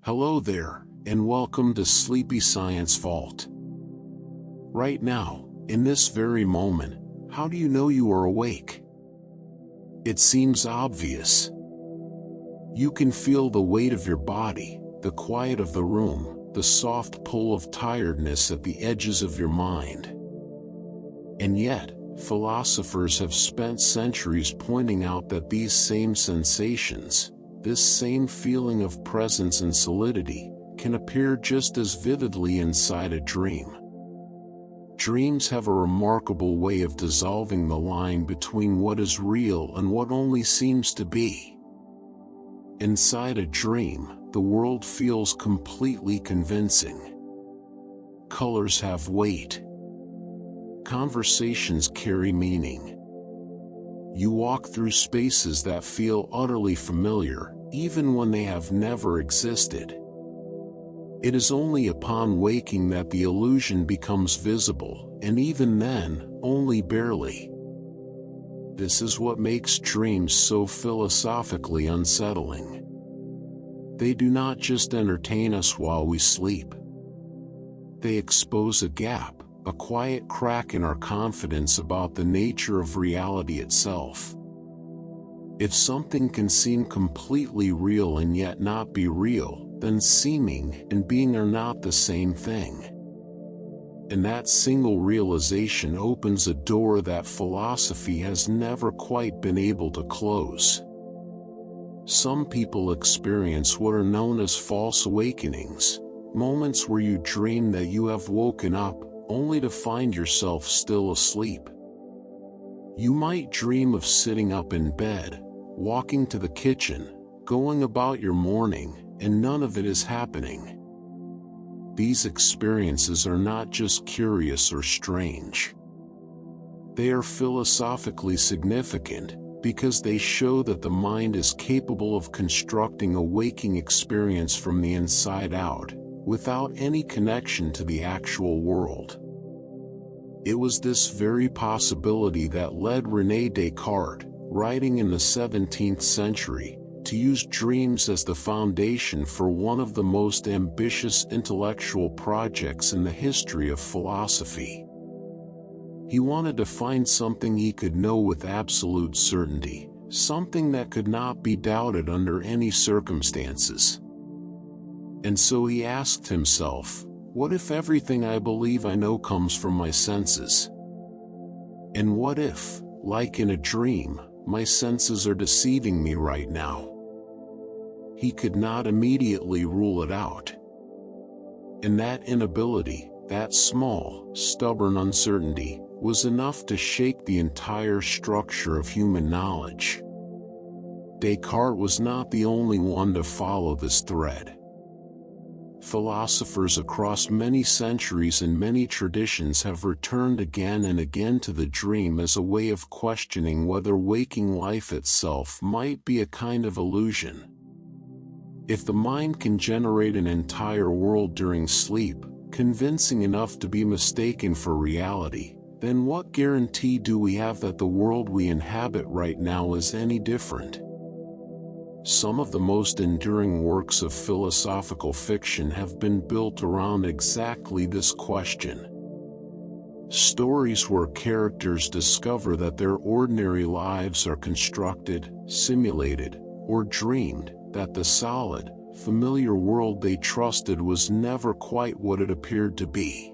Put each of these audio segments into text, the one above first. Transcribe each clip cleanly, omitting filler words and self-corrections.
Hello there, and welcome to Sleepy Science Vault. Right now, in this very moment, how do you know you are awake? It seems obvious. You can feel the weight of your body, the quiet of the room, the soft pull of tiredness at the edges of your mind. And yet, philosophers have spent centuries pointing out that these same sensations, this same feeling of presence and solidity, can appear just as vividly inside a dream. Dreams have a remarkable way of dissolving the line between what is real and what only seems to be. Inside a dream, the world feels completely convincing. Colors have weight. Conversations carry meaning. You walk through spaces that feel utterly familiar, even when they have never existed. It is only upon waking that the illusion becomes visible, and even then, only barely. This is what makes dreams so philosophically unsettling. They do not just entertain us while we sleep. They expose a gap, a quiet crack in our confidence about the nature of reality itself. If something can seem completely real and yet not be real, then seeming and being are not the same thing. And that single realization opens a door that philosophy has never quite been able to close. Some people experience what are known as false awakenings, moments where you dream that you have woken up, only to find yourself still asleep. You might dream of sitting up in bed, walking to the kitchen, going about your morning, and none of it is happening. These experiences are not just curious or strange. They are philosophically significant, because they show that the mind is capable of constructing a waking experience from the inside out, without any connection to the actual world. It was this very possibility that led René Descartes, writing in the 17th century, to use dreams as the foundation for one of the most ambitious intellectual projects in the history of philosophy. He wanted to find something he could know with absolute certainty, something that could not be doubted under any circumstances. And so he asked himself, what if everything I believe I know comes from my senses? And what if, like in a dream, my senses are deceiving me right now? He could not immediately rule it out. And that inability, that small, stubborn uncertainty, was enough to shake the entire structure of human knowledge. Descartes was not the only one to follow this thread. Philosophers across many centuries and many traditions have returned again and again to the dream as a way of questioning whether waking life itself might be a kind of illusion. If the mind can generate an entire world during sleep, convincing enough to be mistaken for reality, then what guarantee do we have that the world we inhabit right now is any different? Some of the most enduring works of philosophical fiction have been built around exactly this question. Stories where characters discover that their ordinary lives are constructed, simulated, or dreamed, that the solid, familiar world they trusted was never quite what it appeared to be.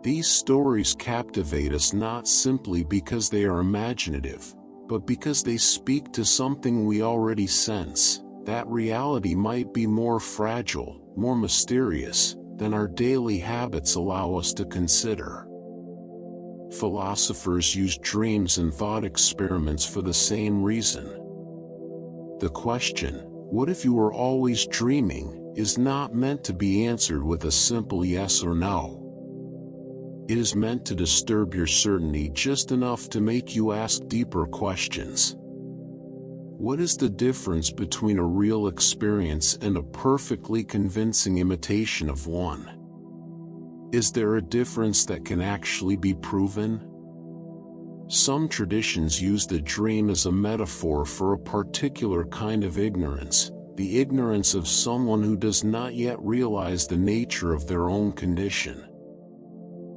These stories captivate us not simply because they are imaginative, but because they speak to something we already sense, that reality might be more fragile, more mysterious, than our daily habits allow us to consider. Philosophers use dreams and thought experiments for the same reason. The question, what if you were always dreaming, is not meant to be answered with a simple yes or no. It is meant to disturb your certainty just enough to make you ask deeper questions. What is the difference between a real experience and a perfectly convincing imitation of one? Is there a difference that can actually be proven? Some traditions use the dream as a metaphor for a particular kind of ignorance, the ignorance of someone who does not yet realize the nature of their own condition.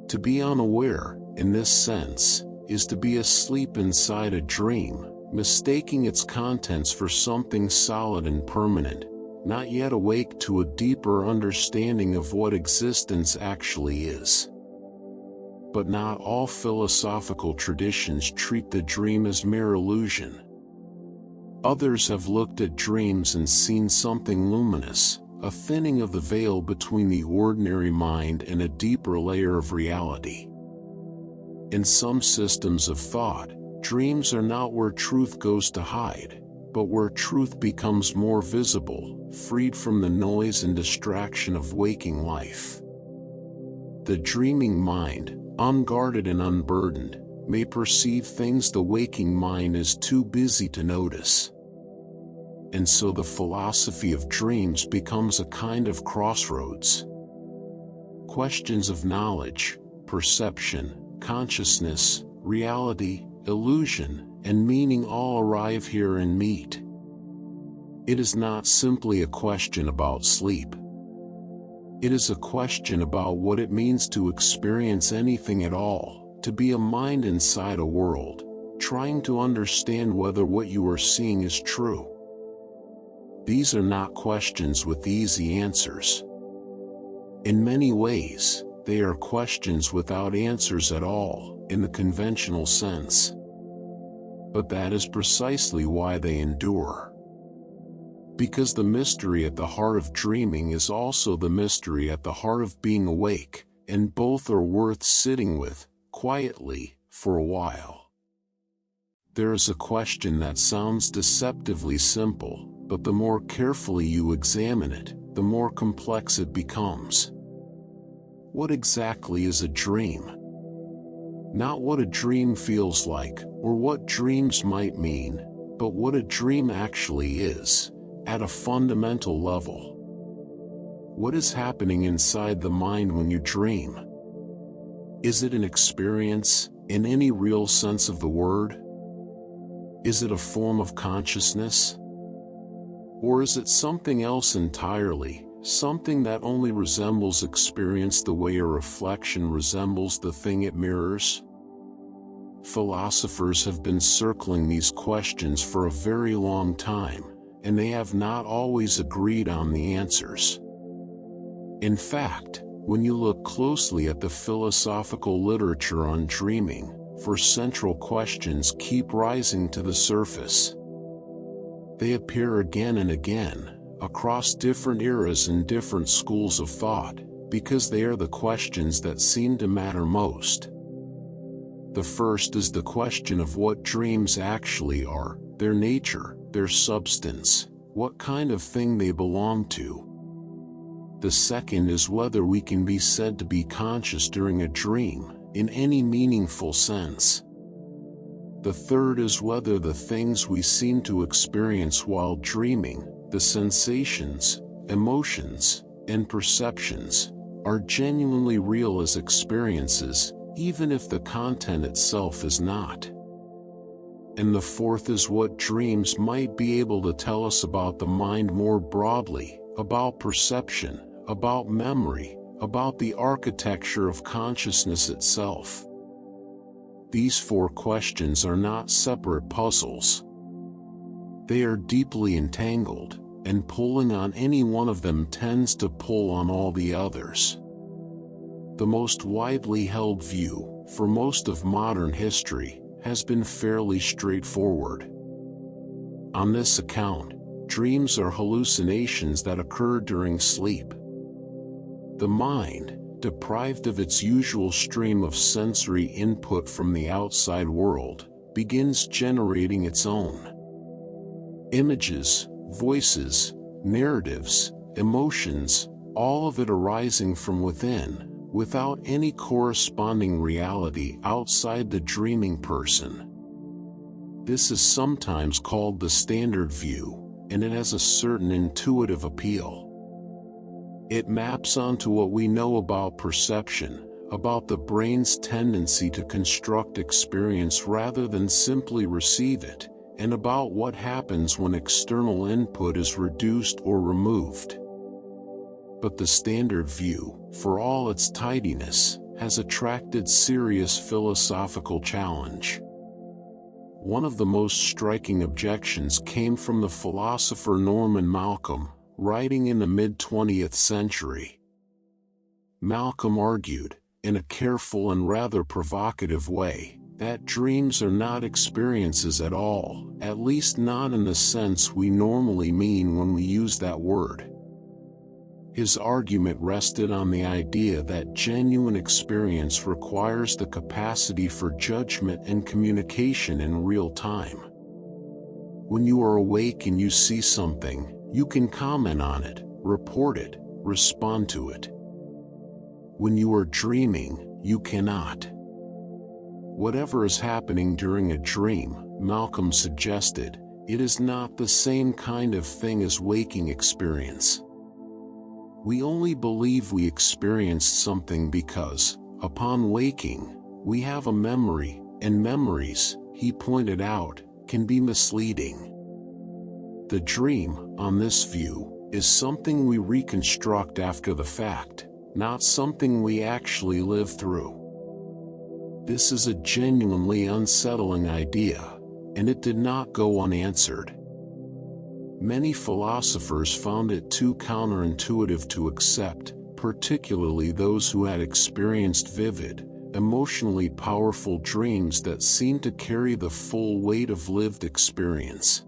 To be unaware, in this sense, is to be asleep inside a dream, mistaking its contents for something solid and permanent, not yet awake to a deeper understanding of what existence actually is. But not all philosophical traditions treat the dream as mere illusion. Others have looked at dreams and seen something luminous, a thinning of the veil between the ordinary mind and a deeper layer of reality. In some systems of thought, dreams are not where truth goes to hide, but where truth becomes more visible, freed from the noise and distraction of waking life. The dreaming mind, unguarded and unburdened, may perceive things the waking mind is too busy to notice. And so the philosophy of dreams becomes a kind of crossroads. Questions of knowledge, perception, consciousness, reality, illusion, and meaning all arrive here and meet. It is not simply a question about sleep. It is a question about what it means to experience anything at all, to be a mind inside a world, trying to understand whether what you are seeing is true. These are not questions with easy answers. In many ways, they are questions without answers at all, in the conventional sense. But that is precisely why they endure. Because the mystery at the heart of dreaming is also the mystery at the heart of being awake, and both are worth sitting with, quietly, for a while. There is a question that sounds deceptively simple, but the more carefully you examine it, the more complex it becomes. What exactly is a dream? Not what a dream feels like, or what dreams might mean, but what a dream actually is, at a fundamental level. What is happening inside the mind when you dream? Is it an experience, in any real sense of the word? Is it a form of consciousness? Or is it something else entirely, something that only resembles experience the way a reflection resembles the thing it mirrors? Philosophers have been circling these questions for a very long time, and they have not always agreed on the answers. In fact, when you look closely at the philosophical literature on dreaming, four central questions keep rising to the surface. They appear again and again, across different eras and different schools of thought, because they are the questions that seem to matter most. The first is the question of what dreams actually are, their nature, their substance, what kind of thing they belong to. The second is whether we can be said to be conscious during a dream, in any meaningful sense. The third is whether the things we seem to experience while dreaming, the sensations, emotions, and perceptions, are genuinely real as experiences, even if the content itself is not. And the fourth is what dreams might be able to tell us about the mind more broadly, about perception, about memory, about the architecture of consciousness itself. These four questions are not separate puzzles. They are deeply entangled, and pulling on any one of them tends to pull on all the others. The most widely held view, for most of modern history, has been fairly straightforward. On this account, dreams are hallucinations that occur during sleep. The mind, deprived of its usual stream of sensory input from the outside world, begins generating its own. Images, voices, narratives, emotions, all of it arising from within, without any corresponding reality outside the dreaming person. This is sometimes called the standard view, and it has a certain intuitive appeal. It maps onto what we know about perception, about the brain's tendency to construct experience rather than simply receive it, and about what happens when external input is reduced or removed. But the standard view, for all its tidiness, has attracted serious philosophical challenge. One of the most striking objections came from the philosopher Norman Malcolm, writing in the mid-20th century. Malcolm argued, in a careful and rather provocative way, that dreams are not experiences at all, at least not in the sense we normally mean when we use that word. His argument rested on the idea that genuine experience requires the capacity for judgment and communication in real time. When you are awake and you see something, you can comment on it, report it, respond to it. When you are dreaming, you cannot. Whatever is happening during a dream, Malcolm suggested, it is not the same kind of thing as waking experience. We only believe we experienced something because, upon waking, we have a memory, and memories, he pointed out, can be misleading. The dream, on this view, is something we reconstruct after the fact, not something we actually live through. This is a genuinely unsettling idea, and it did not go unanswered. Many philosophers found it too counterintuitive to accept, particularly those who had experienced vivid, emotionally powerful dreams that seemed to carry the full weight of lived experience.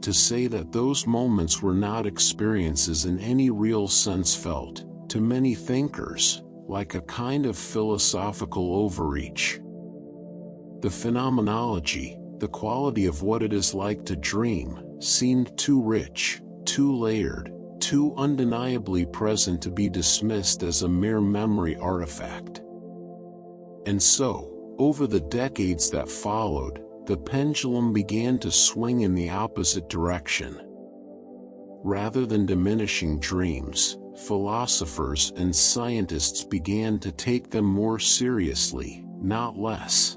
To say that those moments were not experiences in any real sense felt, to many thinkers, like a kind of philosophical overreach. The phenomenology, the quality of what it is like to dream, seemed too rich, too layered, too undeniably present to be dismissed as a mere memory artifact. And so, over the decades that followed, the pendulum began to swing in the opposite direction. Rather than diminishing dreams, philosophers and scientists began to take them more seriously, not less.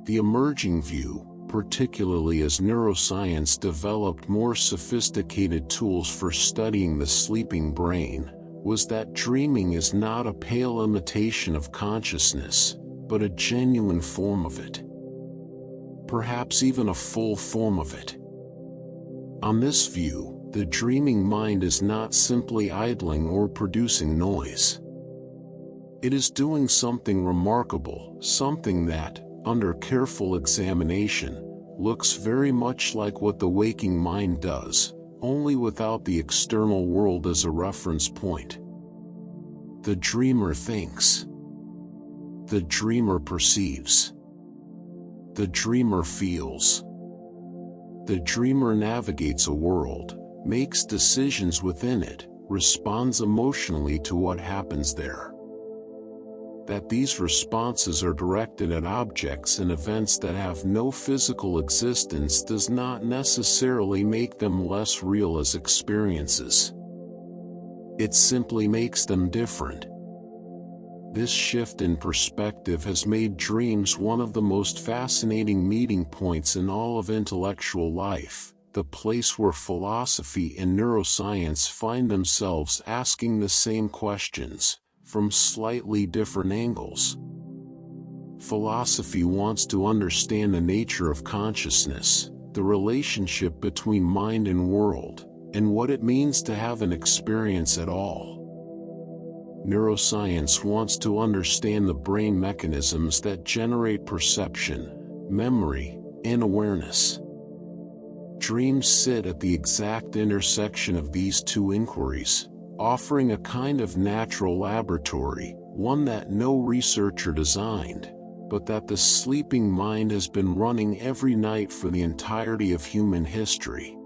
The emerging view, particularly as neuroscience developed more sophisticated tools for studying the sleeping brain, was that dreaming is not a pale imitation of consciousness, but a genuine form of it. Perhaps even a full form of it. On this view, the dreaming mind is not simply idling or producing noise. It is doing something remarkable, something that, under careful examination, looks very much like what the waking mind does, only without the external world as a reference point. The dreamer thinks. The dreamer perceives. The dreamer feels. The dreamer navigates a world, makes decisions within it, responds emotionally to what happens there. That these responses are directed at objects and events that have no physical existence does not necessarily make them less real as experiences. It simply makes them different. This shift in perspective has made dreams one of the most fascinating meeting points in all of intellectual life, the place where philosophy and neuroscience find themselves asking the same questions, from slightly different angles. Philosophy wants to understand the nature of consciousness, the relationship between mind and world, and what it means to have an experience at all. Neuroscience wants to understand the brain mechanisms that generate perception, memory, and awareness. Dreams sit at the exact intersection of these two inquiries, offering a kind of natural laboratory, one that no researcher designed, but that the sleeping mind has been running every night for the entirety of human history.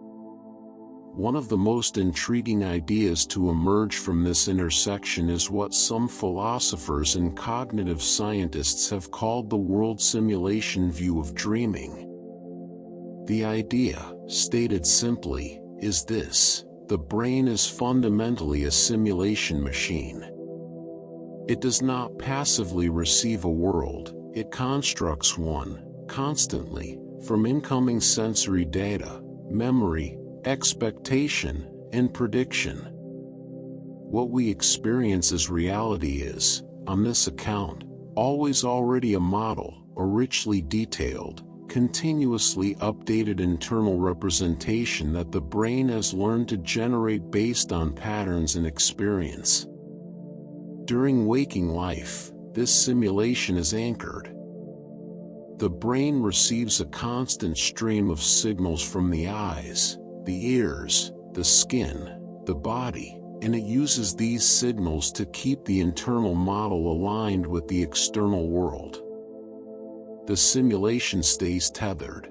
One of the most intriguing ideas to emerge from this intersection is what some philosophers and cognitive scientists have called the world simulation view of dreaming. The idea, stated simply, is this: the brain is fundamentally a simulation machine. It does not passively receive a world, it constructs one, constantly, from incoming sensory data, memory, expectation, and prediction. What we experience as reality is, on this account, always already a model, a richly detailed, continuously updated internal representation that the brain has learned to generate based on patterns and experience. During waking life, this simulation is anchored. The brain receives a constant stream of signals from the eyes, the ears, the skin, the body, and it uses these signals to keep the internal model aligned with the external world. The simulation stays tethered.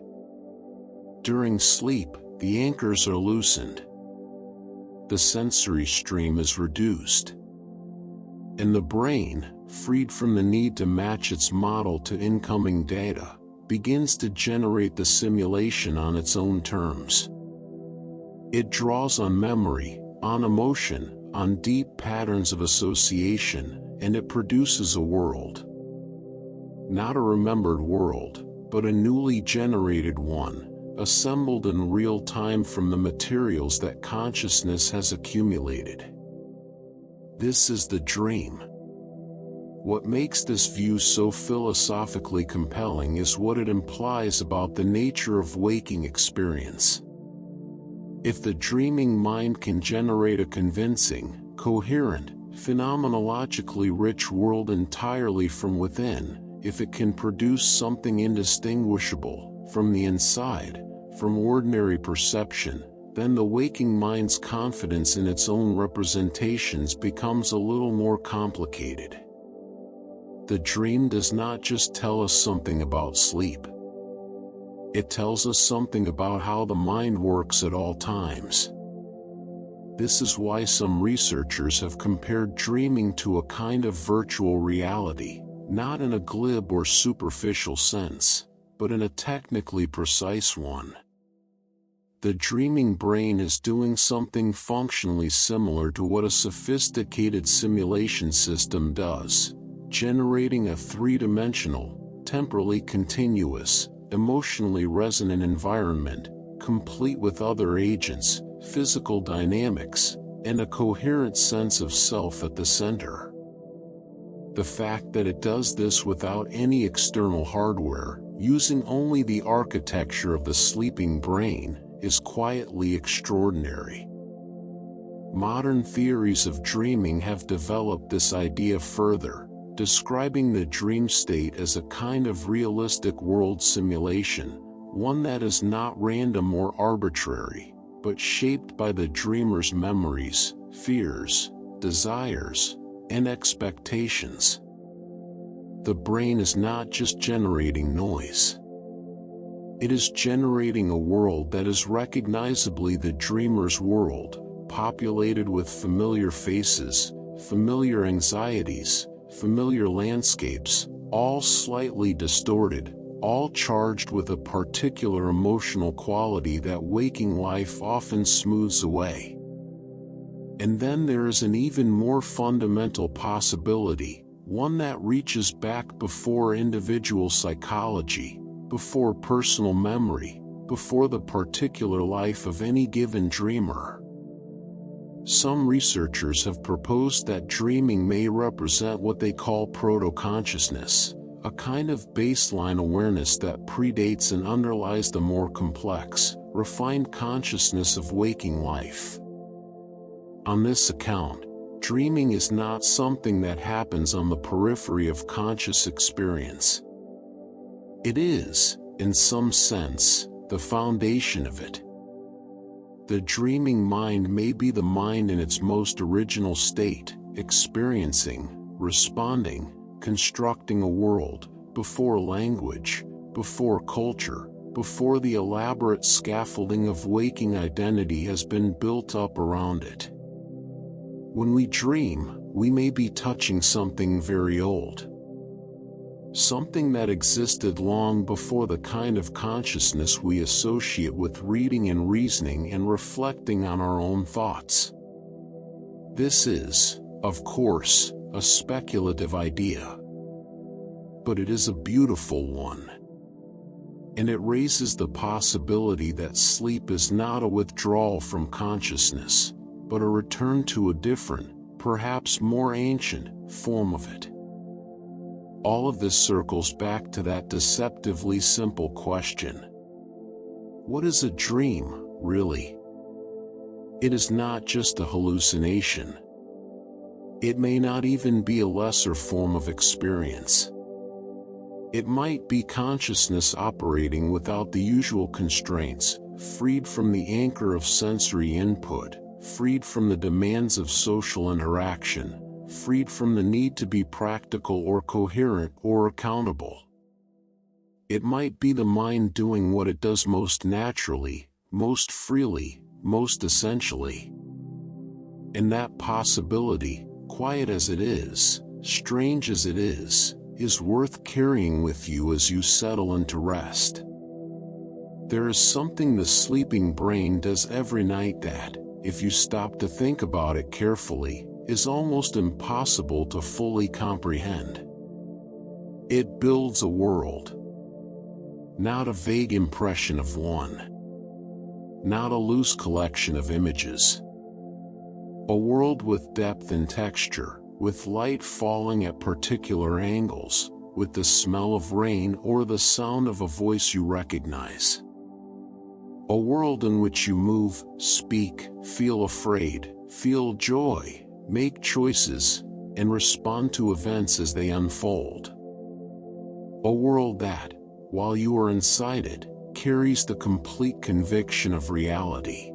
During sleep, the anchors are loosened. The sensory stream is reduced. And the brain, freed from the need to match its model to incoming data, begins to generate the simulation on its own terms. It draws on memory, on emotion, on deep patterns of association, and it produces a world. Not a remembered world, but a newly generated one, assembled in real time from the materials that consciousness has accumulated. This is the dream. What makes this view so philosophically compelling is what it implies about the nature of waking experience. If the dreaming mind can generate a convincing, coherent, phenomenologically rich world entirely from within, if it can produce something indistinguishable from the inside, from ordinary perception, then the waking mind's confidence in its own representations becomes a little more complicated. The dream does not just tell us something about sleep. It tells us something about how the mind works at all times. This is why some researchers have compared dreaming to a kind of virtual reality, not in a glib or superficial sense, but in a technically precise one. The dreaming brain is doing something functionally similar to what a sophisticated simulation system does, generating a three-dimensional, temporally continuous, emotionally resonant environment, complete with other agents, physical dynamics, and a coherent sense of self at the center. The fact that it does this without any external hardware, using only the architecture of the sleeping brain, is quietly extraordinary. Modern theories of dreaming have developed this idea further, describing the dream state as a kind of realistic world simulation, one that is not random or arbitrary, but shaped by the dreamer's memories, fears, desires, and expectations. The brain is not just generating noise. It is generating a world that is recognizably the dreamer's world, populated with familiar faces, familiar anxieties, familiar landscapes, all slightly distorted, all charged with a particular emotional quality that waking life often smooths away. And then there is an even more fundamental possibility, one that reaches back before individual psychology, before personal memory, before the particular life of any given dreamer. Some researchers have proposed that dreaming may represent what they call proto-consciousness, a kind of baseline awareness that predates and underlies the more complex, refined consciousness of waking life. On this account, dreaming is not something that happens on the periphery of conscious experience. It is, in some sense, the foundation of it. The dreaming mind may be the mind in its most original state, experiencing, responding, constructing a world, before language, before culture, before the elaborate scaffolding of waking identity has been built up around it. When we dream, we may be touching something very old. Something that existed long before the kind of consciousness we associate with reading and reasoning and reflecting on our own thoughts. This is, of course, a speculative idea. But it is a beautiful one. And it raises the possibility that sleep is not a withdrawal from consciousness, but a return to a different, perhaps more ancient, form of it. All of this circles back to that deceptively simple question. What is a dream, really? It is not just a hallucination. It may not even be a lesser form of experience. It might be consciousness operating without the usual constraints, freed from the anchor of sensory input, freed from the demands of social interaction, freed from the need to be practical or coherent or accountable. It might be the mind doing what it does most naturally, most freely, most essentially. And that possibility, quiet as it is, strange as it is worth carrying with you as you settle into rest. There is something the sleeping brain does every night that, if you stop to think about it carefully, is almost impossible to fully comprehend. It builds a world. Not a vague impression of one. Not a loose collection of images. A world with depth and texture, with light falling at particular angles, with the smell of rain or the sound of a voice you recognize. A world in which you move, speak, feel afraid, feel joy, make choices, and respond to events as they unfold. A world that, while you are inside it, carries the complete conviction of reality.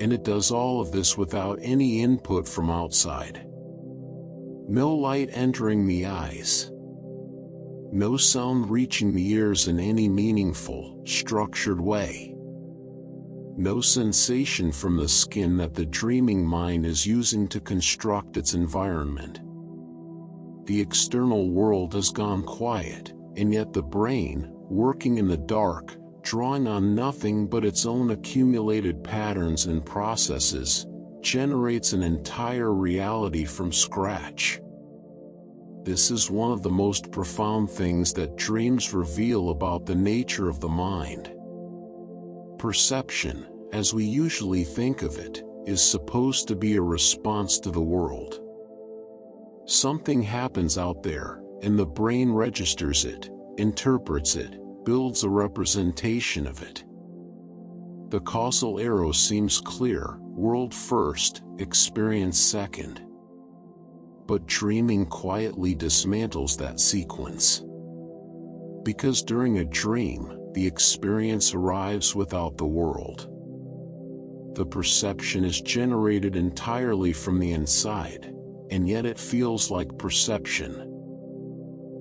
And it does all of this without any input from outside. No light entering the eyes. No sound reaching the ears in any meaningful, structured way. No sensation from the skin that the dreaming mind is using to construct its environment. The external world has gone quiet, and yet the brain, working in the dark, drawing on nothing but its own accumulated patterns and processes, generates an entire reality from scratch. This is one of the most profound things that dreams reveal about the nature of the mind. Perception, as we usually think of it, is supposed to be a response to the world. Something happens out there, and the brain registers it, interprets it, builds a representation of it. The causal arrow seems clear, world first, experience second. But dreaming quietly dismantles that sequence. Because during a dream, the experience arrives without the world. The perception is generated entirely from the inside, and yet it feels like perception.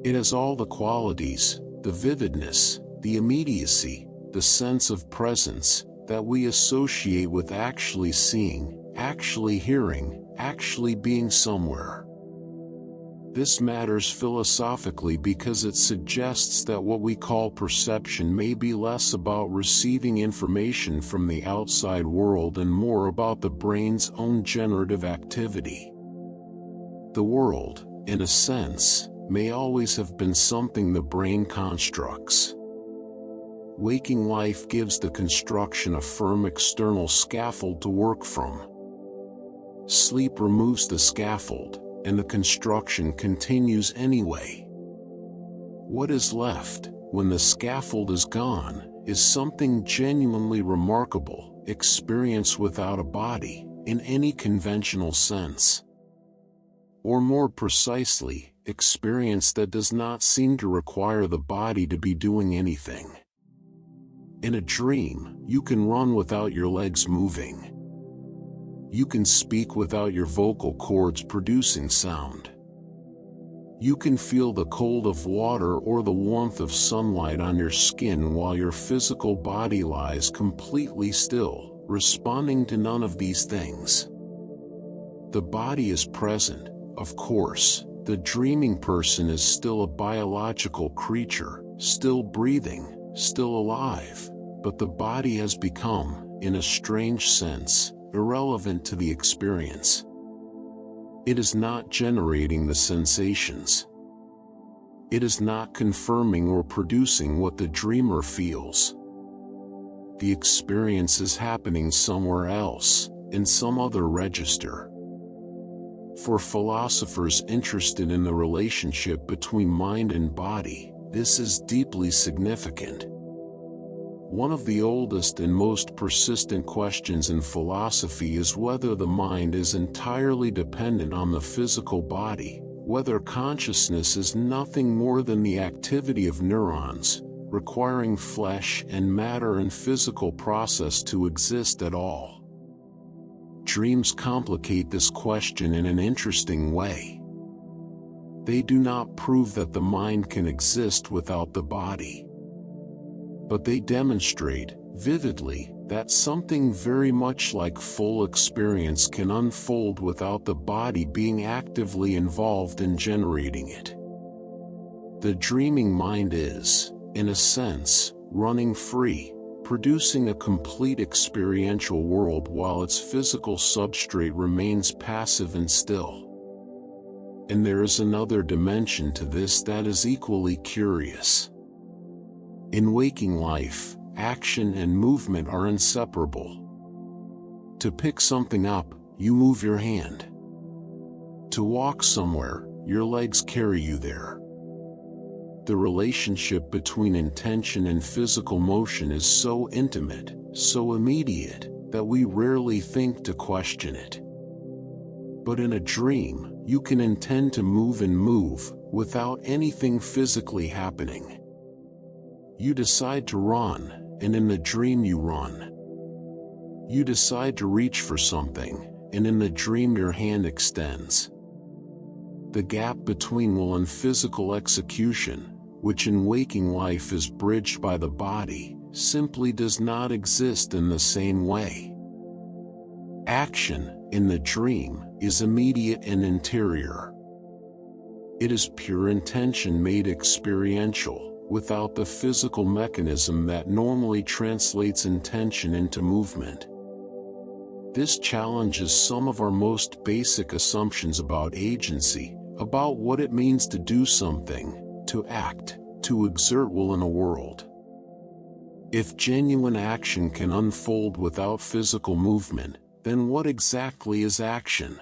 It has all the qualities, the vividness, the immediacy, the sense of presence, that we associate with actually seeing, actually hearing, actually being somewhere. This matters philosophically because it suggests that what we call perception may be less about receiving information from the outside world and more about the brain's own generative activity. The world, in a sense, may always have been something the brain constructs. Waking life gives the construction a firm external scaffold to work from. Sleep removes the scaffold, and the construction continues anyway. What is left, when the scaffold is gone, is something genuinely remarkable, experience without a body, in any conventional sense. Or more precisely, experience that does not seem to require the body to be doing anything. In a dream, you can run without your legs moving. You can speak without your vocal cords producing sound. You can feel the cold of water or the warmth of sunlight on your skin while your physical body lies completely still, responding to none of these things. The body is present, of course. The dreaming person is still a biological creature, still breathing, still alive, but the body has become, in a strange sense, irrelevant to the experience. It is not generating the sensations. It is not confirming or producing what the dreamer feels. The experience is happening somewhere else, in some other register. For philosophers interested in the relationship between mind and body, this is deeply significant. One of the oldest and most persistent questions in philosophy is whether the mind is entirely dependent on the physical body, whether consciousness is nothing more than the activity of neurons, requiring flesh and matter and physical process to exist at all. Dreams complicate this question in an interesting way. They do not prove that the mind can exist without the body. But they demonstrate, vividly, that something very much like full experience can unfold without the body being actively involved in generating it. The dreaming mind is, in a sense, running free, producing a complete experiential world while its physical substrate remains passive and still. And there is another dimension to this that is equally curious. In waking life, action and movement are inseparable. To pick something up, you move your hand. To walk somewhere, your legs carry you there. The relationship between intention and physical motion is so intimate, so immediate, that we rarely think to question it. But in a dream, you can intend to move and move, without anything physically happening. You decide to run, and in the dream you run. You decide to reach for something, and in the dream your hand extends. The gap between will and physical execution, which in waking life is bridged by the body, simply does not exist in the same way. Action, in the dream, is immediate and interior. It is pure intention made experiential, without the physical mechanism that normally translates intention into movement. This challenges some of our most basic assumptions about agency, about what it means to do something, to act, to exert will in a world. If genuine action can unfold without physical movement, then what exactly is action?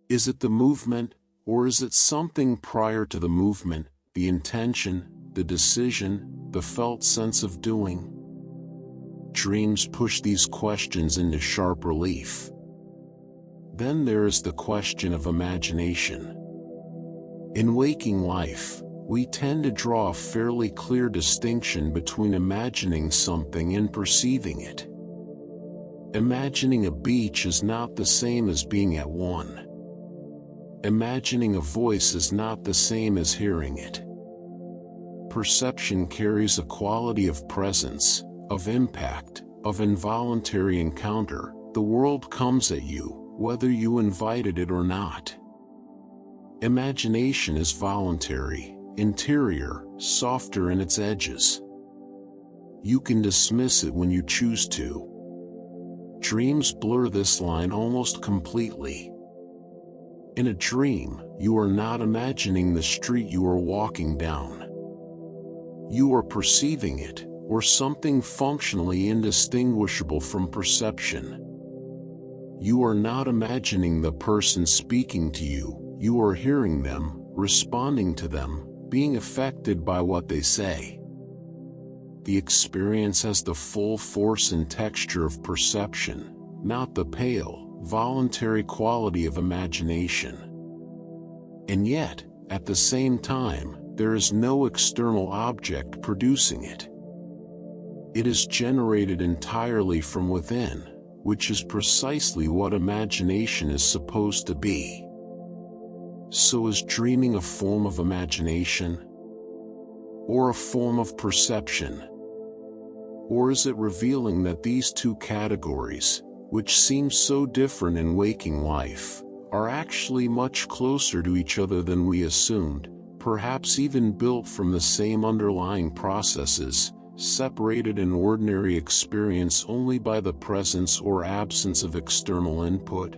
Is it the movement, or is it something prior to the movement, the intention, the decision, the felt sense of doing? Dreams push these questions into sharp relief. Then there is the question of imagination. In waking life, we tend to draw a fairly clear distinction between imagining something and perceiving it. Imagining a beach is not the same as being at one. Imagining a voice is not the same as hearing it. Perception carries a quality of presence, of impact, of involuntary encounter. The world comes at you, whether you invited it or not. Imagination is voluntary, interior, softer in its edges. You can dismiss it when you choose to. Dreams blur this line almost completely. In a dream, you are not imagining the street you are walking down. You are perceiving it, or something functionally indistinguishable from perception. You are not imagining the person speaking to you, you are hearing them, responding to them, being affected by what they say. The experience has the full force and texture of perception, not the pale, voluntary quality of imagination. And yet, at the same time, there is no external object producing it. It is generated entirely from within, which is precisely what imagination is supposed to be. So is dreaming a form of imagination? Or a form of perception? Or is it revealing that these two categories, which seem so different in waking life, are actually much closer to each other than we assumed, perhaps even built from the same underlying processes, separated in ordinary experience only by the presence or absence of external input?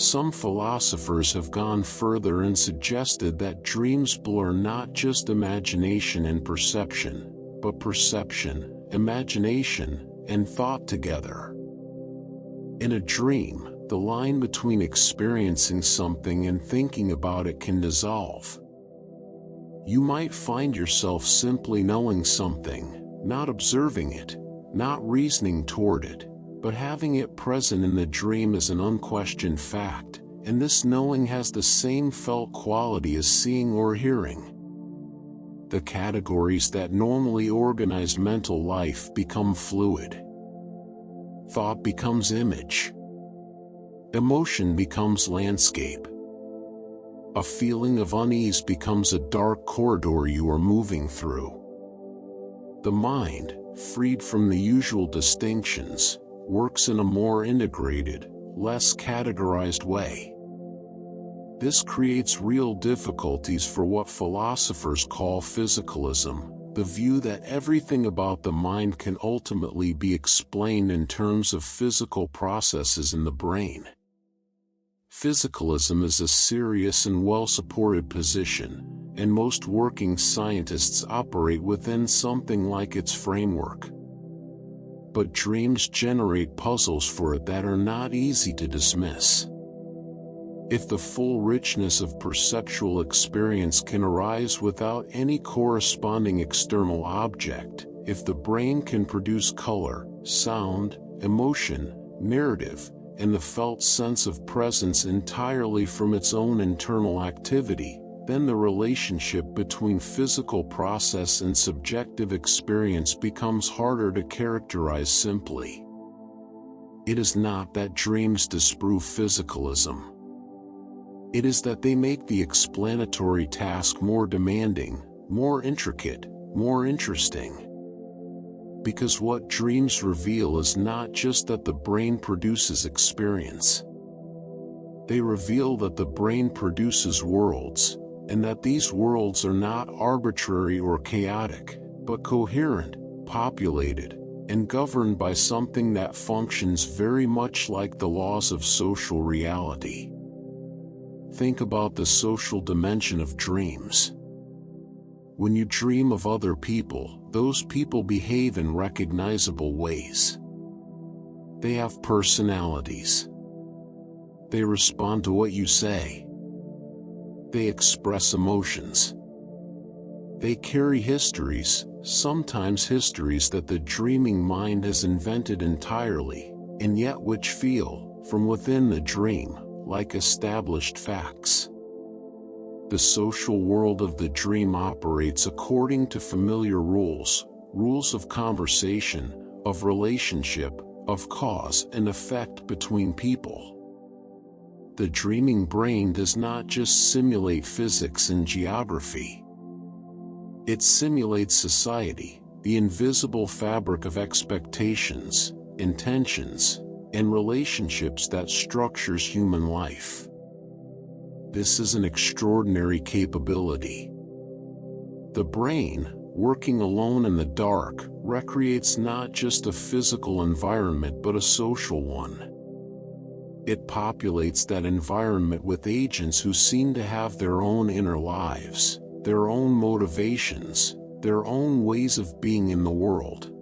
Some philosophers have gone further and suggested that dreams blur not just imagination and perception, but perception, imagination, and thought together. In a dream, the line between experiencing something and thinking about it can dissolve. You might find yourself simply knowing something, not observing it, not reasoning toward it, but having it present in the dream as an unquestioned fact, and this knowing has the same felt quality as seeing or hearing. The categories that normally organize mental life become fluid. Thought becomes image. Emotion becomes landscape. A feeling of unease becomes a dark corridor you are moving through. The mind, freed from the usual distinctions, works in a more integrated, less categorized way. This creates real difficulties for what philosophers call physicalism, the view that everything about the mind can ultimately be explained in terms of physical processes in the brain. Physicalism is a serious and well-supported position, and most working scientists operate within something like its framework. But dreams generate puzzles for it that are not easy to dismiss. If the full richness of perceptual experience can arise without any corresponding external object, if the brain can produce color, sound, emotion, narrative, and the felt sense of presence entirely from its own internal activity, then the relationship between physical process and subjective experience becomes harder to characterize simply. It is not that dreams disprove physicalism. It is that they make the explanatory task more demanding, more intricate, more interesting. Because what dreams reveal is not just that the brain produces experience. They reveal that the brain produces worlds, and that these worlds are not arbitrary or chaotic, but coherent, populated, and governed by something that functions very much like the laws of social reality. Think about the social dimension of dreams. When you dream of other people, those people behave in recognizable ways. They have personalities. They respond to what you say. They express emotions. They carry histories, sometimes histories that the dreaming mind has invented entirely, and yet which feel, from within the dream, like established facts. The social world of the dream operates according to familiar rules, rules of conversation, of relationship, of cause and effect between people. The dreaming brain does not just simulate physics and geography. It simulates society, the invisible fabric of expectations, intentions, and relationships that structures human life. This is an extraordinary capability. The brain, working alone in the dark, recreates not just a physical environment but a social one. It populates that environment with agents who seem to have their own inner lives, their own motivations, their own ways of being in the world.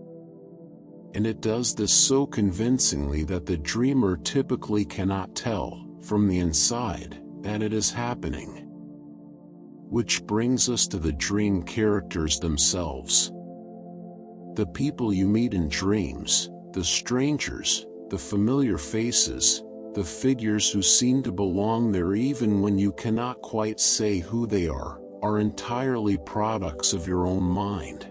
And it does this so convincingly that the dreamer typically cannot tell, from the inside, that it is happening. Which brings us to the dream characters themselves. The people you meet in dreams, the strangers, the familiar faces, the figures who seem to belong there even when you cannot quite say who they are entirely products of your own mind.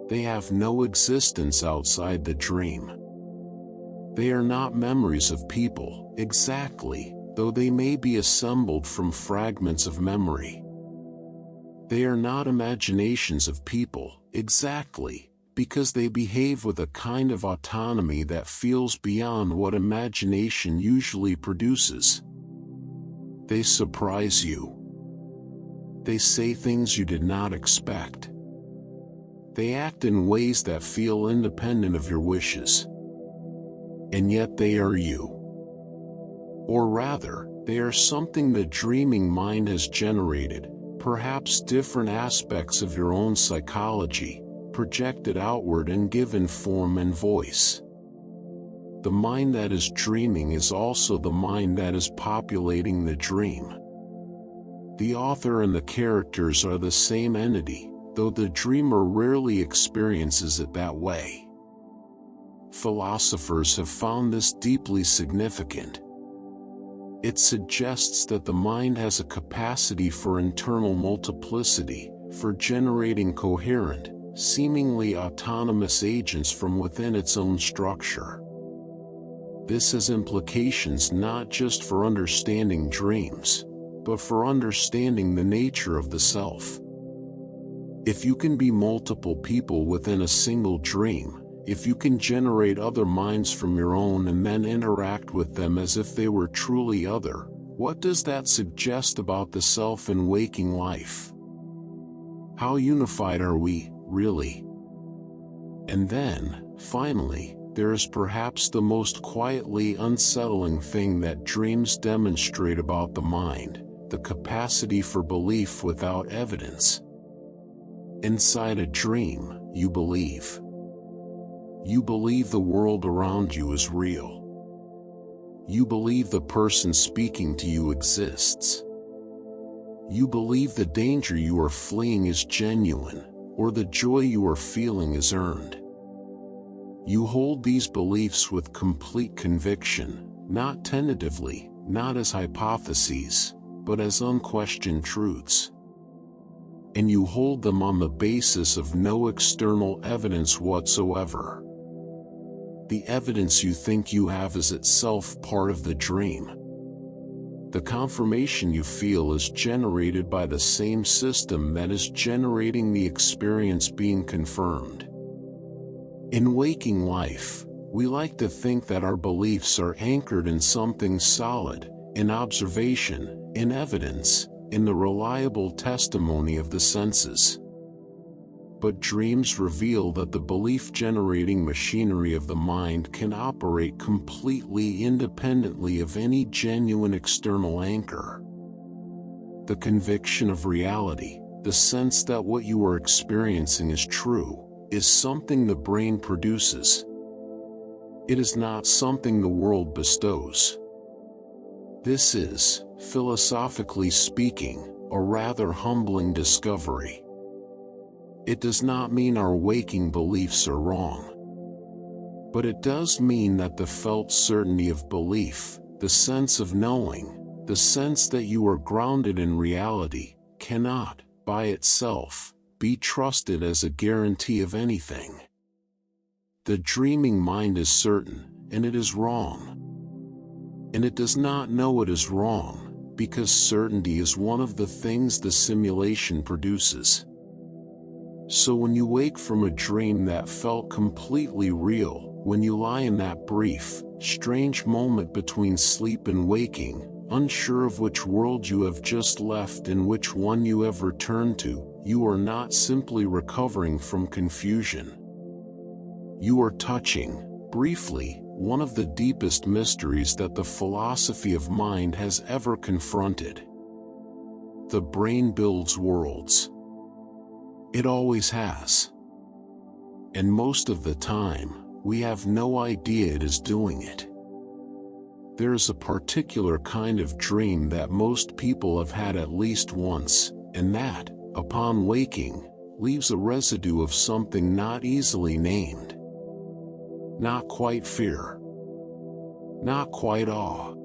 They have no existence outside the dream. They are not memories of people, exactly, though they may be assembled from fragments of memory. They are not imaginations of people, exactly, because they behave with a kind of autonomy that feels beyond what imagination usually produces. They surprise you. They say things you did not expect. They act in ways that feel independent of your wishes. And yet they are you. Or rather, they are something the dreaming mind has generated, perhaps different aspects of your own psychology, projected outward and given form and voice. The mind that is dreaming is also the mind that is populating the dream. The author and the characters are the same entity, though the dreamer rarely experiences it that way. Philosophers have found this deeply significant. It suggests that the mind has a capacity for internal multiplicity, for generating coherent, seemingly autonomous agents from within its own structure. This has implications not just for understanding dreams, but for understanding the nature of the self. If you can be multiple people within a single dream, if you can generate other minds from your own and then interact with them as if they were truly other, what does that suggest about the self in waking life? How unified are we, really? And then, finally, there is perhaps the most quietly unsettling thing that dreams demonstrate about the mind: the capacity for belief without evidence. Inside a dream, you believe. You believe the world around you is real. You believe the person speaking to you exists. You believe the danger you are fleeing is genuine, or the joy you are feeling is earned. You hold these beliefs with complete conviction, not tentatively, not as hypotheses, but as unquestioned truths. And you hold them on the basis of no external evidence whatsoever. The evidence you think you have is itself part of the dream. The confirmation you feel is generated by the same system that is generating the experience being confirmed. In waking life, we like to think that our beliefs are anchored in something solid, in observation, in evidence, in the reliable testimony of the senses. But dreams reveal that the belief-generating machinery of the mind can operate completely independently of any genuine external anchor. The conviction of reality, the sense that what you are experiencing is true, is something the brain produces. It is not something the world bestows. This is, philosophically speaking, a rather humbling discovery. It does not mean our waking beliefs are wrong. But it does mean that the felt certainty of belief, the sense of knowing, the sense that you are grounded in reality, cannot, by itself, be trusted as a guarantee of anything. The dreaming mind is certain, and it is wrong. And it does not know it is wrong, because certainty is one of the things the simulation produces. So when you wake from a dream that felt completely real, when you lie in that brief, strange moment between sleep and waking, unsure of which world you have just left and which one you have returned to, you are not simply recovering from confusion. You are touching, briefly, one of the deepest mysteries that the philosophy of mind has ever confronted. The brain builds worlds. It always has. And most of the time, we have no idea it is doing it. There is a particular kind of dream that most people have had at least once, and that, upon waking, leaves a residue of something not easily named. Not quite fear. Not quite awe.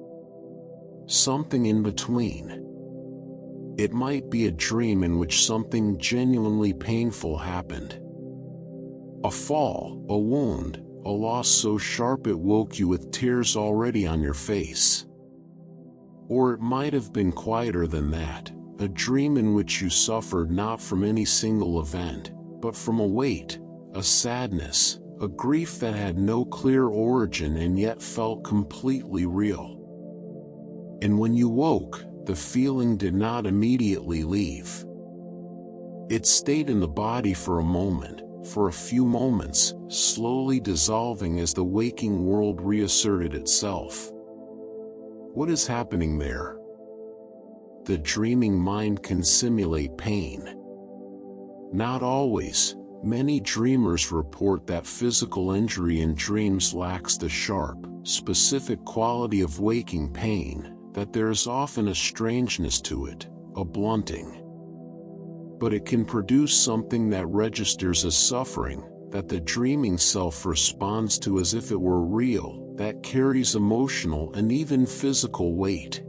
Something in between. It might be a dream in which something genuinely painful happened. A fall, a wound, a loss so sharp it woke you with tears already on your face. Or it might have been quieter than that, a dream in which you suffered not from any single event, but from a weight, a sadness, a grief that had no clear origin and yet felt completely real. And when you woke, the feeling did not immediately leave. It stayed in the body for a moment, for a few moments, slowly dissolving as the waking world reasserted itself. What is happening there? The dreaming mind can simulate pain. Not always. Many dreamers report that physical injury in dreams lacks the sharp, specific quality of waking pain, that there is often a strangeness to it, a blunting. But it can produce something that registers as suffering, that the dreaming self responds to as if it were real, that carries emotional and even physical weight.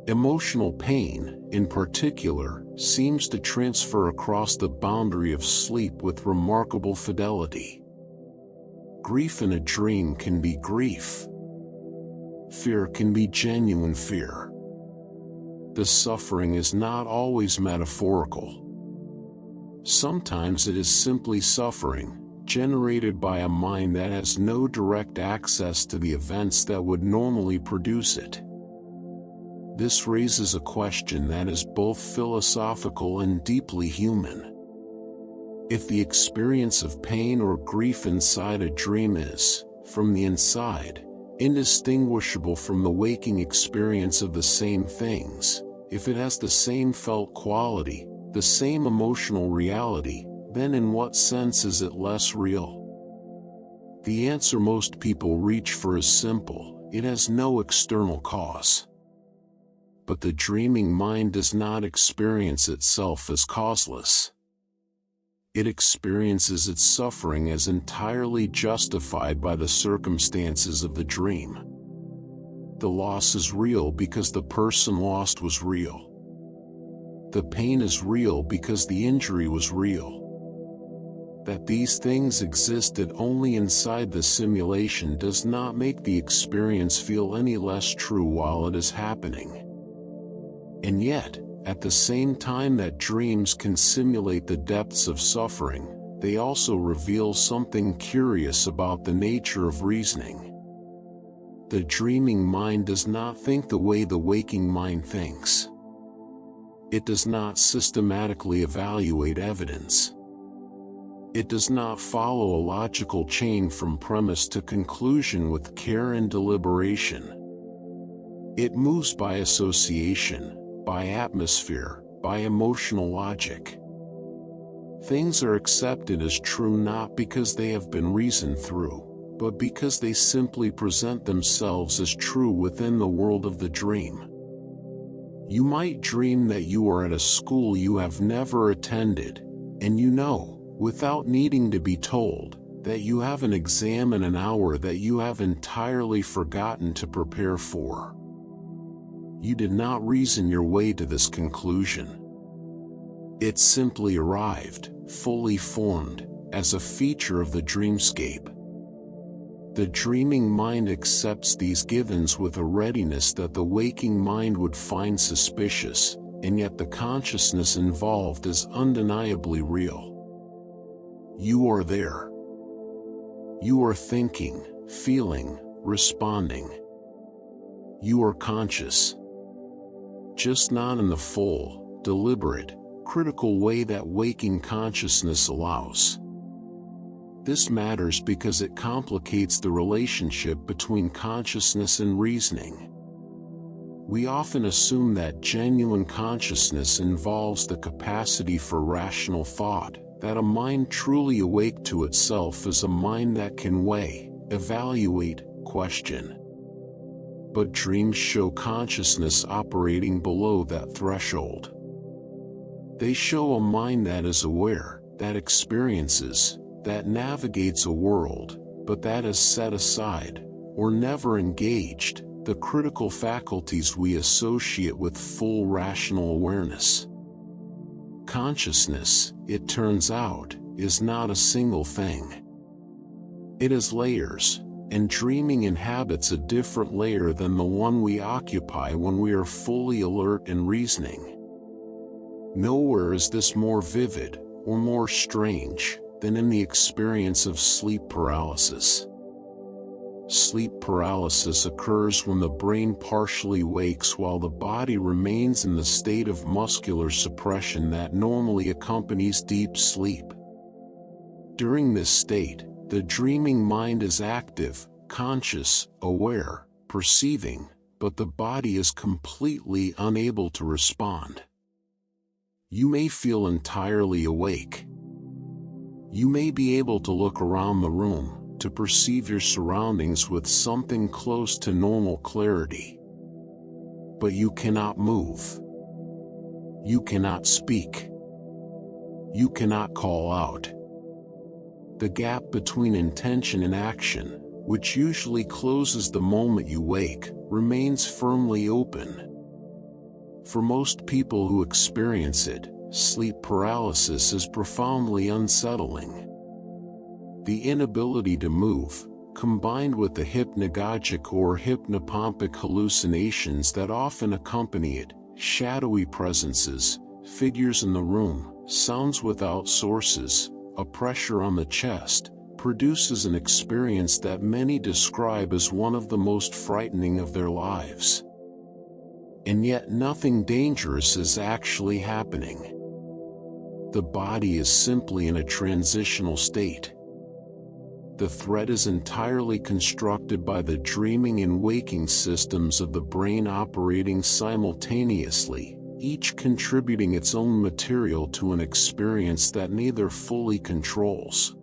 Emotional pain, in particular, seems to transfer across the boundary of sleep with remarkable fidelity. Grief in a dream can be grief. Fear can be genuine fear. The suffering is not always metaphorical. Sometimes it is simply suffering, generated by a mind that has no direct access to the events that would normally produce it. This raises a question that is both philosophical and deeply human. If the experience of pain or grief inside a dream is, from the inside, indistinguishable from the waking experience of the same things, if it has the same felt quality, the same emotional reality, then in what sense is it less real? The answer most people reach for is simple: it has no external cause. But the dreaming mind does not experience itself as causeless. It experiences its suffering as entirely justified by the circumstances of the dream. The loss is real because the person lost was real. The pain is real because the injury was real. That these things existed only inside the simulation does not make the experience feel any less true while it is happening. And yet, at the same time that dreams can simulate the depths of suffering, they also reveal something curious about the nature of reasoning. The dreaming mind does not think the way the waking mind thinks. It does not systematically evaluate evidence. It does not follow a logical chain from premise to conclusion with care and deliberation. It moves by association, by atmosphere, by emotional logic. Things are accepted as true not because they have been reasoned through, but because they simply present themselves as true within the world of the dream. You might dream that you are at a school you have never attended, and you know, without needing to be told, that you have an exam in an hour that you have entirely forgotten to prepare for. You did not reason your way to this conclusion. It simply arrived, fully formed, as a feature of the dreamscape. The dreaming mind accepts these givens with a readiness that the waking mind would find suspicious, and yet the consciousness involved is undeniably real. You are there. You are thinking, feeling, responding. You are conscious. Just not in the full, deliberate, critical way that waking consciousness allows. This matters because it complicates the relationship between consciousness and reasoning. We often assume that genuine consciousness involves the capacity for rational thought, that a mind truly awake to itself is a mind that can weigh, evaluate, question. But dreams show consciousness operating below that threshold. They show a mind that is aware, that experiences, that navigates a world, but that is set aside, or never engaged, the critical faculties we associate with full rational awareness. Consciousness, it turns out, is not a single thing. It is layers, and dreaming inhabits a different layer than the one we occupy when we are fully alert and reasoning. Nowhere is this more vivid, or more strange, than in the experience of sleep paralysis. Sleep paralysis occurs when the brain partially wakes while the body remains in the state of muscular suppression that normally accompanies deep sleep. During this state, the dreaming mind is active, conscious, aware, perceiving, but the body is completely unable to respond. You may feel entirely awake. You may be able to look around the room, to perceive your surroundings with something close to normal clarity. But you cannot move. You cannot speak. You cannot call out. The gap between intention and action, which usually closes the moment you wake, remains firmly open. For most people who experience it, sleep paralysis is profoundly unsettling. The inability to move, combined with the hypnagogic or hypnopompic hallucinations that often accompany it, shadowy presences, figures in the room, sounds without sources, a pressure on the chest, produces an experience that many describe as one of the most frightening of their lives. And yet nothing dangerous is actually happening. The body is simply in a transitional state. The threat is entirely constructed by the dreaming and waking systems of the brain operating simultaneously, each contributing its own material to an experience that neither fully controls.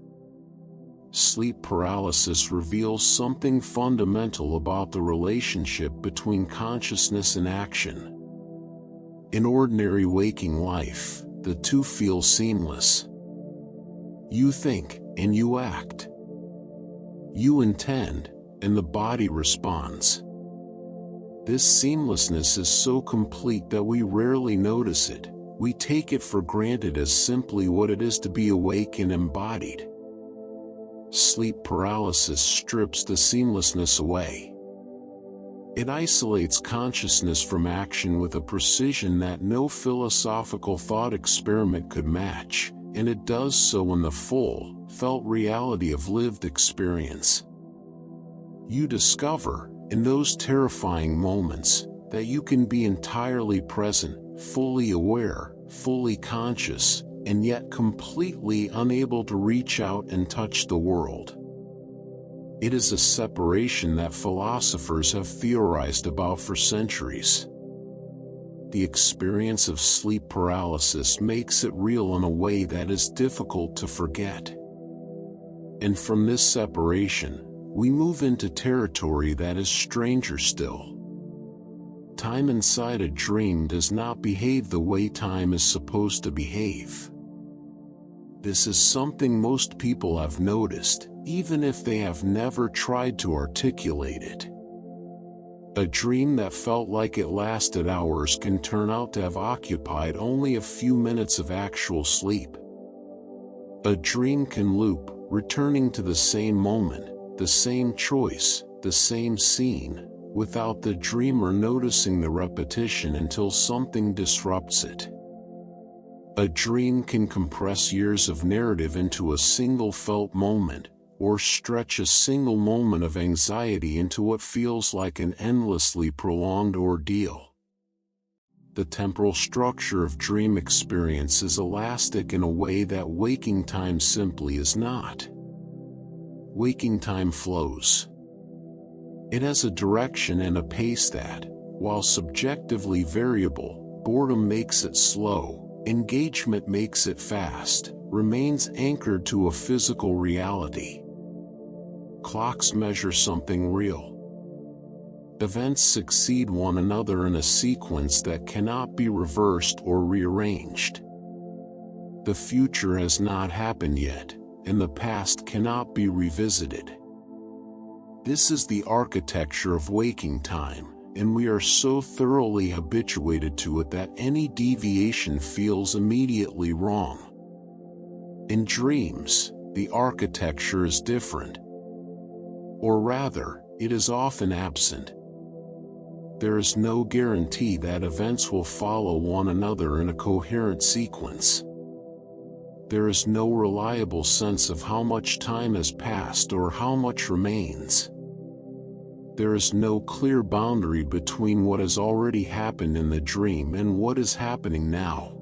Sleep paralysis reveals something fundamental about the relationship between consciousness and action. In ordinary waking life, the two feel seamless. You think, and you act. You intend, and the body responds. This seamlessness is so complete that we rarely notice it. We take it for granted as simply what it is to be awake and embodied. Sleep paralysis strips the seamlessness away. It isolates consciousness from action with a precision that no philosophical thought experiment could match, and it does so in the full, felt reality of lived experience. You discover, in those terrifying moments, that you can be entirely present, fully aware, fully conscious, and yet completely unable to reach out and touch the world. It is a separation that philosophers have theorized about for centuries. The experience of sleep paralysis makes it real in a way that is difficult to forget. And from this separation, we move into territory that is stranger still. Time inside a dream does not behave the way time is supposed to behave. This is something most people have noticed, even if they have never tried to articulate it. A dream that felt like it lasted hours can turn out to have occupied only a few minutes of actual sleep. A dream can loop, returning to the same moment, the same choice, the same scene, without the dreamer noticing the repetition until something disrupts it. A dream can compress years of narrative into a single felt moment, or stretch a single moment of anxiety into what feels like an endlessly prolonged ordeal. The temporal structure of dream experience is elastic in a way that waking time simply is not. Waking time flows. It has a direction and a pace that, while subjectively variable, boredom makes it slow, engagement makes it fast, remains anchored to a physical reality. Clocks measure something real. Events succeed one another in a sequence that cannot be reversed or rearranged. The future has not happened yet, and the past cannot be revisited. This is the architecture of waking time, and we are so thoroughly habituated to it that any deviation feels immediately wrong. In dreams, the architecture is different. Or rather, it is often absent. There is no guarantee that events will follow one another in a coherent sequence. There is no reliable sense of how much time has passed or how much remains. There is no clear boundary between what has already happened in the dream and what is happening now.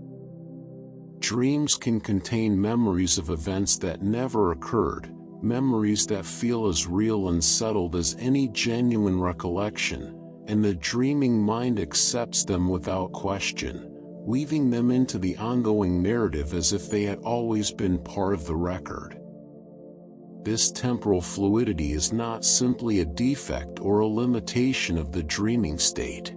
Dreams can contain memories of events that never occurred, memories that feel as real and settled as any genuine recollection, and the dreaming mind accepts them without question, weaving them into the ongoing narrative as if they had always been part of the record. This temporal fluidity is not simply a defect or a limitation of the dreaming state.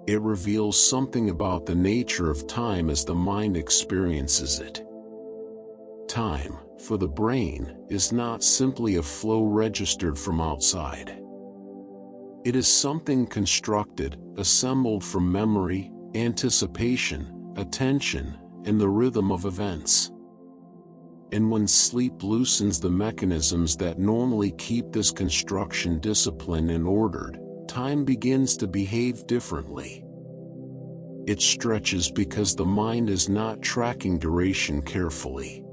It reveals something about the nature of time as the mind experiences it. Time, for the brain, is not simply a flow registered from outside. It is something constructed, assembled from memory, anticipation, attention, and the rhythm of events. And when sleep loosens the mechanisms that normally keep this construction disciplined and ordered, time begins to behave differently. It stretches because the mind is not tracking duration carefully.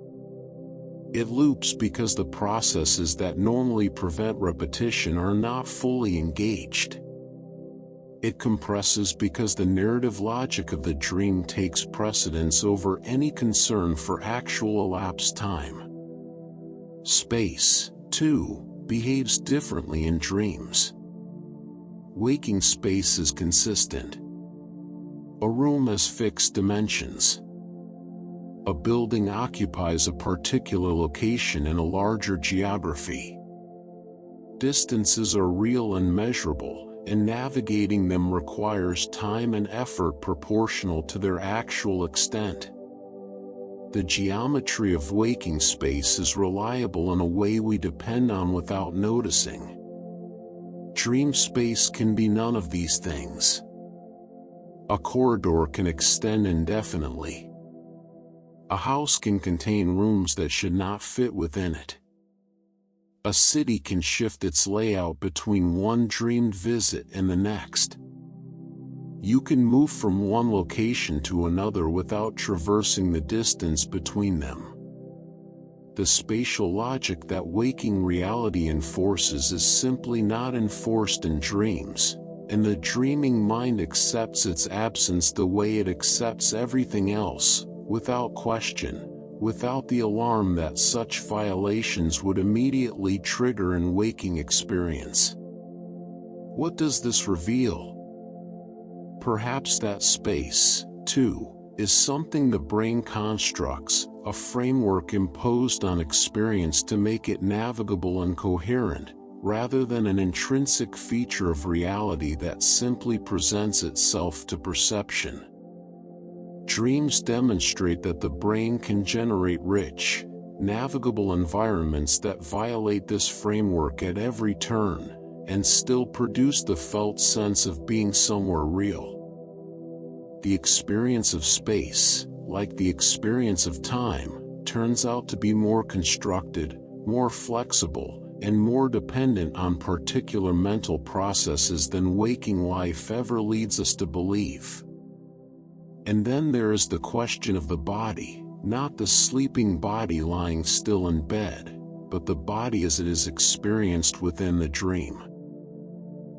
It loops because the processes that normally prevent repetition are not fully engaged. It compresses because the narrative logic of the dream takes precedence over any concern for actual elapsed time. Space, too, behaves differently in dreams. Waking space is consistent. A room has fixed dimensions. A building occupies a particular location in a larger geography. Distances are real and measurable, and navigating them requires time and effort proportional to their actual extent. The geometry of waking space is reliable in a way we depend on without noticing. Dream space can be none of these things. A corridor can extend indefinitely. A house can contain rooms that should not fit within it. A city can shift its layout between one dreamed visit and the next. You can move from one location to another without traversing the distance between them. The spatial logic that waking reality enforces is simply not enforced in dreams, and the dreaming mind accepts its absence the way it accepts everything else, without question, without the alarm that such violations would immediately trigger in waking experience. What does this reveal? Perhaps that space, too, is something the brain constructs, a framework imposed on experience to make it navigable and coherent, rather than an intrinsic feature of reality that simply presents itself to perception. Dreams demonstrate that the brain can generate rich, navigable environments that violate this framework at every turn, and still produce the felt sense of being somewhere real. The experience of space, like the experience of time, turns out to be more constructed, more flexible, and more dependent on particular mental processes than waking life ever leads us to believe. And then there is the question of the body, not the sleeping body lying still in bed, but the body as it is experienced within the dream.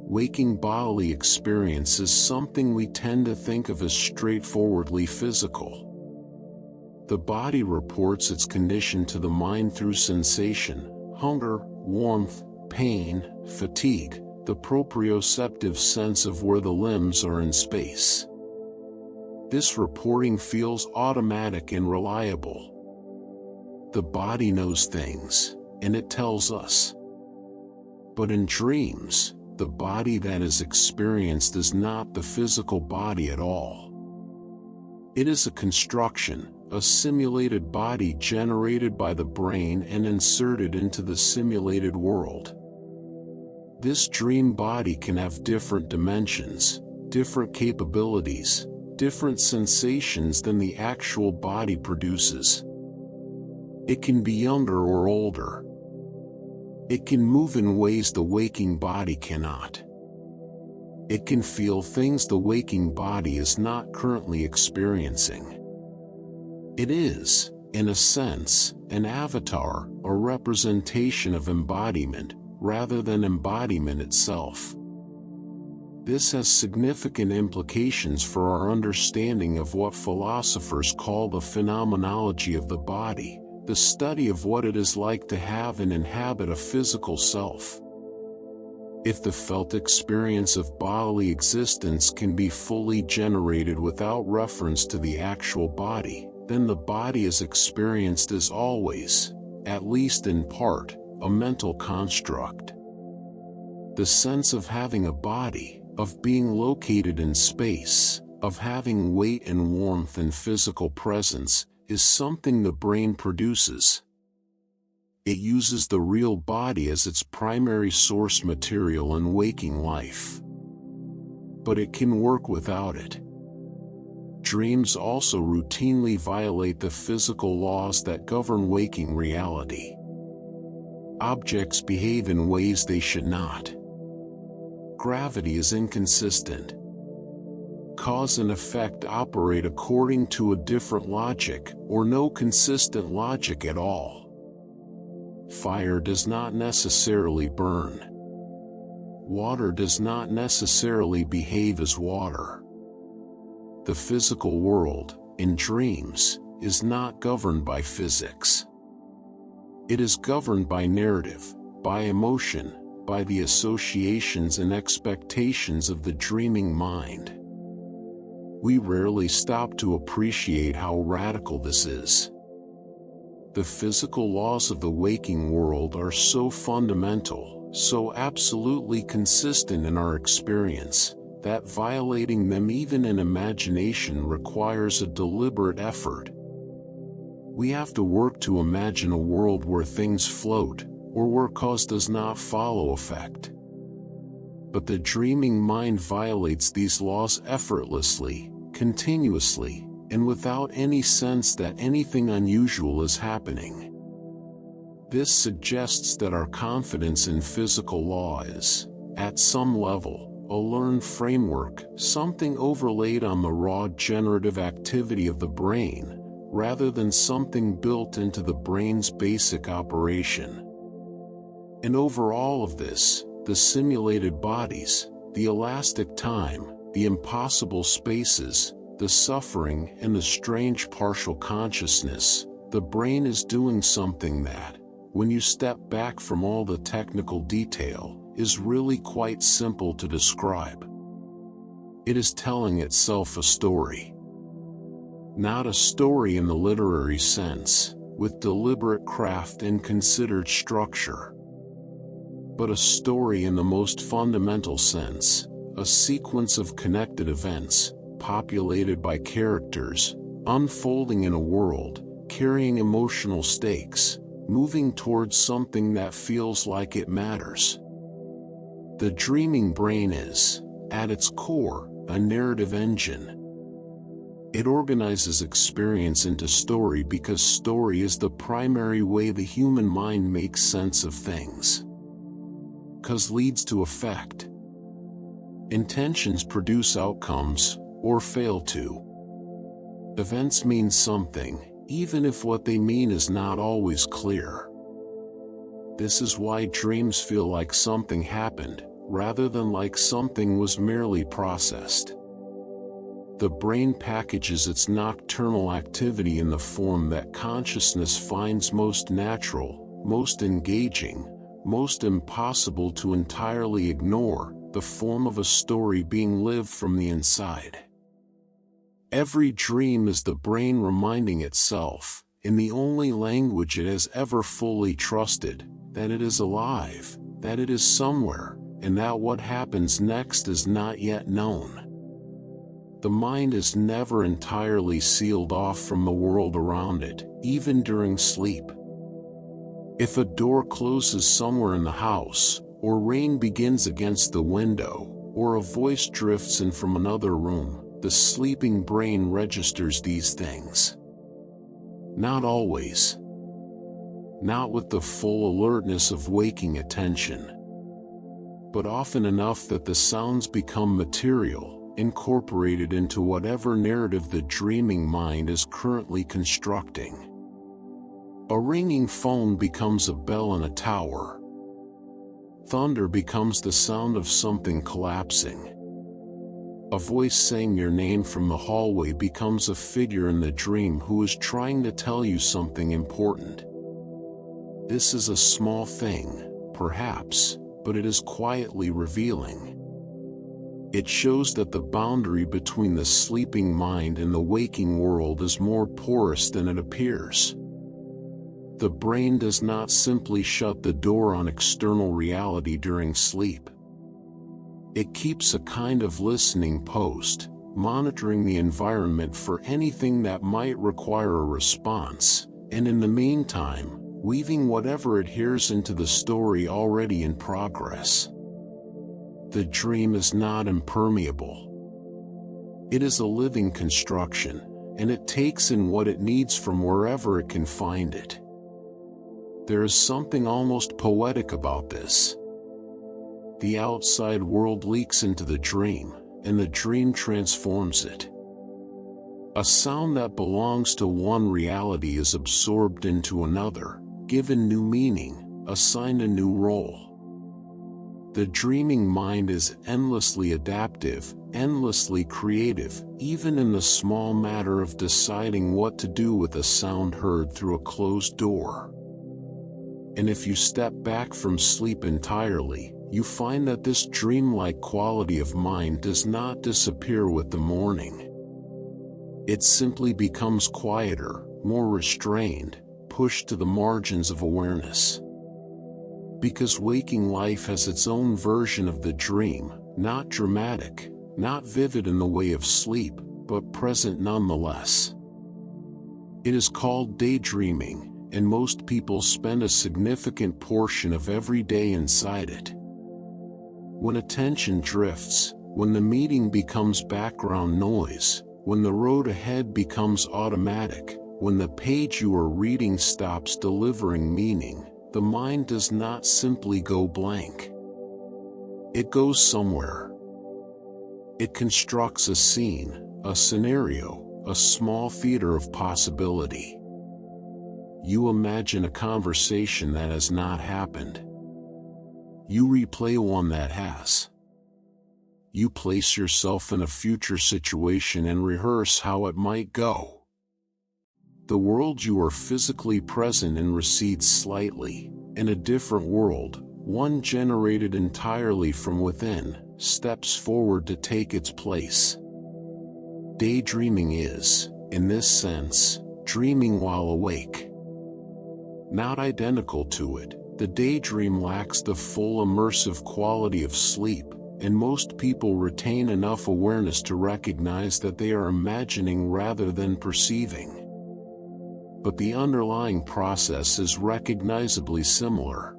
Waking bodily experience is something we tend to think of as straightforwardly physical. The body reports its condition to the mind through sensation, hunger, warmth, pain, fatigue, the proprioceptive sense of where the limbs are in space. This reporting feels automatic and reliable. The body knows things, and it tells us. But in dreams, the body that is experienced is not the physical body at all. It is a construction, a simulated body generated by the brain and inserted into the simulated world. This dream body can have different dimensions, different capabilities, different sensations than the actual body produces. It can be younger or older. It can move in ways the waking body cannot. It can feel things the waking body is not currently experiencing. It is, in a sense, an avatar, a representation of embodiment, rather than embodiment itself. This has significant implications for our understanding of what philosophers call the phenomenology of the body, the study of what it is like to have and inhabit a physical self. If the felt experience of bodily existence can be fully generated without reference to the actual body, then the body is experienced as always, at least in part, a mental construct. The sense of having a body, of being located in space, of having weight and warmth and physical presence, is something the brain produces. It uses the real body as its primary source material in waking life. But it can work without it. Dreams also routinely violate the physical laws that govern waking reality. Objects behave in ways they should not. Gravity is inconsistent. Cause and effect operate according to a different logic, or no consistent logic at all. Fire does not necessarily burn. Water does not necessarily behave as water. The physical world, in dreams, is not governed by physics. It is governed by narrative, by emotion, by the associations and expectations of the dreaming mind. We rarely stop to appreciate how radical this is. The physical laws of the waking world are so fundamental, so absolutely consistent in our experience, that violating them even in imagination requires a deliberate effort. We have to work to imagine a world where things float, or where cause does not follow effect. But the dreaming mind violates these laws effortlessly, continuously, and without any sense that anything unusual is happening. This suggests that our confidence in physical law is, at some level, a learned framework, something overlaid on the raw generative activity of the brain, rather than something built into the brain's basic operation. And over all of this, the simulated bodies, the elastic time, the impossible spaces, the suffering and the strange partial consciousness, the brain is doing something that, when you step back from all the technical detail, is really quite simple to describe. It is telling itself a story. Not a story in the literary sense, with deliberate craft and considered structure, but a story in the most fundamental sense, a sequence of connected events, populated by characters, unfolding in a world, carrying emotional stakes, moving towards something that feels like it matters. The dreaming brain is, at its core, a narrative engine. It organizes experience into story because story is the primary way the human mind makes sense of things. Cause leads to effect. Intentions produce outcomes, or fail to. Events mean something, even if what they mean is not always clear. This is why dreams feel like something happened, rather than like something was merely processed. The brain packages its nocturnal activity in the form that consciousness finds most natural, most engaging, most impossible to entirely ignore, the form of a story being lived from the inside. Every dream is the brain reminding itself, in the only language it has ever fully trusted, that it is alive, that it is somewhere, and that what happens next is not yet known. The mind is never entirely sealed off from the world around it, even during sleep. If a door closes somewhere in the house, or rain begins against the window, or a voice drifts in from another room, the sleeping brain registers these things. Not always. Not with the full alertness of waking attention. But often enough that the sounds become material, incorporated into whatever narrative the dreaming mind is currently constructing. A ringing phone becomes a bell in a tower. Thunder becomes the sound of something collapsing. A voice saying your name from the hallway becomes a figure in the dream who is trying to tell you something important. This is a small thing, perhaps, but it is quietly revealing. It shows that the boundary between the sleeping mind and the waking world is more porous than it appears. The brain does not simply shut the door on external reality during sleep. It keeps a kind of listening post, monitoring the environment for anything that might require a response, and in the meantime, weaving whatever it hears into the story already in progress. The dream is not impermeable. It is a living construction, and it takes in what it needs from wherever it can find it. There is something almost poetic about this. The outside world leaks into the dream, and the dream transforms it. A sound that belongs to one reality is absorbed into another, given new meaning, assigned a new role. The dreaming mind is endlessly adaptive, endlessly creative, even in the small matter of deciding what to do with a sound heard through a closed door. And if you step back from sleep entirely, you find that this dreamlike quality of mind does not disappear with the morning. It simply becomes quieter, more restrained, pushed to the margins of awareness. Because waking life has its own version of the dream, not dramatic, not vivid in the way of sleep, but present nonetheless. It is called daydreaming, and most people spend a significant portion of every day inside it. When attention drifts, when the meeting becomes background noise, when the road ahead becomes automatic, when the page you are reading stops delivering meaning, the mind does not simply go blank. It goes somewhere. It constructs a scene, a scenario, a small theater of possibility. You imagine a conversation that has not happened. You replay one that has. You place yourself in a future situation and rehearse how it might go. The world you are physically present in recedes slightly, and a different world, one generated entirely from within, steps forward to take its place. Daydreaming is, in this sense, dreaming while awake. Not identical to it, the daydream lacks the full immersive quality of sleep, and most people retain enough awareness to recognize that they are imagining rather than perceiving. But the underlying process is recognizably similar.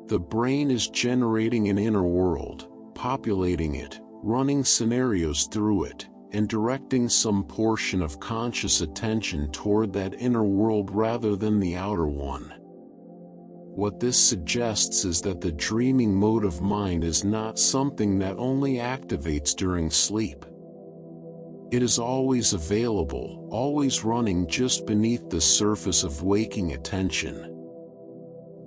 The brain is generating an inner world, populating it, running scenarios through it, and directing some portion of conscious attention toward that inner world rather than the outer one. What this suggests is that the dreaming mode of mind is not something that only activates during sleep. It is always available, always running just beneath the surface of waking attention.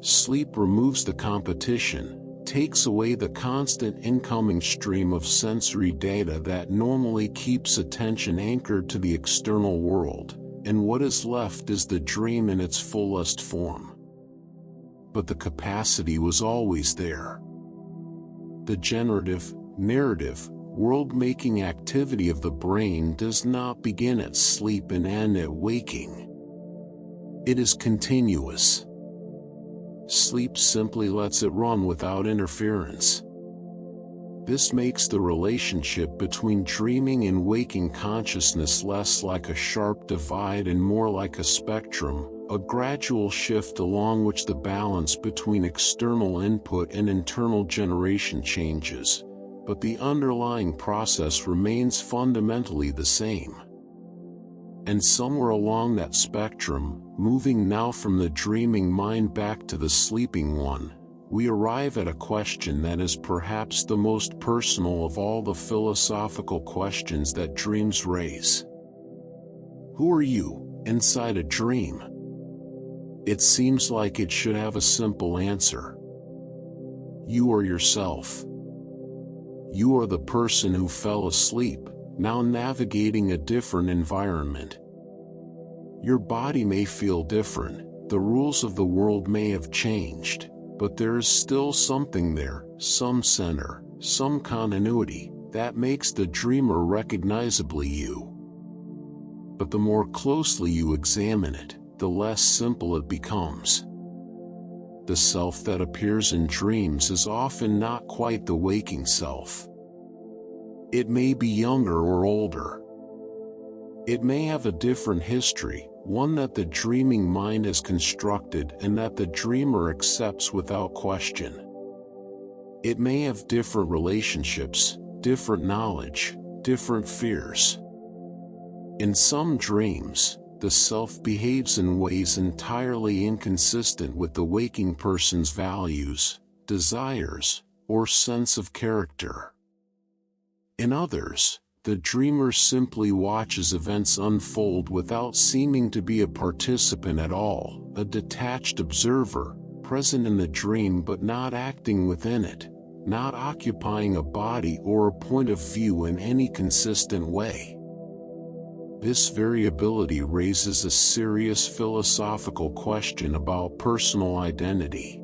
Sleep removes the competition, takes away the constant incoming stream of sensory data that normally keeps attention anchored to the external world, and what is left is the dream in its fullest form. But the capacity was always there. The generative, narrative, world-making activity of the brain does not begin at sleep and end at waking. It is continuous. Sleep simply lets it run without interference. This makes the relationship between dreaming and waking consciousness less like a sharp divide and more like a spectrum, a gradual shift along which the balance between external input and internal generation changes, but the underlying process remains fundamentally the same. And somewhere along that spectrum, moving now from the dreaming mind back to the sleeping one, we arrive at a question that is perhaps the most personal of all the philosophical questions that dreams raise. Who are you, inside a dream? It seems like it should have a simple answer. You are yourself. You are the person who fell asleep, now navigating a different environment. Your body may feel different, the rules of the world may have changed, but there is still something there, some center, some continuity, that makes the dreamer recognizably you. But the more closely you examine it, the less simple it becomes. The self that appears in dreams is often not quite the waking self. It may be younger or older. It may have a different history, one that the dreaming mind has constructed and that the dreamer accepts without question. It may have different relationships, different knowledge, different fears. In some dreams, the self behaves in ways entirely inconsistent with the waking person's values, desires, or sense of character. In others, the dreamer simply watches events unfold without seeming to be a participant at all, a detached observer, present in the dream but not acting within it, not occupying a body or a point of view in any consistent way. This variability raises a serious philosophical question about personal identity.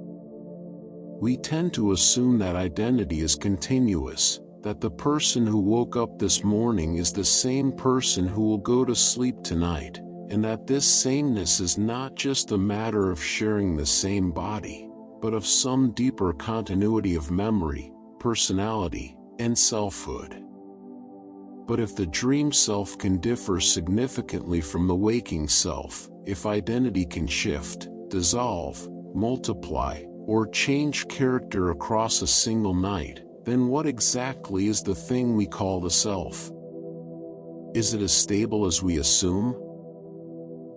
We tend to assume that identity is continuous, that the person who woke up this morning is the same person who will go to sleep tonight, and that this sameness is not just a matter of sharing the same body, but of some deeper continuity of memory, personality, and selfhood. But if the dream self can differ significantly from the waking self, if identity can shift, dissolve, multiply, or change character across a single night, then what exactly is the thing we call the self? Is it as stable as we assume?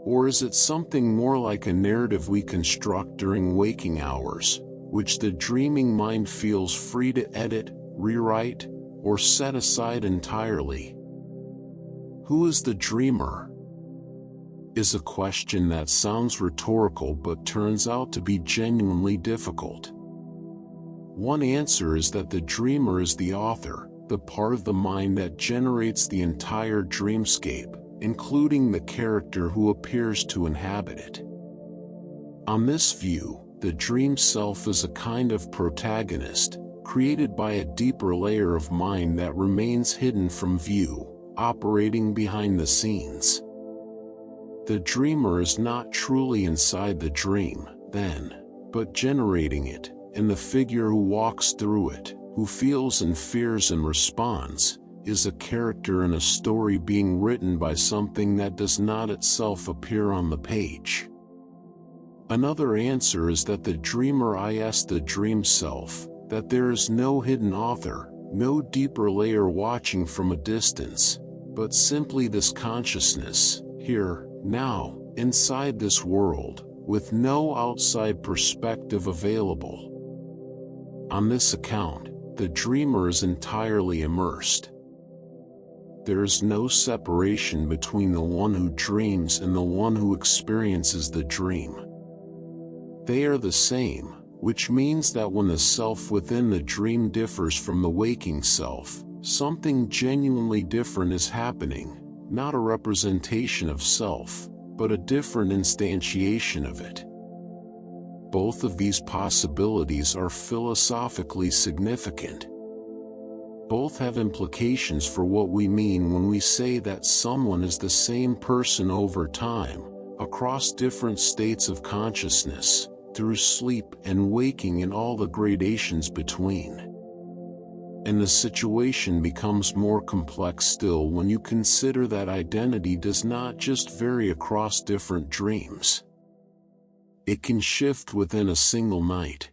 Or is it something more like a narrative we construct during waking hours, which the dreaming mind feels free to edit, rewrite, or set aside entirely? Who is the dreamer? Is a question that sounds rhetorical but turns out to be genuinely difficult. One answer is that the dreamer is the author, the part of the mind that generates the entire dreamscape, including the character who appears to inhabit it. On this view, the dream self is a kind of protagonist, created by a deeper layer of mind that remains hidden from view, operating behind the scenes. The dreamer is not truly inside the dream, then, but generating it, and the figure who walks through it, who feels and fears and responds, is a character in a story being written by something that does not itself appear on the page. Another answer is that the dreamer is the dream self, that there is no hidden author, no deeper layer watching from a distance, but simply this consciousness, here, now, inside this world, with no outside perspective available. On this account, the dreamer is entirely immersed. There is no separation between the one who dreams and the one who experiences the dream. They are the same, which means that when the self within the dream differs from the waking self, something genuinely different is happening, not a representation of self, but a different instantiation of it. Both of these possibilities are philosophically significant. Both have implications for what we mean when we say that someone is the same person over time, across different states of consciousness, through sleep and waking and all the gradations between. And the situation becomes more complex still when you consider that identity does not just vary across different dreams. It can shift within a single night.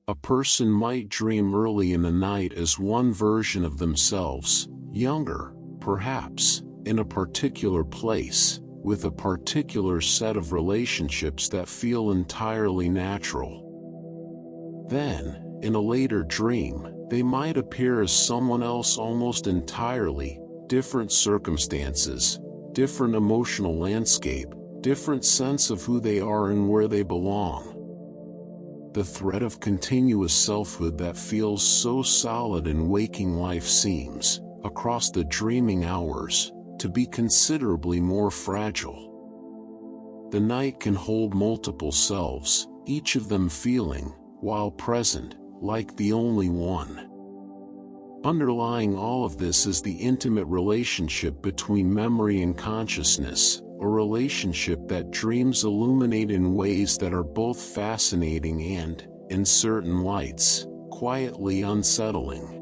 A person might dream early in the night as one version of themselves, younger, perhaps, in a particular place, with a particular set of relationships that feel entirely natural. Then, in a later dream, they might appear as someone else almost entirely, different circumstances, different emotional landscape, different sense of who they are and where they belong. The thread of continuous selfhood that feels so solid in waking life seems, across the dreaming hours, to be considerably more fragile. The night can hold multiple selves, each of them feeling, while present, like the only one. Underlying all of this is the intimate relationship between memory and consciousness, a relationship that dreams illuminate in ways that are both fascinating and, in certain lights, quietly unsettling.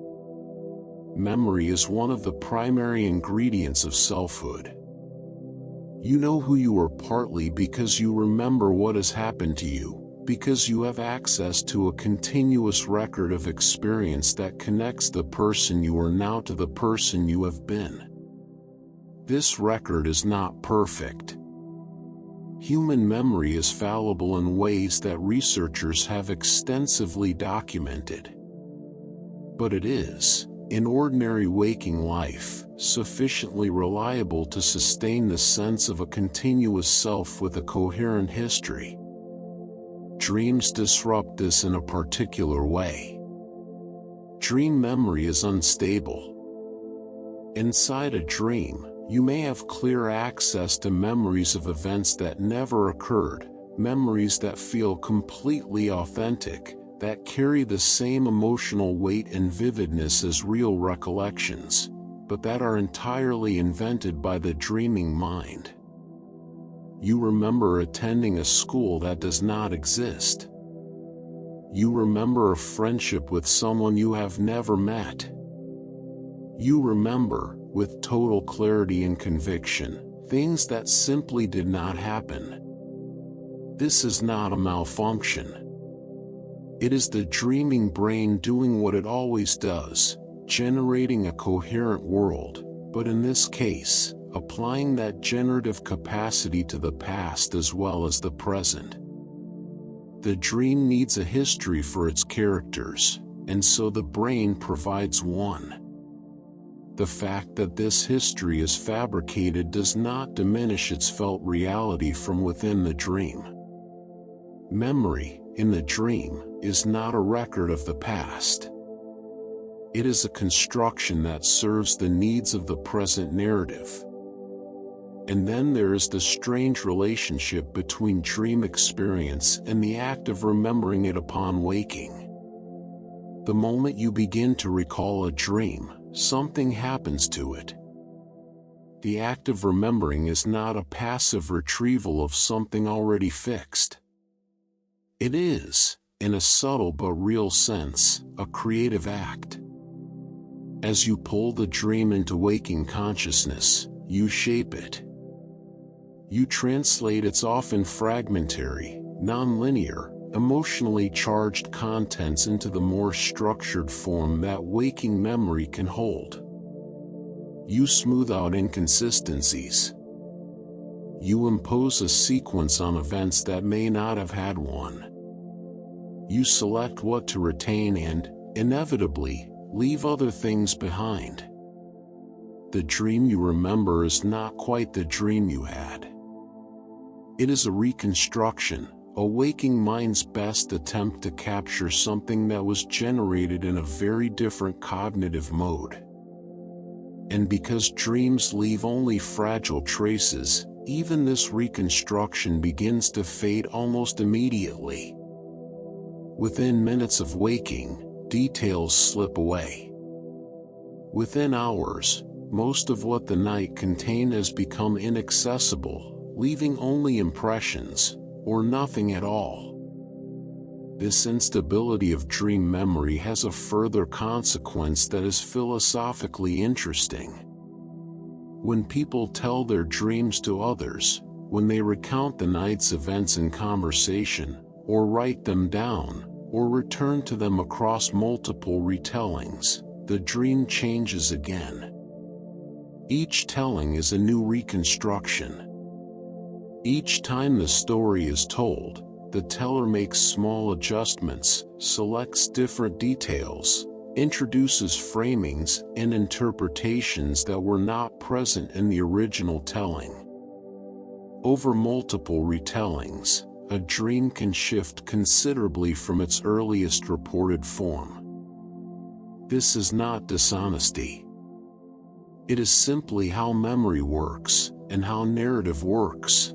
Memory is one of the primary ingredients of selfhood. You know who you are partly because you remember what has happened to you, because you have access to a continuous record of experience that connects the person you are now to the person you have been. This record is not perfect. Human memory is fallible in ways that researchers have extensively documented. But it is, in ordinary waking life, sufficiently reliable to sustain the sense of a continuous self with a coherent history. Dreams disrupt this in a particular way. Dream memory is unstable. Inside a dream, you may have clear access to memories of events that never occurred, memories that feel completely authentic, that carry the same emotional weight and vividness as real recollections, but that are entirely invented by the dreaming mind. You remember attending a school that does not exist. You remember a friendship with someone you have never met. You remember, with total clarity and conviction, things that simply did not happen. This is not a malfunction. It is the dreaming brain doing what it always does, generating a coherent world, but in this case, applying that generative capacity to the past as well as the present. The dream needs a history for its characters, and so the brain provides one. The fact that this history is fabricated does not diminish its felt reality from within the dream. Memory, in the dream, is not a record of the past. It is a construction that serves the needs of the present narrative. And then there is the strange relationship between dream experience and the act of remembering it upon waking. The moment you begin to recall a dream, something happens to it. The act of remembering is not a passive retrieval of something already fixed. It is, in a subtle but real sense, a creative act. As you pull the dream into waking consciousness, you shape it. You translate its often fragmentary, non-linear, emotionally charged contents into the more structured form that waking memory can hold. You smooth out inconsistencies. You impose a sequence on events that may not have had one. You select what to retain and, inevitably, leave other things behind. The dream you remember is not quite the dream you had. It is a reconstruction, a waking mind's best attempt to capture something that was generated in a very different cognitive mode. And because dreams leave only fragile traces, even this reconstruction begins to fade almost immediately. Within minutes of waking, details slip away. Within hours, most of what the night contained has become inaccessible, leaving only impressions, or nothing at all. This instability of dream memory has a further consequence that is philosophically interesting. When people tell their dreams to others, when they recount the night's events in conversation, or write them down, or return to them across multiple retellings, the dream changes again. Each telling is a new reconstruction. Each time the story is told, the teller makes small adjustments, selects different details, introduces framings and interpretations that were not present in the original telling. Over multiple retellings, a dream can shift considerably from its earliest reported form. This is not dishonesty. It is simply how memory works, and how narrative works.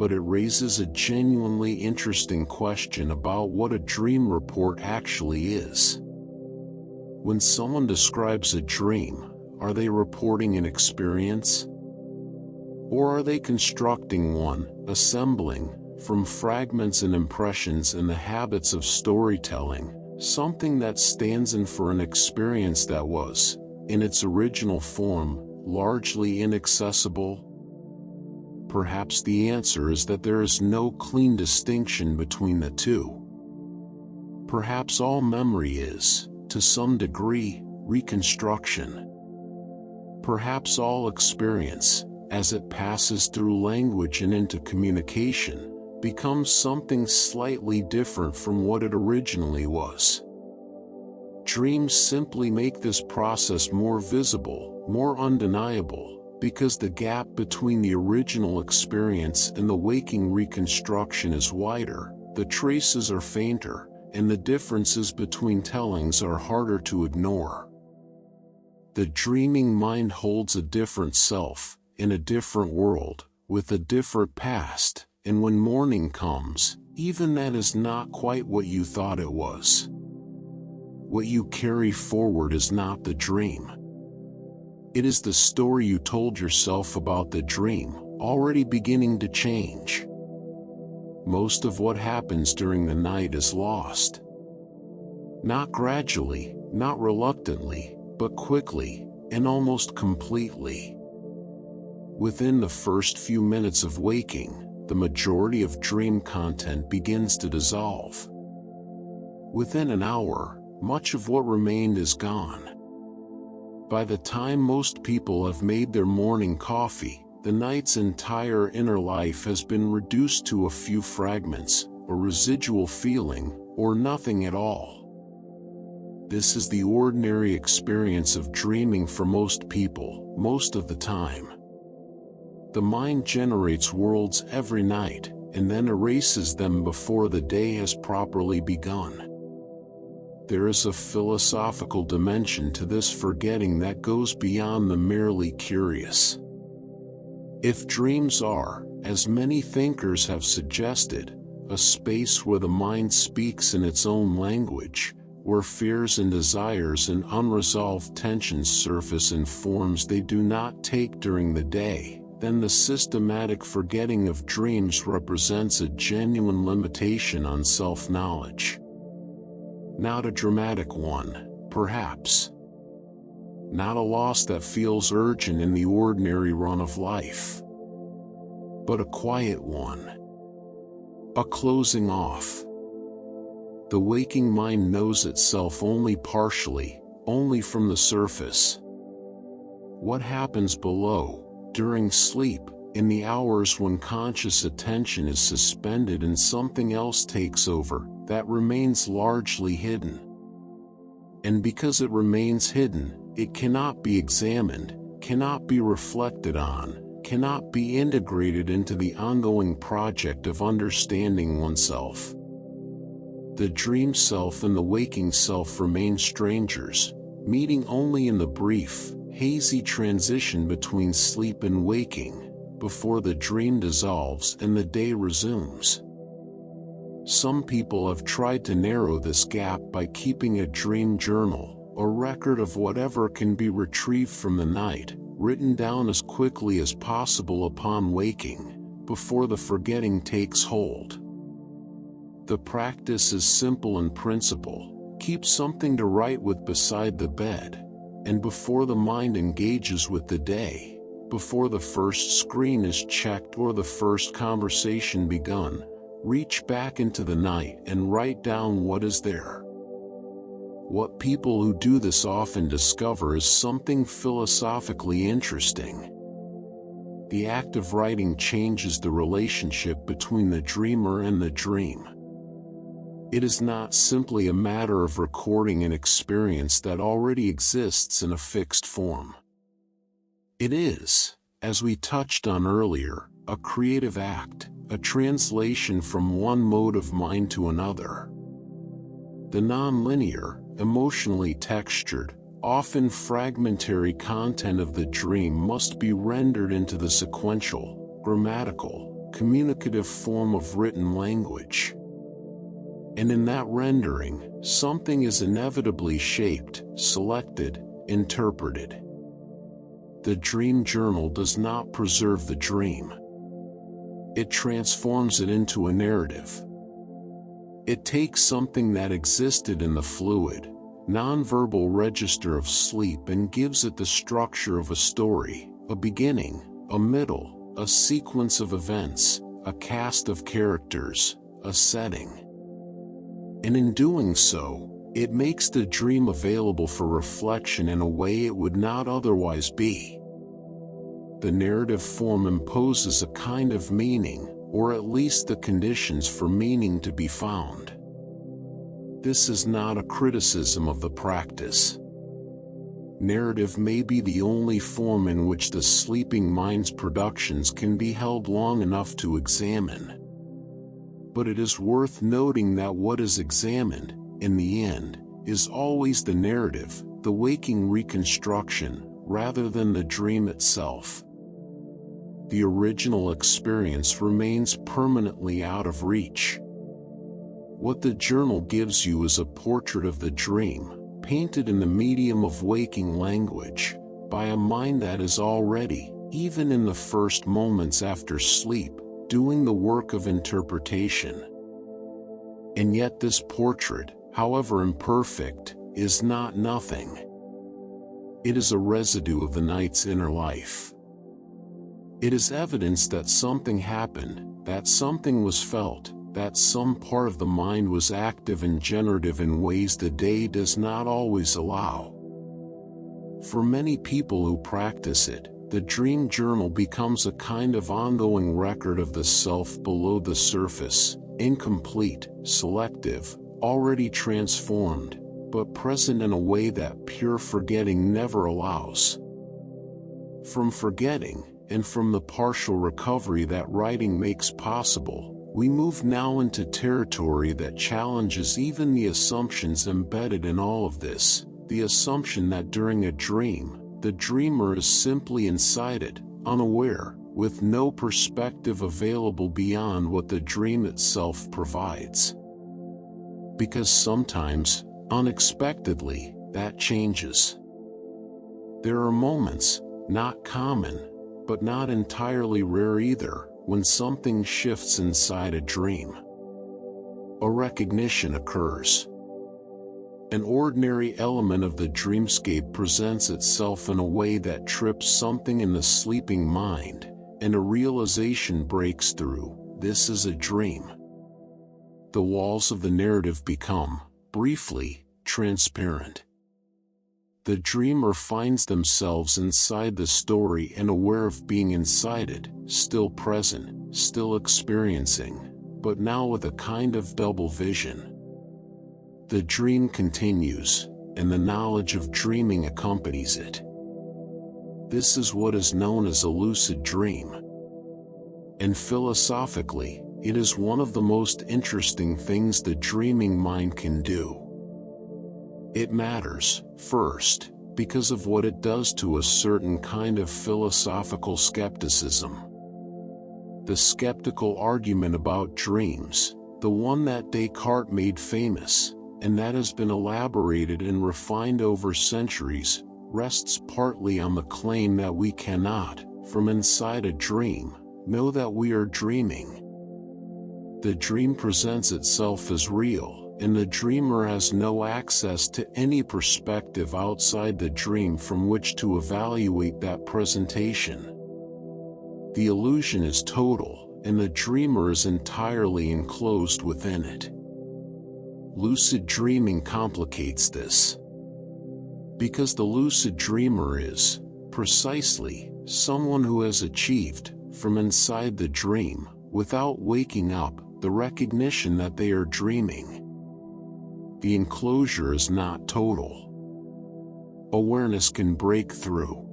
but it raises a genuinely interesting question about what a dream report actually is. When someone describes a dream, are they reporting an experience? Or are they constructing one, assembling, from fragments and impressions and the habits of storytelling, something that stands in for an experience that was, in its original form, largely inaccessible? Perhaps the answer is that there is no clean distinction between the two. Perhaps all memory is, to some degree, reconstruction. Perhaps all experience, as it passes through language and into communication, becomes something slightly different from what it originally was. Dreams simply make this process more visible, more undeniable, because the gap between the original experience and the waking reconstruction is wider, the traces are fainter, and the differences between tellings are harder to ignore. The dreaming mind holds a different self, in a different world, with a different past, and when morning comes, even that is not quite what you thought it was. What you carry forward is not the dream. It is the story you told yourself about the dream, already beginning to change. Most of what happens during the night is lost. Not gradually, not reluctantly, but quickly, and almost completely. Within the first few minutes of waking, the majority of dream content begins to dissolve. Within an hour, much of what remained is gone. By the time most people have made their morning coffee, the night's entire inner life has been reduced to a few fragments, a residual feeling, or nothing at all. This is the ordinary experience of dreaming for most people, most of the time. The mind generates worlds every night, and then erases them before the day has properly begun. There is a philosophical dimension to this forgetting that goes beyond the merely curious. If dreams are, as many thinkers have suggested, a space where the mind speaks in its own language, where fears and desires and unresolved tensions surface in forms they do not take during the day, then the systematic forgetting of dreams represents a genuine limitation on self-knowledge. Not a dramatic one, perhaps. Not a loss that feels urgent in the ordinary run of life. But a quiet one. A closing off. The waking mind knows itself only partially, only from the surface. What happens below, during sleep, in the hours when conscious attention is suspended and something else takes over, that remains largely hidden. And because it remains hidden, it cannot be examined, cannot be reflected on, cannot be integrated into the ongoing project of understanding oneself. The dream self and the waking self remain strangers, meeting only in the brief, hazy transition between sleep and waking, before the dream dissolves and the day resumes. Some people have tried to narrow this gap by keeping a dream journal, a record of whatever can be retrieved from the night, written down as quickly as possible upon waking, before the forgetting takes hold. The practice is simple in principle: keep something to write with beside the bed, and before the mind engages with the day, before the first screen is checked or the first conversation begun, reach back into the night and write down what is there. What people who do this often discover is something philosophically interesting. The act of writing changes the relationship between the dreamer and the dream. It is not simply a matter of recording an experience that already exists in a fixed form. It is, as we touched on earlier, a creative act, a translation from one mode of mind to another. The non-linear, emotionally textured, often fragmentary content of the dream must be rendered into the sequential, grammatical, communicative form of written language. And in that rendering, something is inevitably shaped, selected, interpreted. The dream journal does not preserve the dream. It transforms it into a narrative. It takes something that existed in the fluid, nonverbal register of sleep and gives it the structure of a story, a beginning, a middle, a sequence of events, a cast of characters, a setting. And in doing so, it makes the dream available for reflection in a way it would not otherwise be. The narrative form imposes a kind of meaning, or at least the conditions for meaning to be found. This is not a criticism of the practice. Narrative may be the only form in which the sleeping mind's productions can be held long enough to examine. But it is worth noting that what is examined, in the end, is always the narrative, the waking reconstruction, rather than the dream itself. The original experience remains permanently out of reach. What the journal gives you is a portrait of the dream, painted in the medium of waking language, by a mind that is already, even in the first moments after sleep, doing the work of interpretation. And yet this portrait, however imperfect, is not nothing. It is a residue of the night's inner life. It is evidence that something happened, that something was felt, that some part of the mind was active and generative in ways the day does not always allow. For many people who practice it, the dream journal becomes a kind of ongoing record of the self below the surface, incomplete, selective, already transformed, but present in a way that pure forgetting never allows. From forgetting, and from the partial recovery that writing makes possible, we move now into territory that challenges even the assumptions embedded in all of this, the assumption that during a dream, the dreamer is simply inside it, unaware, with no perspective available beyond what the dream itself provides. Because sometimes, unexpectedly, that changes. There are moments, not common, but not entirely rare either, when something shifts inside a dream. A recognition occurs. An ordinary element of the dreamscape presents itself in a way that trips something in the sleeping mind, and a realization breaks through: this is a dream. The walls of the narrative become, briefly, transparent. The dreamer finds themselves inside the story and aware of being inside it, still present, still experiencing, but now with a kind of double vision. The dream continues, and the knowledge of dreaming accompanies it. This is what is known as a lucid dream. And philosophically, it is one of the most interesting things the dreaming mind can do. It matters, first, because of what it does to a certain kind of philosophical skepticism. The skeptical argument about dreams, the one that Descartes made famous, and that has been elaborated and refined over centuries, rests partly on the claim that we cannot, from inside a dream, know that we are dreaming. The dream presents itself as real, and the dreamer has no access to any perspective outside the dream from which to evaluate that presentation. The illusion is total, and the dreamer is entirely enclosed within it. Lucid dreaming complicates this. Because the lucid dreamer is, precisely, someone who has achieved, from inside the dream, without waking up, the recognition that they are dreaming. The enclosure is not total. Awareness can break through.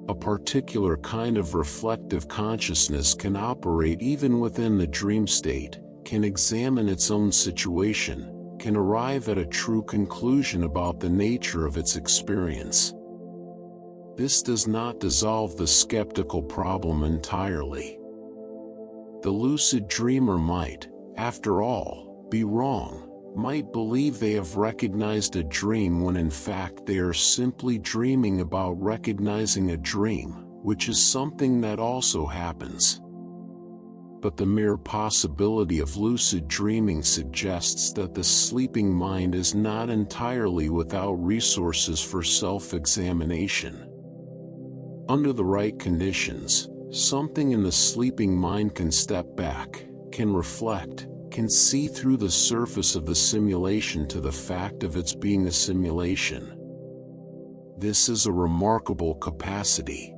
A particular kind of reflective consciousness can operate even within the dream state, can examine its own situation, can arrive at a true conclusion about the nature of its experience. This does not dissolve the skeptical problem entirely. The lucid dreamer might, after all, be wrong, might believe they have recognized a dream when in fact they are simply dreaming about recognizing a dream, which is something that also happens. But the mere possibility of lucid dreaming suggests that the sleeping mind is not entirely without resources for self-examination. Under the right conditions, something in the sleeping mind can step back, can reflect, can see through the surface of the simulation to the fact of its being a simulation. This is a remarkable capacity.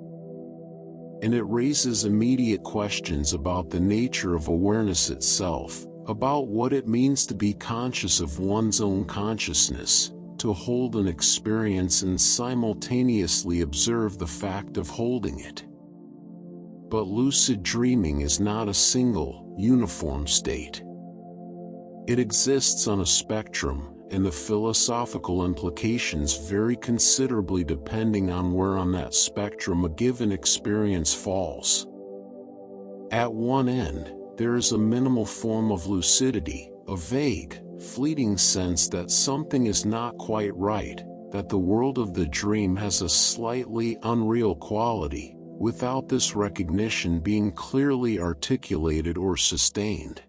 And it raises immediate questions about the nature of awareness itself, about what it means to be conscious of one's own consciousness, to hold an experience and simultaneously observe the fact of holding it. But lucid dreaming is not a single, uniform state. It exists on a spectrum, and the philosophical implications vary considerably depending on where on that spectrum a given experience falls. At one end, there is a minimal form of lucidity, a vague, fleeting sense that something is not quite right, that the world of the dream has a slightly unreal quality, without this recognition being clearly articulated or sustained.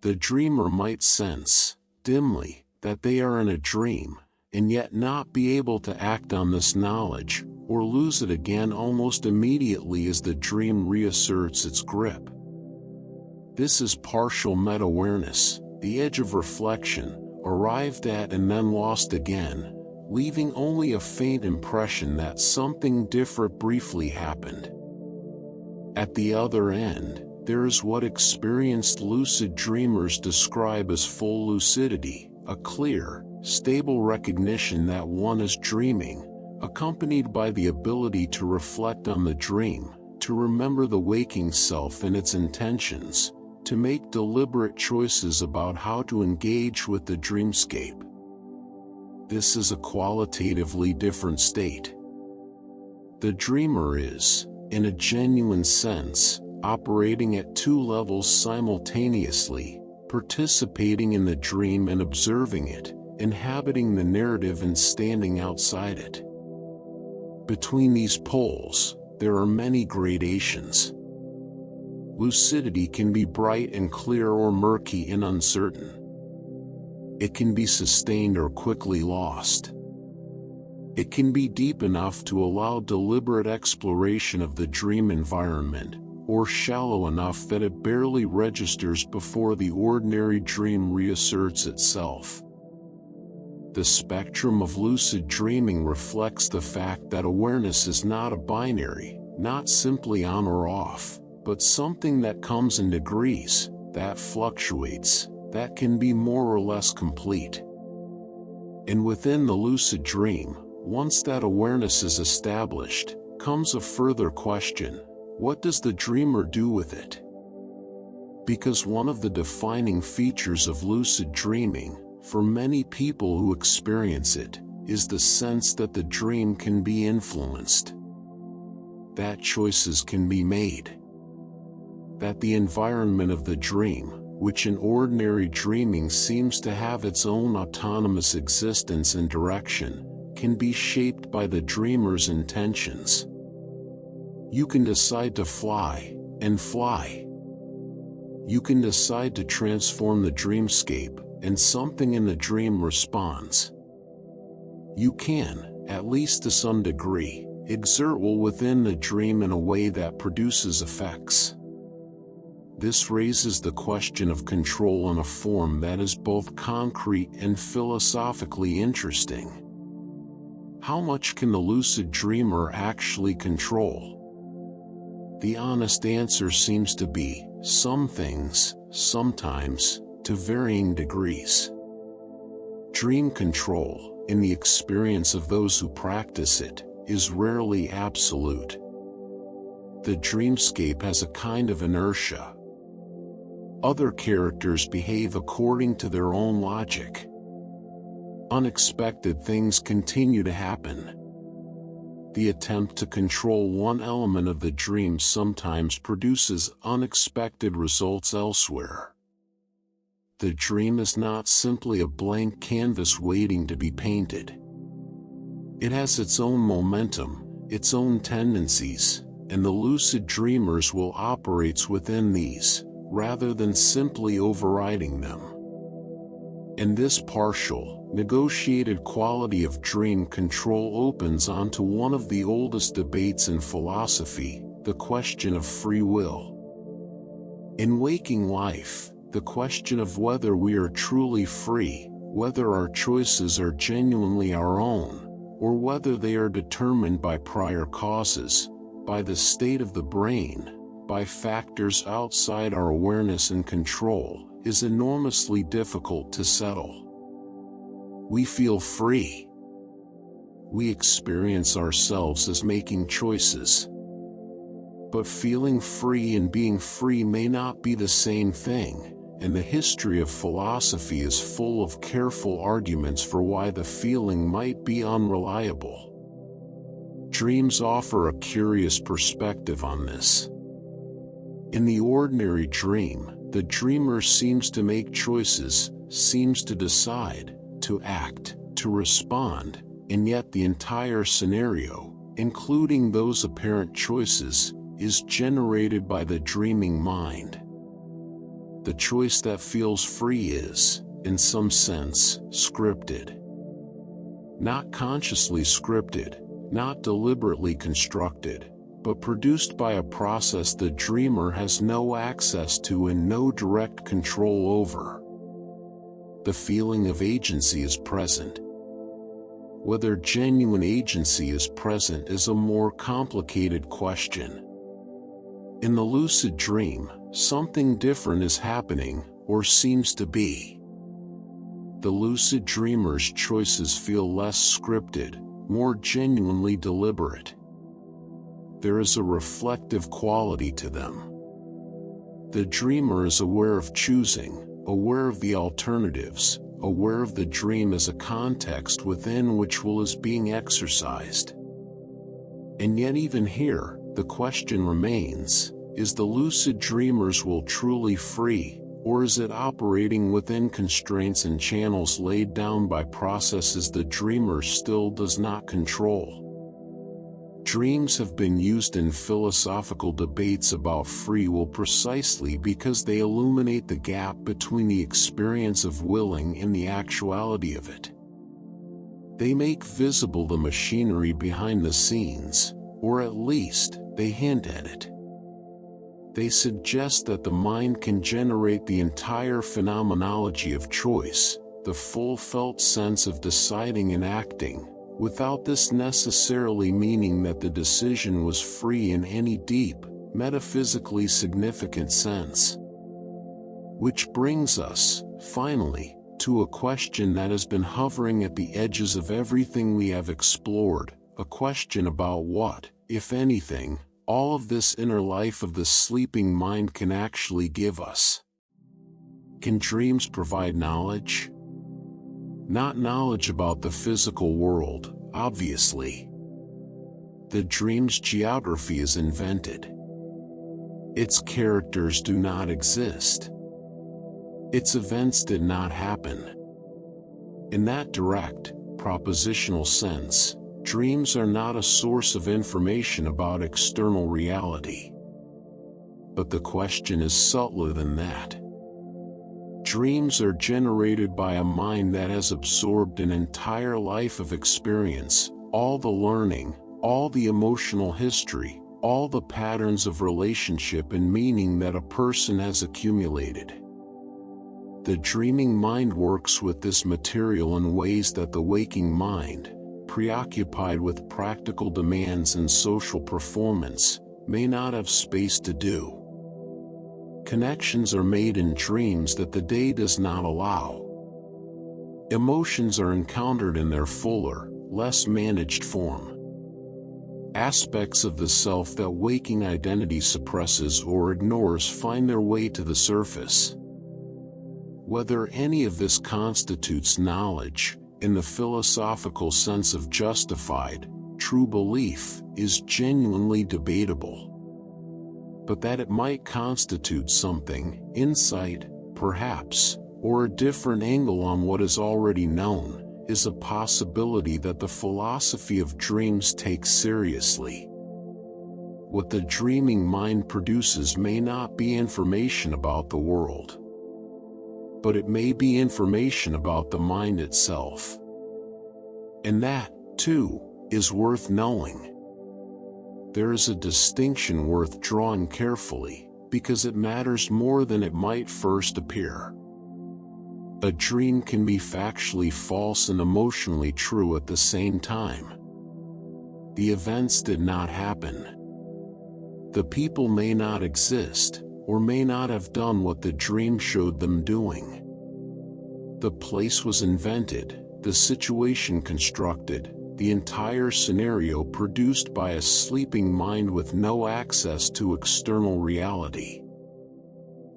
The dreamer might sense, dimly, that they are in a dream, and yet not be able to act on this knowledge, or lose it again almost immediately as the dream reasserts its grip. This is partial meta-awareness, the edge of reflection, arrived at and then lost again, leaving only a faint impression that something different briefly happened. At the other end, there is what experienced lucid dreamers describe as full lucidity, a clear, stable recognition that one is dreaming, accompanied by the ability to reflect on the dream, to remember the waking self and its intentions, to make deliberate choices about how to engage with the dreamscape. This is a qualitatively different state. The dreamer is, in a genuine sense, operating at two levels simultaneously, participating in the dream and observing it, inhabiting the narrative and standing outside it. Between these poles, there are many gradations. Lucidity can be bright and clear or murky and uncertain. It can be sustained or quickly lost. It can be deep enough to allow deliberate exploration of the dream environment, or shallow enough that it barely registers before the ordinary dream reasserts itself. The spectrum of lucid dreaming reflects the fact that awareness is not a binary, not simply on or off, but something that comes in degrees, that fluctuates, that can be more or less complete. And within the lucid dream, once that awareness is established, comes a further question: what does the dreamer do with it? Because one of the defining features of lucid dreaming, for many people who experience it, is the sense that the dream can be influenced. That choices can be made. That the environment of the dream, which in ordinary dreaming seems to have its own autonomous existence and direction, can be shaped by the dreamer's intentions. You can decide to fly, and fly. You can decide to transform the dreamscape, and something in the dream responds. You can, at least to some degree, exert will within the dream in a way that produces effects. This raises the question of control in a form that is both concrete and philosophically interesting. How much can the lucid dreamer actually control? The honest answer seems to be, some things, sometimes, to varying degrees. Dream control, in the experience of those who practice it, is rarely absolute. The dreamscape has a kind of inertia. Other characters behave according to their own logic. Unexpected things continue to happen. the attempt to control one element of the dream sometimes produces unexpected results elsewhere. The dream is not simply a blank canvas waiting to be painted. It has its own momentum, its own tendencies, and the lucid dreamers will operate within these, rather than simply overriding them. And this partial, negotiated quality of dream control opens onto one of the oldest debates in philosophy, the question of free will. In waking life, the question of whether we are truly free, whether our choices are genuinely our own, or whether they are determined by prior causes, by the state of the brain, by factors outside our awareness and control, is enormously difficult to settle. We feel free. We experience ourselves as making choices. But feeling free and being free may not be the same thing, and the history of philosophy is full of careful arguments for why the feeling might be unreliable. Dreams offer a curious perspective on this. In the ordinary dream, the dreamer seems to make choices, seems to decide, to act, to respond, and yet the entire scenario, including those apparent choices, is generated by the dreaming mind. The choice that feels free is, in some sense, scripted. Not consciously scripted, not deliberately constructed, but produced by a process the dreamer has no access to and no direct control over. The feeling of agency is present. Whether genuine agency is present is a more complicated question. In the lucid dream, something different is happening, or seems to be. The lucid dreamer's choices feel less scripted, more genuinely deliberate. There is a reflective quality to them. The dreamer is aware of choosing, aware of the alternatives, aware of the dream as a context within which will is being exercised. And yet even here, the question remains, is the lucid dreamer's will truly free, or is it operating within constraints and channels laid down by processes the dreamer still does not control? Dreams have been used in philosophical debates about free will precisely because they illuminate the gap between the experience of willing and the actuality of it. They make visible the machinery behind the scenes, or at least, they hint at it. They suggest that the mind can generate the entire phenomenology of choice, the full felt sense of deciding and acting, without this necessarily meaning that the decision was free in any deep, metaphysically significant sense. Which brings us, finally, to a question that has been hovering at the edges of everything we have explored, a question about what, if anything, all of this inner life of the sleeping mind can actually give us. Can dreams provide knowledge? Not knowledge about the physical world, obviously. The dream's geography is invented. Its characters do not exist. Its events did not happen. In that direct, propositional sense, dreams are not a source of information about external reality. But the question is subtler than that. Dreams are generated by a mind that has absorbed an entire life of experience, all the learning, all the emotional history, all the patterns of relationship and meaning that a person has accumulated. The dreaming mind works with this material in ways that the waking mind, preoccupied with practical demands and social performance, may not have space to do. Connections are made in dreams that the day does not allow. Emotions are encountered in their fuller, less managed form. Aspects of the self that waking identity suppresses or ignores find their way to the surface. Whether any of this constitutes knowledge, in the philosophical sense of justified, true belief is genuinely debatable. But that it might constitute something, insight, perhaps, or a different angle on what is already known, is a possibility that the philosophy of dreams takes seriously. What the dreaming mind produces may not be information about the world, but it may be information about the mind itself. And that, too, is worth knowing. There is a distinction worth drawing carefully, because it matters more than it might first appear. A dream can be factually false and emotionally true at the same time. The events did not happen. The people may not exist, or may not have done what the dream showed them doing. The place was invented, the situation constructed, the entire scenario produced by a sleeping mind with no access to external reality.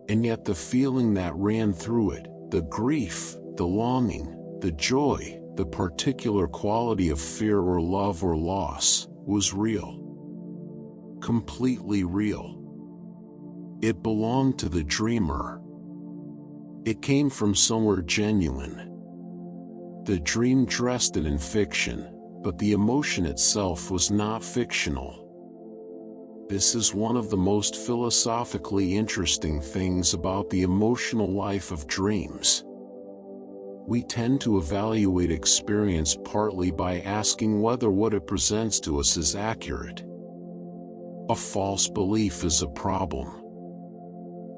And yet the feeling that ran through it, the grief, the longing, the joy, the particular quality of fear or love or loss, was real. Completely real. It belonged to the dreamer. It came from somewhere genuine. The dream dressed it in fiction, but the emotion itself was not fictional. This is one of the most philosophically interesting things about the emotional life of dreams. We tend to evaluate experience partly by asking whether what it presents to us is accurate. A false belief is a problem.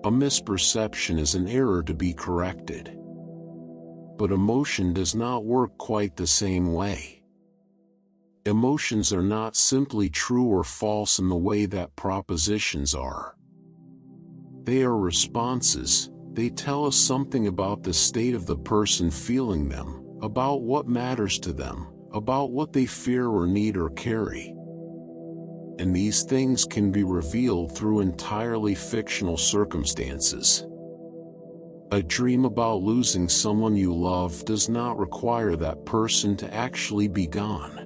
A misperception is an error to be corrected. But emotion does not work quite the same way. Emotions are not simply true or false in the way that propositions are. They are responses. They tell us something about the state of the person feeling them, about what matters to them, about what they fear or need or carry. And these things can be revealed through entirely fictional circumstances. A dream about losing someone you love does not require that person to actually be gone.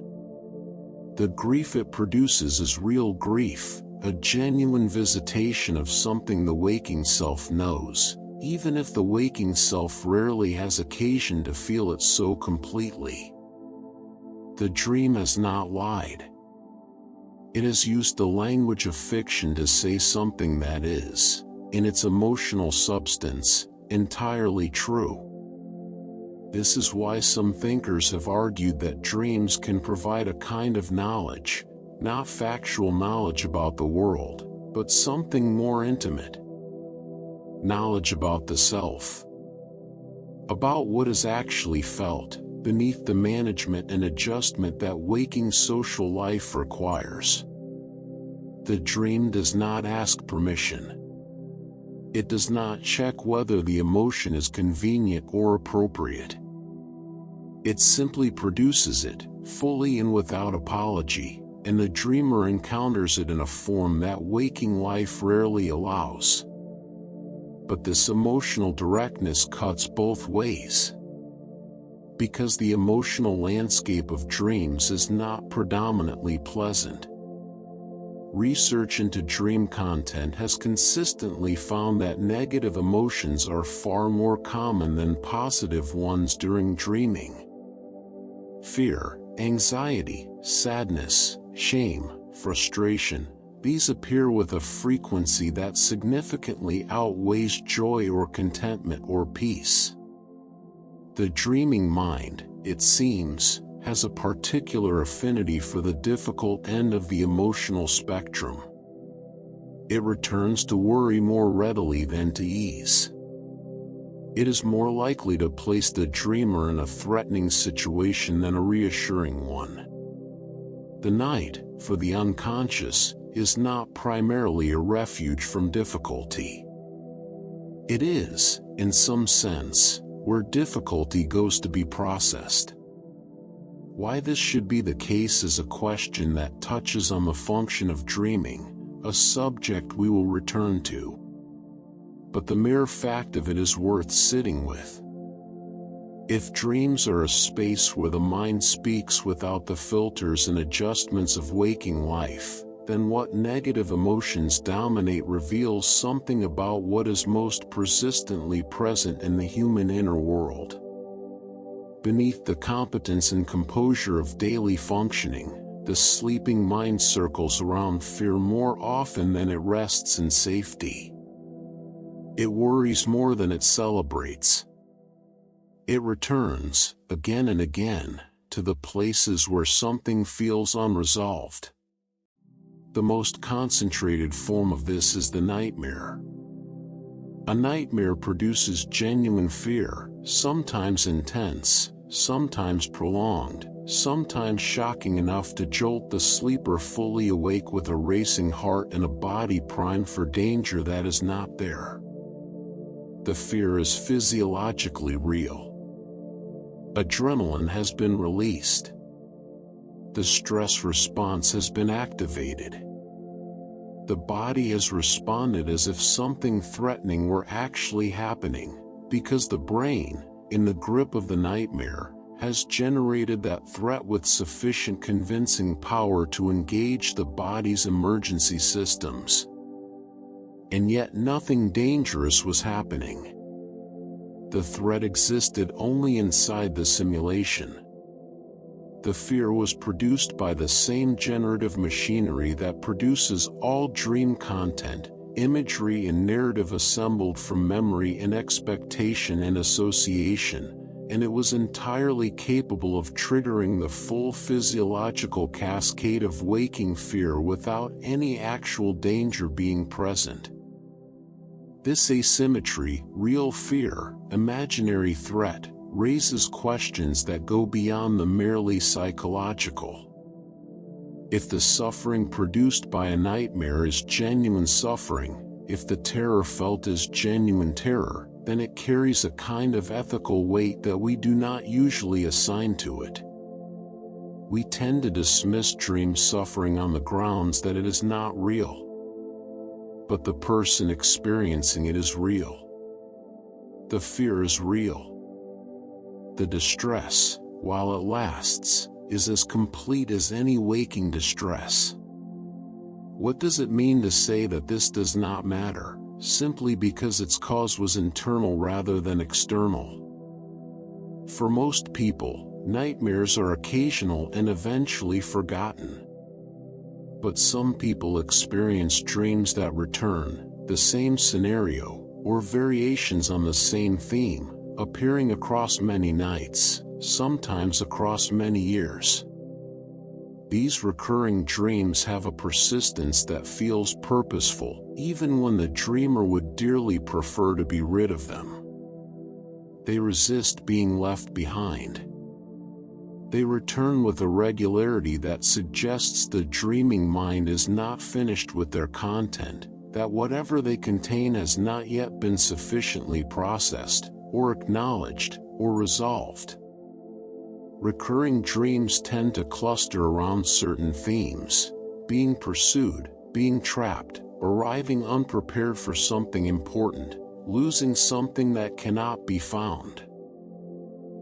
The grief it produces is real grief, a genuine visitation of something the waking self knows, even if the waking self rarely has occasion to feel it so completely. The dream has not lied. It has used the language of fiction to say something that is, in its emotional substance, entirely true. This is why some thinkers have argued that dreams can provide a kind of knowledge, not factual knowledge about the world, but something more intimate. Knowledge about the self. About what is actually felt, beneath the management and adjustment that waking social life requires. The dream does not ask permission. It does not check whether the emotion is convenient or appropriate. It simply produces it, fully and without apology, and the dreamer encounters it in a form that waking life rarely allows. But this emotional directness cuts both ways. Because the emotional landscape of dreams is not predominantly pleasant. Research into dream content has consistently found that negative emotions are far more common than positive ones during dreaming. Fear, anxiety, sadness, shame, frustration, these appear with a frequency that significantly outweighs joy or contentment or peace. The dreaming mind, it seems, has a particular affinity for the difficult end of the emotional spectrum. It returns to worry more readily than to ease. It is more likely to place the dreamer in a threatening situation than a reassuring one. The night, for the unconscious, is not primarily a refuge from difficulty. It is, in some sense, where difficulty goes to be processed. Why this should be the case is a question that touches on the function of dreaming, a subject we will return to. But the mere fact of it is worth sitting with. If dreams are a space where the mind speaks without the filters and adjustments of waking life, then what negative emotions dominate reveals something about what is most persistently present in the human inner world. Beneath the competence and composure of daily functioning, the sleeping mind circles around fear more often than it rests in safety. It worries more than it celebrates. It returns, again and again, to the places where something feels unresolved. The most concentrated form of this is the nightmare. A nightmare produces genuine fear, sometimes intense, sometimes prolonged, sometimes shocking enough to jolt the sleeper fully awake with a racing heart and a body primed for danger that is not there. The fear is physiologically real. Adrenaline has been released. The stress response has been activated. The body has responded as if something threatening were actually happening, because the brain, in the grip of the nightmare, has generated that threat with sufficient convincing power to engage the body's emergency systems. And yet nothing dangerous was happening. The threat existed only inside the simulation. The fear was produced by the same generative machinery that produces all dream content, imagery and narrative assembled from memory and expectation and association, and it was entirely capable of triggering the full physiological cascade of waking fear without any actual danger being present. This asymmetry, real fear, imaginary threat, raises questions that go beyond the merely psychological. If the suffering produced by a nightmare is genuine suffering, if the terror felt is genuine terror, then it carries a kind of ethical weight that we do not usually assign to it. We tend to dismiss dream suffering on the grounds that it is not real. But the person experiencing it is real. The fear is real. The distress, while it lasts, is as complete as any waking distress. What does it mean to say that this does not matter, simply because its cause was internal rather than external? For most people, nightmares are occasional and eventually forgotten. But some people experience dreams that return, the same scenario, or variations on the same theme, appearing across many nights, sometimes across many years. These recurring dreams have a persistence that feels purposeful, even when the dreamer would dearly prefer to be rid of them. They resist being left behind. They return with a regularity that suggests the dreaming mind is not finished with their content, that whatever they contain has not yet been sufficiently processed, or acknowledged, or resolved. Recurring dreams tend to cluster around certain themes: being pursued, being trapped, arriving unprepared for something important, losing something that cannot be found.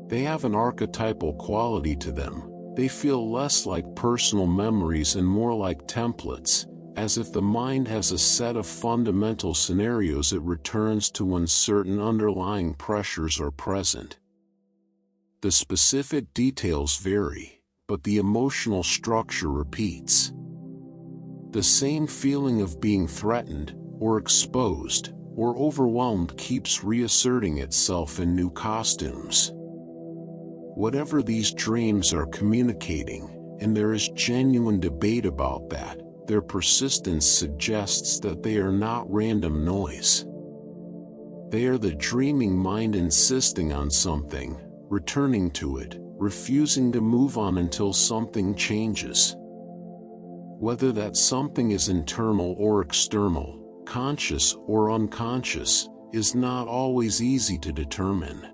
They have an archetypal quality to them. They feel less like personal memories and more like templates, as if the mind has a set of fundamental scenarios it returns to when certain underlying pressures are present. The specific details vary, but the emotional structure repeats. The same feeling of being threatened, or exposed, or overwhelmed keeps reasserting itself in new costumes. Whatever these dreams are communicating, and there is genuine debate about that, their persistence suggests that they are not random noise. They are the dreaming mind insisting on something, returning to it, refusing to move on until something changes. Whether that something is internal or external, conscious or unconscious, is not always easy to determine.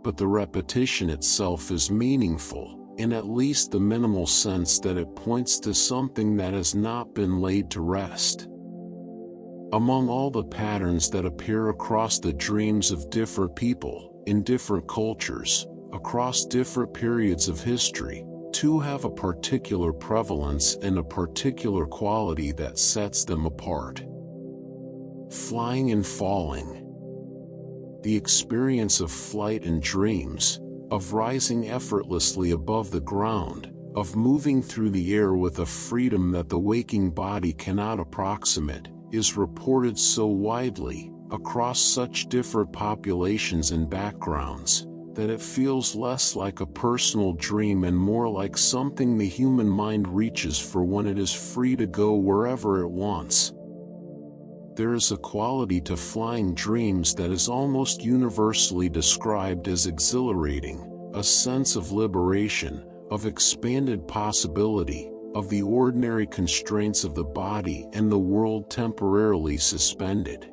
But the repetition itself is meaningful, in at least the minimal sense that it points to something that has not been laid to rest. Among all the patterns that appear across the dreams of different people, in different cultures, across different periods of history, two have a particular prevalence and a particular quality that sets them apart. Flying and falling. The experience of flight and dreams, of rising effortlessly above the ground, of moving through the air with a freedom that the waking body cannot approximate, is reported so widely, across such different populations and backgrounds, that it feels less like a personal dream and more like something the human mind reaches for when it is free to go wherever it wants. There is a quality to flying dreams that is almost universally described as exhilarating, a sense of liberation, of expanded possibility, of the ordinary constraints of the body and the world temporarily suspended.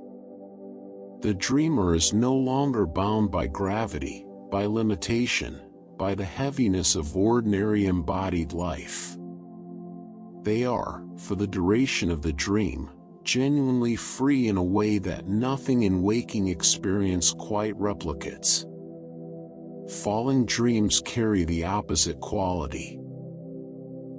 The dreamer is no longer bound by gravity, by limitation, by the heaviness of ordinary embodied life. They are, for the duration of the dream, genuinely free in a way that nothing in waking experience quite replicates. Falling dreams carry the opposite quality.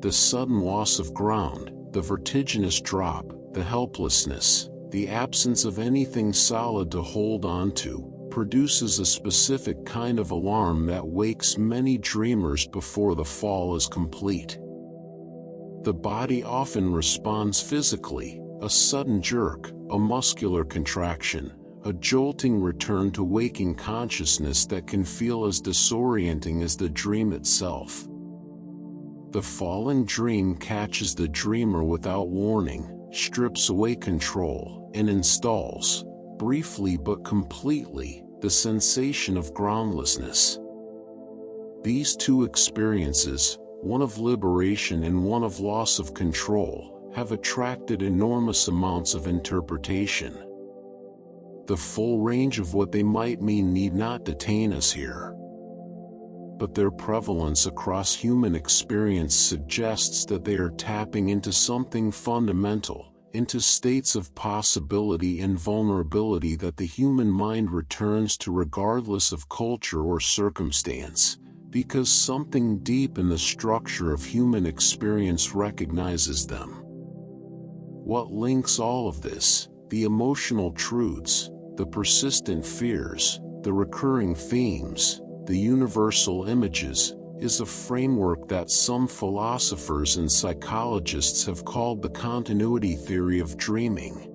The sudden loss of ground, the vertiginous drop, the helplessness, the absence of anything solid to hold on to, produces a specific kind of alarm that wakes many dreamers before the fall is complete. The body often responds physically, a sudden jerk, a muscular contraction, a jolting return to waking consciousness that can feel as disorienting as the dream itself. The falling dream catches the dreamer without warning, strips away control, and installs, briefly but completely, the sensation of groundlessness. These two experiences, one of liberation and one of loss of control, have attracted enormous amounts of interpretation. The full range of what they might mean need not detain us here. But their prevalence across human experience suggests that they are tapping into something fundamental, into states of possibility and vulnerability that the human mind returns to regardless of culture or circumstance, because something deep in the structure of human experience recognizes them. What links all of this, the emotional truths, the persistent fears, the recurring themes, the universal images, is a framework that some philosophers and psychologists have called the continuity theory of dreaming.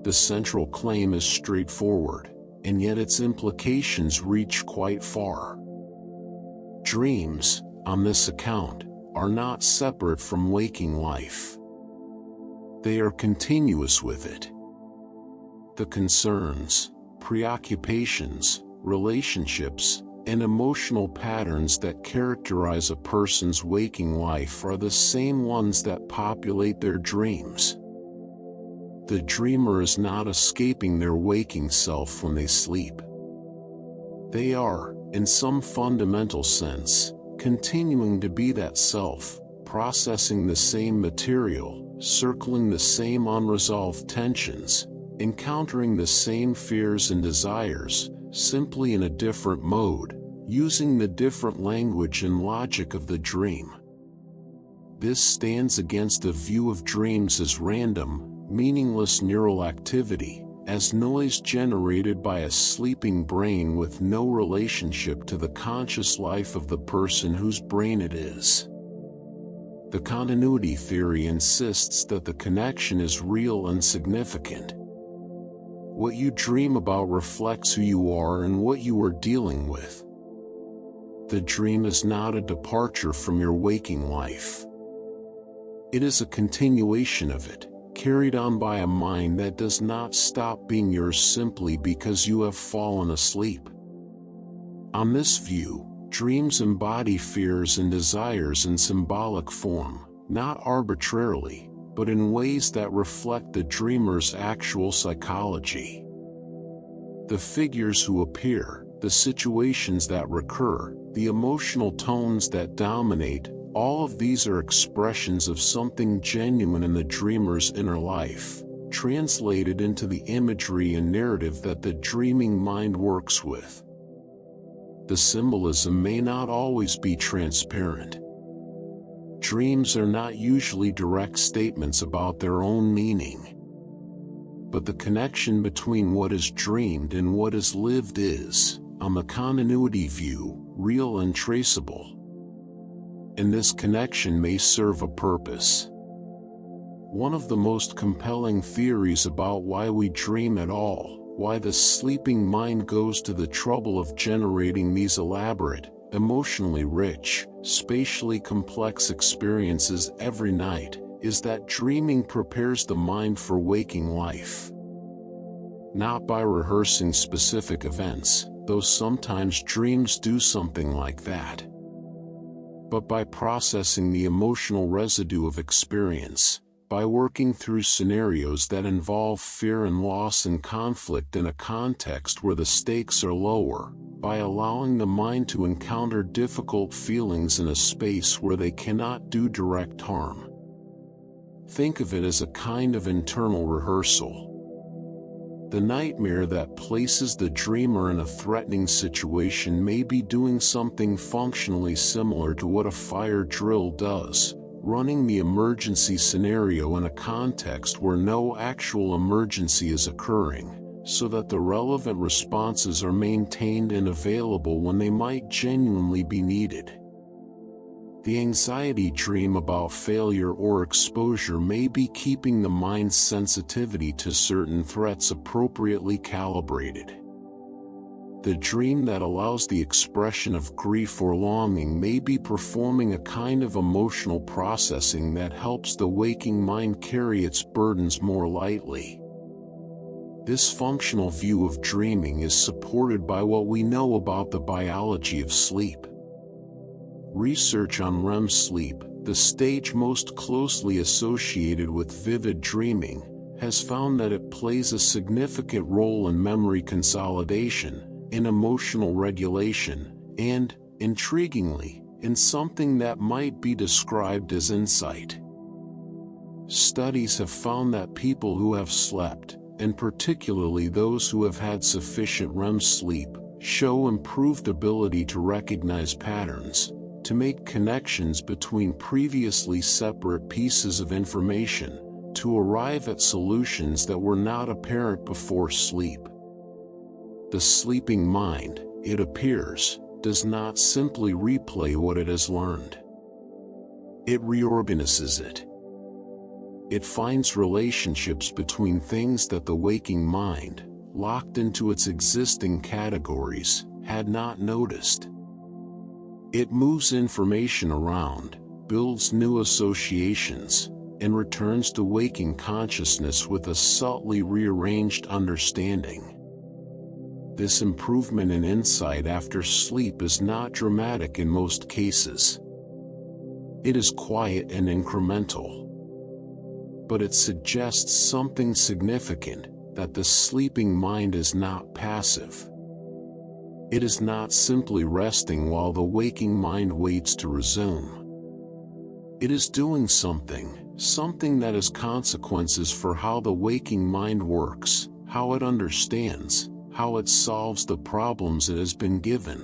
The central claim is straightforward, and yet its implications reach quite far. Dreams, on this account, are not separate from waking life. They are continuous with it. The concerns, preoccupations, relationships, and emotional patterns that characterize a person's waking life are the same ones that populate their dreams. The dreamer is not escaping their waking self when they sleep. They are, in some fundamental sense, continuing to be that self, processing the same material, circling the same unresolved tensions, encountering the same fears and desires, simply in a different mode, using the different language and logic of the dream. This stands against a view of dreams as random, meaningless neural activity, as noise generated by a sleeping brain with no relationship to the conscious life of the person whose brain it is. The continuity theory insists that the connection is real and significant. What you dream about reflects who you are and what you are dealing with. The dream is not a departure from your waking life. It is a continuation of it, carried on by a mind that does not stop being yours simply because you have fallen asleep. On this view, dreams embody fears and desires in symbolic form, not arbitrarily, but in ways that reflect the dreamer's actual psychology. The figures who appear, the situations that recur, the emotional tones that dominate, all of these are expressions of something genuine in the dreamer's inner life, translated into the imagery and narrative that the dreaming mind works with. the symbolism may not always be transparent. Dreams are not usually direct statements about their own meaning. But the connection between what is dreamed and what is lived is, on the continuity view, real and traceable. And this connection may serve a purpose. One of the most compelling theories about why we dream at all, why the sleeping mind goes to the trouble of generating these elaborate, emotionally rich, spatially complex experiences every night, is that dreaming prepares the mind for waking life. Not by rehearsing specific events, though sometimes dreams do something like that, but by processing the emotional residue of experience, by working through scenarios that involve fear and loss and conflict in a context where the stakes are lower, by allowing the mind to encounter difficult feelings in a space where they cannot do direct harm. Think of it as a kind of internal rehearsal. The nightmare that places the dreamer in a threatening situation may be doing something functionally similar to what a fire drill does, running the emergency scenario in a context where no actual emergency is occurring, so that the relevant responses are maintained and available when they might genuinely be needed. The anxiety dream about failure or exposure may be keeping the mind's sensitivity to certain threats appropriately calibrated. The dream that allows the expression of grief or longing may be performing a kind of emotional processing that helps the waking mind carry its burdens more lightly. This functional view of dreaming is supported by what we know about the biology of sleep. Research on REM sleep, the stage most closely associated with vivid dreaming, has found that it plays a significant role in memory consolidation, in emotional regulation, and, intriguingly, in something that might be described as insight. Studies have found that people who have slept, and particularly those who have had sufficient REM sleep, show improved ability to recognize patterns, to make connections between previously separate pieces of information, to arrive at solutions that were not apparent before sleep. The sleeping mind, it appears, does not simply replay what it has learned. It reorganizes it. It finds relationships between things that the waking mind, locked into its existing categories, had not noticed. It moves information around, builds new associations, and returns to waking consciousness with a subtly rearranged understanding. This improvement in insight after sleep is not dramatic in most cases. It is quiet and incremental. But it suggests something significant, that the sleeping mind is not passive. It is not simply resting while the waking mind waits to resume. It is doing something that has consequences for how the waking mind works, how it understands, how it solves the problems it has been given.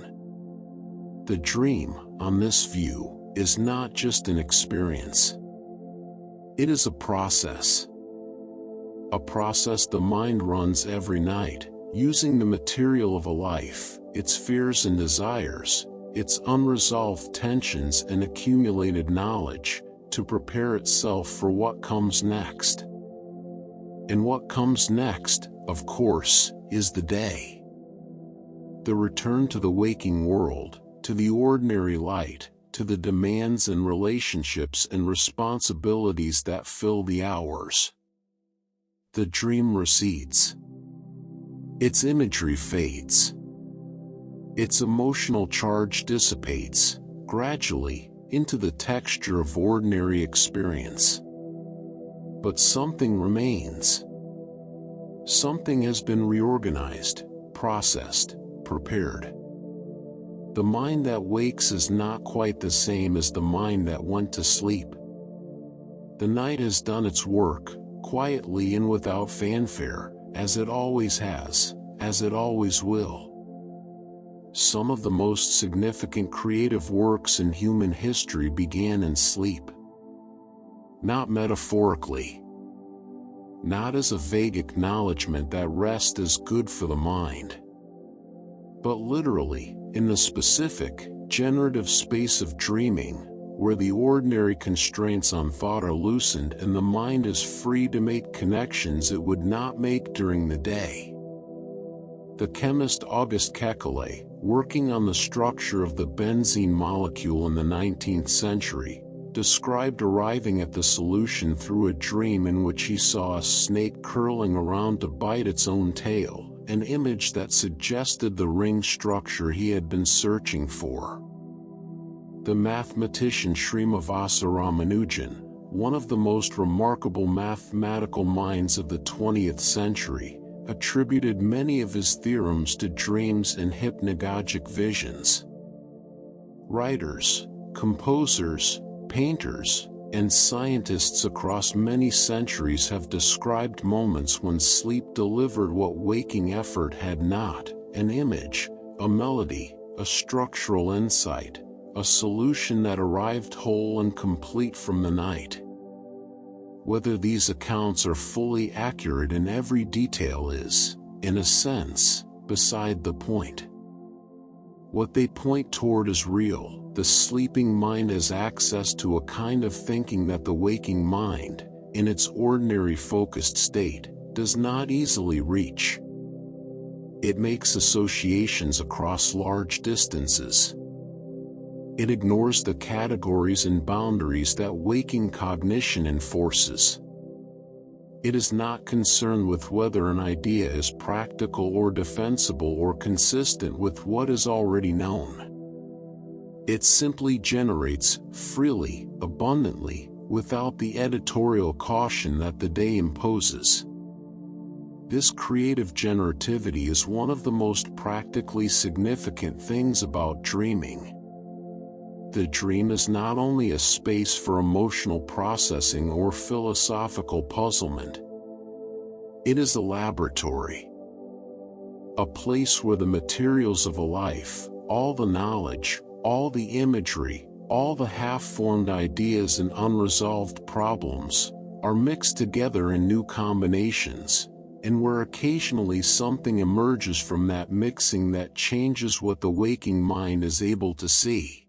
The dream, on this view, is not just an experience. It is a process. A process the mind runs every night, using the material of a life, its fears and desires, its unresolved tensions and accumulated knowledge, to prepare itself for what comes next. And what comes next, of course, is the day. The return to the waking world, to the ordinary light, to the demands and relationships and responsibilities that fill the hours. The dream recedes. Its imagery fades. Its emotional charge dissipates, gradually, into the texture of ordinary experience. But something remains. Something has been reorganized, processed, prepared. The mind that wakes is not quite the same as the mind that went to sleep. The night has done its work, quietly and without fanfare, as it always has, as it always will. some of the most significant creative works in human history began in sleep. Not metaphorically. Not as a vague acknowledgement that rest is good for the mind. But literally, in the specific, generative space of dreaming, where the ordinary constraints on thought are loosened and the mind is free to make connections it would not make during the day. The chemist Auguste Kekulé, working on the structure of the benzene molecule in the 19th century, described arriving at the solution through a dream in which he saw a snake curling around to bite its own tail, an image that suggested the ring structure he had been searching for. The mathematician Srimivasa Ramanujan, one of the most remarkable mathematical minds of the 20th century, attributed many of his theorems to dreams and hypnagogic visions. Writers, composers, painters, and scientists across many centuries have described moments when sleep delivered what waking effort had not: an image, a melody, a structural insight, a solution that arrived whole and complete from the night. Whether these accounts are fully accurate in every detail is, in a sense, beside the point. What they point toward is real. The sleeping mind has access to a kind of thinking that the waking mind, in its ordinary focused state, does not easily reach. It makes associations across large distances. It ignores the categories and boundaries that waking cognition enforces. It is not concerned with whether an idea is practical or defensible or consistent with what is already known. It simply generates, freely, abundantly, without the editorial caution that the day imposes. This creative generativity is one of the most practically significant things about dreaming. The dream is not only a space for emotional processing or philosophical puzzlement. It is a laboratory. A place where the materials of a life, all the knowledge, all the imagery, all the half-formed ideas and unresolved problems, are mixed together in new combinations, and where occasionally something emerges from that mixing that changes what the waking mind is able to see.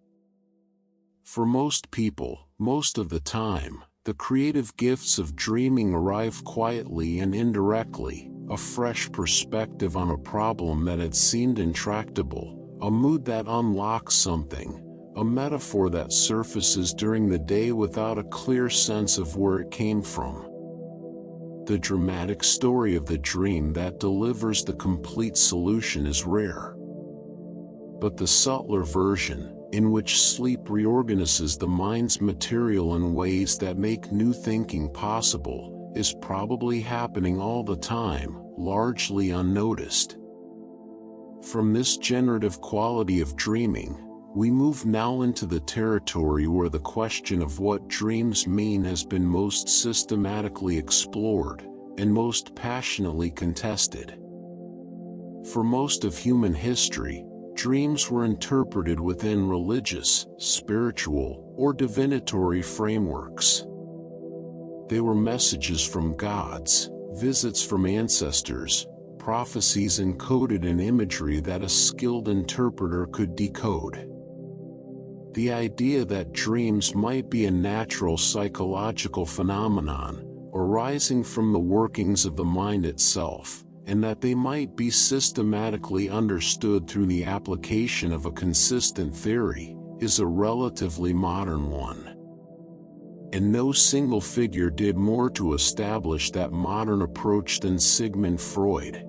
For most people, most of the time, the creative gifts of dreaming arrive quietly and indirectly: a fresh perspective on a problem that had seemed intractable, a mood that unlocks something, a metaphor that surfaces during the day without a clear sense of where it came from. The dramatic story of the dream that delivers the complete solution is rare. But the subtler version, in which sleep reorganizes the mind's material in ways that make new thinking possible, is probably happening all the time, largely unnoticed. From this generative quality of dreaming, we move now into the territory where the question of what dreams mean has been most systematically explored, and most passionately contested. For most of human history, dreams were interpreted within religious, spiritual, or divinatory frameworks. They were messages from gods, visits from ancestors, prophecies encoded in imagery that a skilled interpreter could decode. The idea that dreams might be a natural psychological phenomenon, arising from the workings of the mind itself, and that they might be systematically understood through the application of a consistent theory, is a relatively modern one. And no single figure did more to establish that modern approach than Sigmund Freud.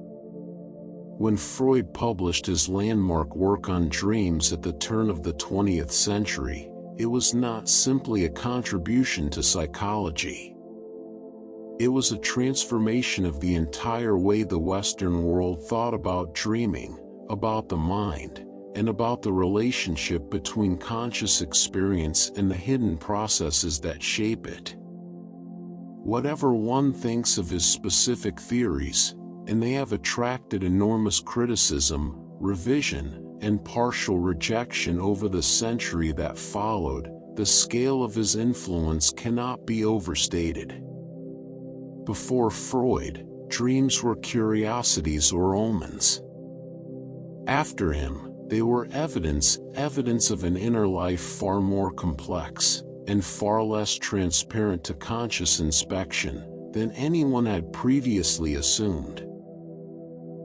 When Freud published his landmark work on dreams at the turn of the 20th century, it was not simply a contribution to psychology. It was a transformation of the entire way the Western world thought about dreaming, about the mind, and about the relationship between conscious experience and the hidden processes that shape it. Whatever one thinks of his specific theories, and they have attracted enormous criticism, revision, and partial rejection over the century that followed, the scale of his influence cannot be overstated. Before Freud, dreams were curiosities or omens. After him, they were evidence of an inner life far more complex, and far less transparent to conscious inspection, than anyone had previously assumed.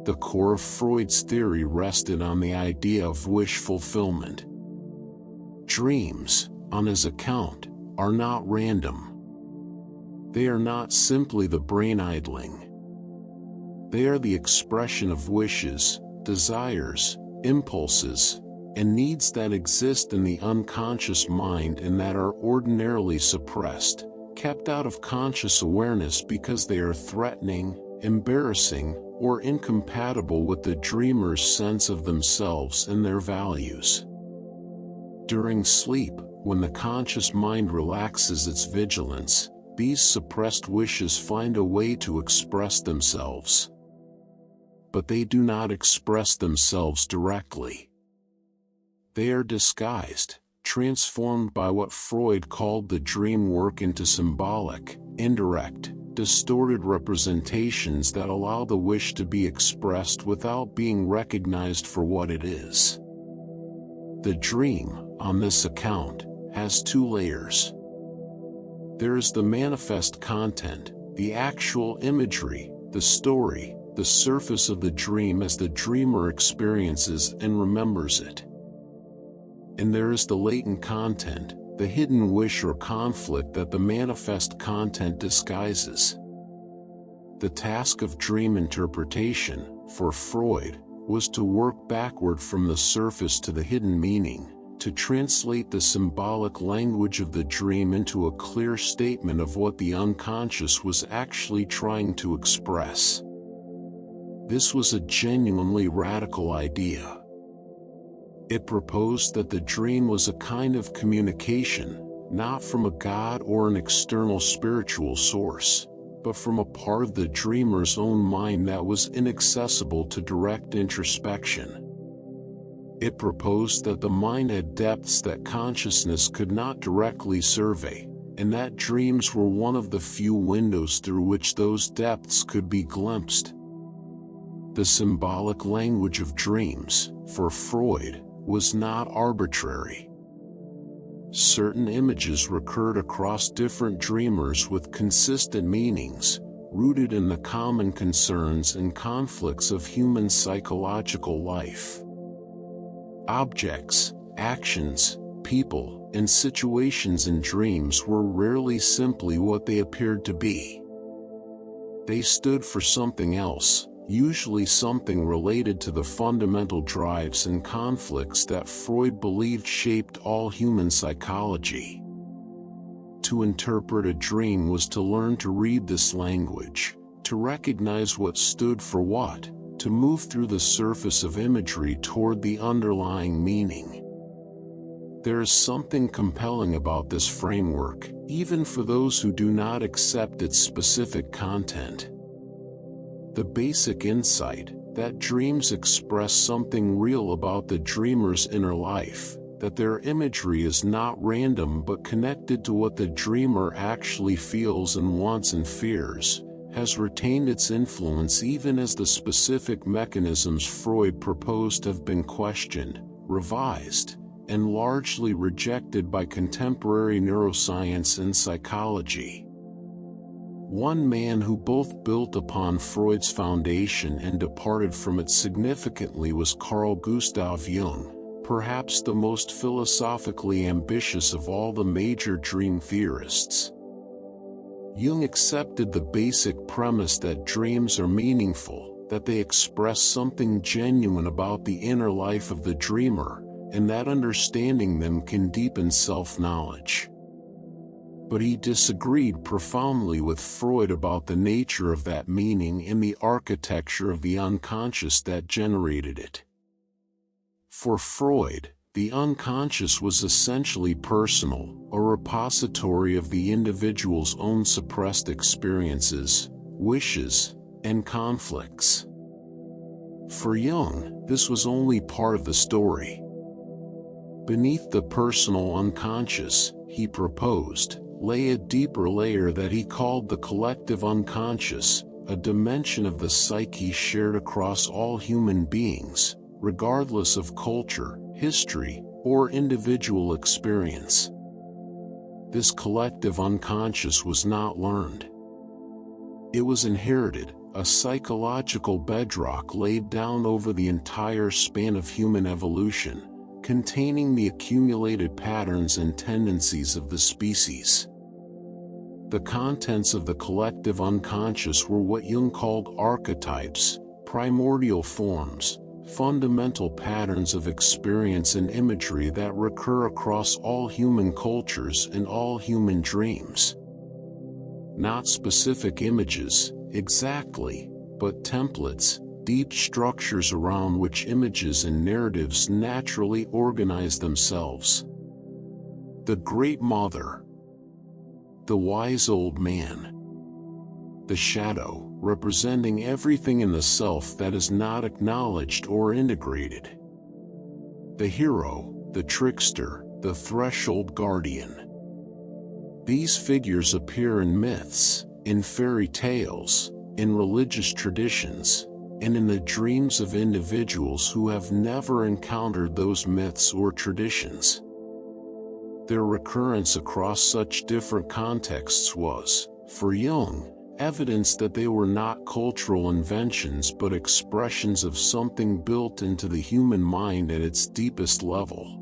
The core of Freud's theory rested on the idea of wish fulfillment. Dreams, on his account, are not random. They are not simply the brain idling. They are the expression of wishes, desires, impulses, and needs that exist in the unconscious mind and that are ordinarily suppressed, kept out of conscious awareness because they are threatening, embarrassing, or incompatible with the dreamer's sense of themselves and their values. During sleep, when the conscious mind relaxes its vigilance, these suppressed wishes find a way to express themselves. But they do not express themselves directly. They are disguised, transformed by what Freud called the dream work into symbolic, indirect, distorted representations that allow the wish to be expressed without being recognized for what it is. The dream, on this account, has two layers. There is the manifest content, the actual imagery, the story, the surface of the dream as the dreamer experiences and remembers it. And there is the latent content, the hidden wish or conflict that the manifest content disguises. The task of dream interpretation, for Freud, was to work backward from the surface to the hidden meaning, to translate the symbolic language of the dream into a clear statement of what the unconscious was actually trying to express. This was a genuinely radical idea. It proposed that the dream was a kind of communication, not from a god or an external spiritual source, but from a part of the dreamer's own mind that was inaccessible to direct introspection. It proposed that the mind had depths that consciousness could not directly survey, and that dreams were one of the few windows through which those depths could be glimpsed. The symbolic language of dreams, for Freud, was not arbitrary. Certain images recurred across different dreamers with consistent meanings, rooted in the common concerns and conflicts of human psychological life. Objects, actions, people, and situations in dreams were rarely simply what they appeared to be. They stood for something else, usually something related to the fundamental drives and conflicts that Freud believed shaped all human psychology. To interpret a dream was to learn to read this language, to recognize what stood for what, to move through the surface of imagery toward the underlying meaning. There is something compelling about this framework, even for those who do not accept its specific content. The basic insight, that dreams express something real about the dreamer's inner life, that their imagery is not random but connected to what the dreamer actually feels and wants and fears, has retained its influence even as the specific mechanisms Freud proposed have been questioned, revised, and largely rejected by contemporary neuroscience and psychology. One man who both built upon Freud's foundation and departed from it significantly was Carl Gustav Jung, perhaps the most philosophically ambitious of all the major dream theorists. Jung accepted the basic premise that dreams are meaningful, that they express something genuine about the inner life of the dreamer, and that understanding them can deepen self-knowledge. But he disagreed profoundly with Freud about the nature of that meaning and the architecture of the unconscious that generated it. For Freud, the unconscious was essentially personal, a repository of the individual's own suppressed experiences, wishes, and conflicts. For Jung, this was only part of the story. Beneath the personal unconscious, he proposed, lay a deeper layer that he called the collective unconscious, a dimension of the psyche shared across all human beings, regardless of culture, history, or individual experience. This collective unconscious was not learned. It was inherited, a psychological bedrock laid down over the entire span of human evolution, containing the accumulated patterns and tendencies of the species. The contents of the collective unconscious were what Jung called archetypes, primordial forms, fundamental patterns of experience and imagery that recur across all human cultures and all human dreams. Not specific images, exactly, but templates, deep structures around which images and narratives naturally organize themselves. The Great Mother. The Wise Old Man. The Shadow, representing everything in the self that is not acknowledged or integrated. The Hero, the Trickster, the Threshold Guardian. These figures appear in myths, in fairy tales, in religious traditions, and in the dreams of individuals who have never encountered those myths or traditions. Their recurrence across such different contexts was, for Jung, evidence that they were not cultural inventions but expressions of something built into the human mind at its deepest level.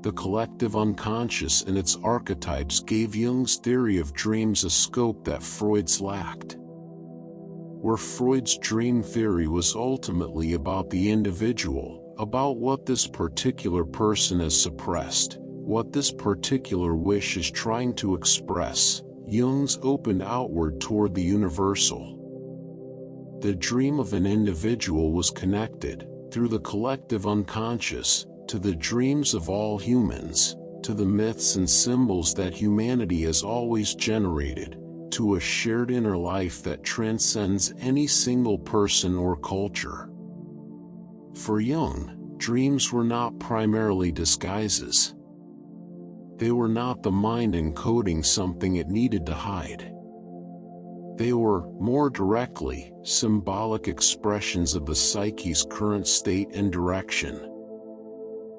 The collective unconscious and its archetypes gave Jung's theory of dreams a scope that Freud's lacked. Where Freud's dream theory was ultimately about the individual, about what this particular person has suppressed, what this particular wish is trying to express, Jung's opened outward toward the universal. The dream of an individual was connected, through the collective unconscious, to the dreams of all humans, to the myths and symbols that humanity has always generated, to a shared inner life that transcends any single person or culture. For Jung, dreams were not primarily disguises. They were not the mind encoding something it needed to hide. They were, more directly, symbolic expressions of the psyche's current state and direction.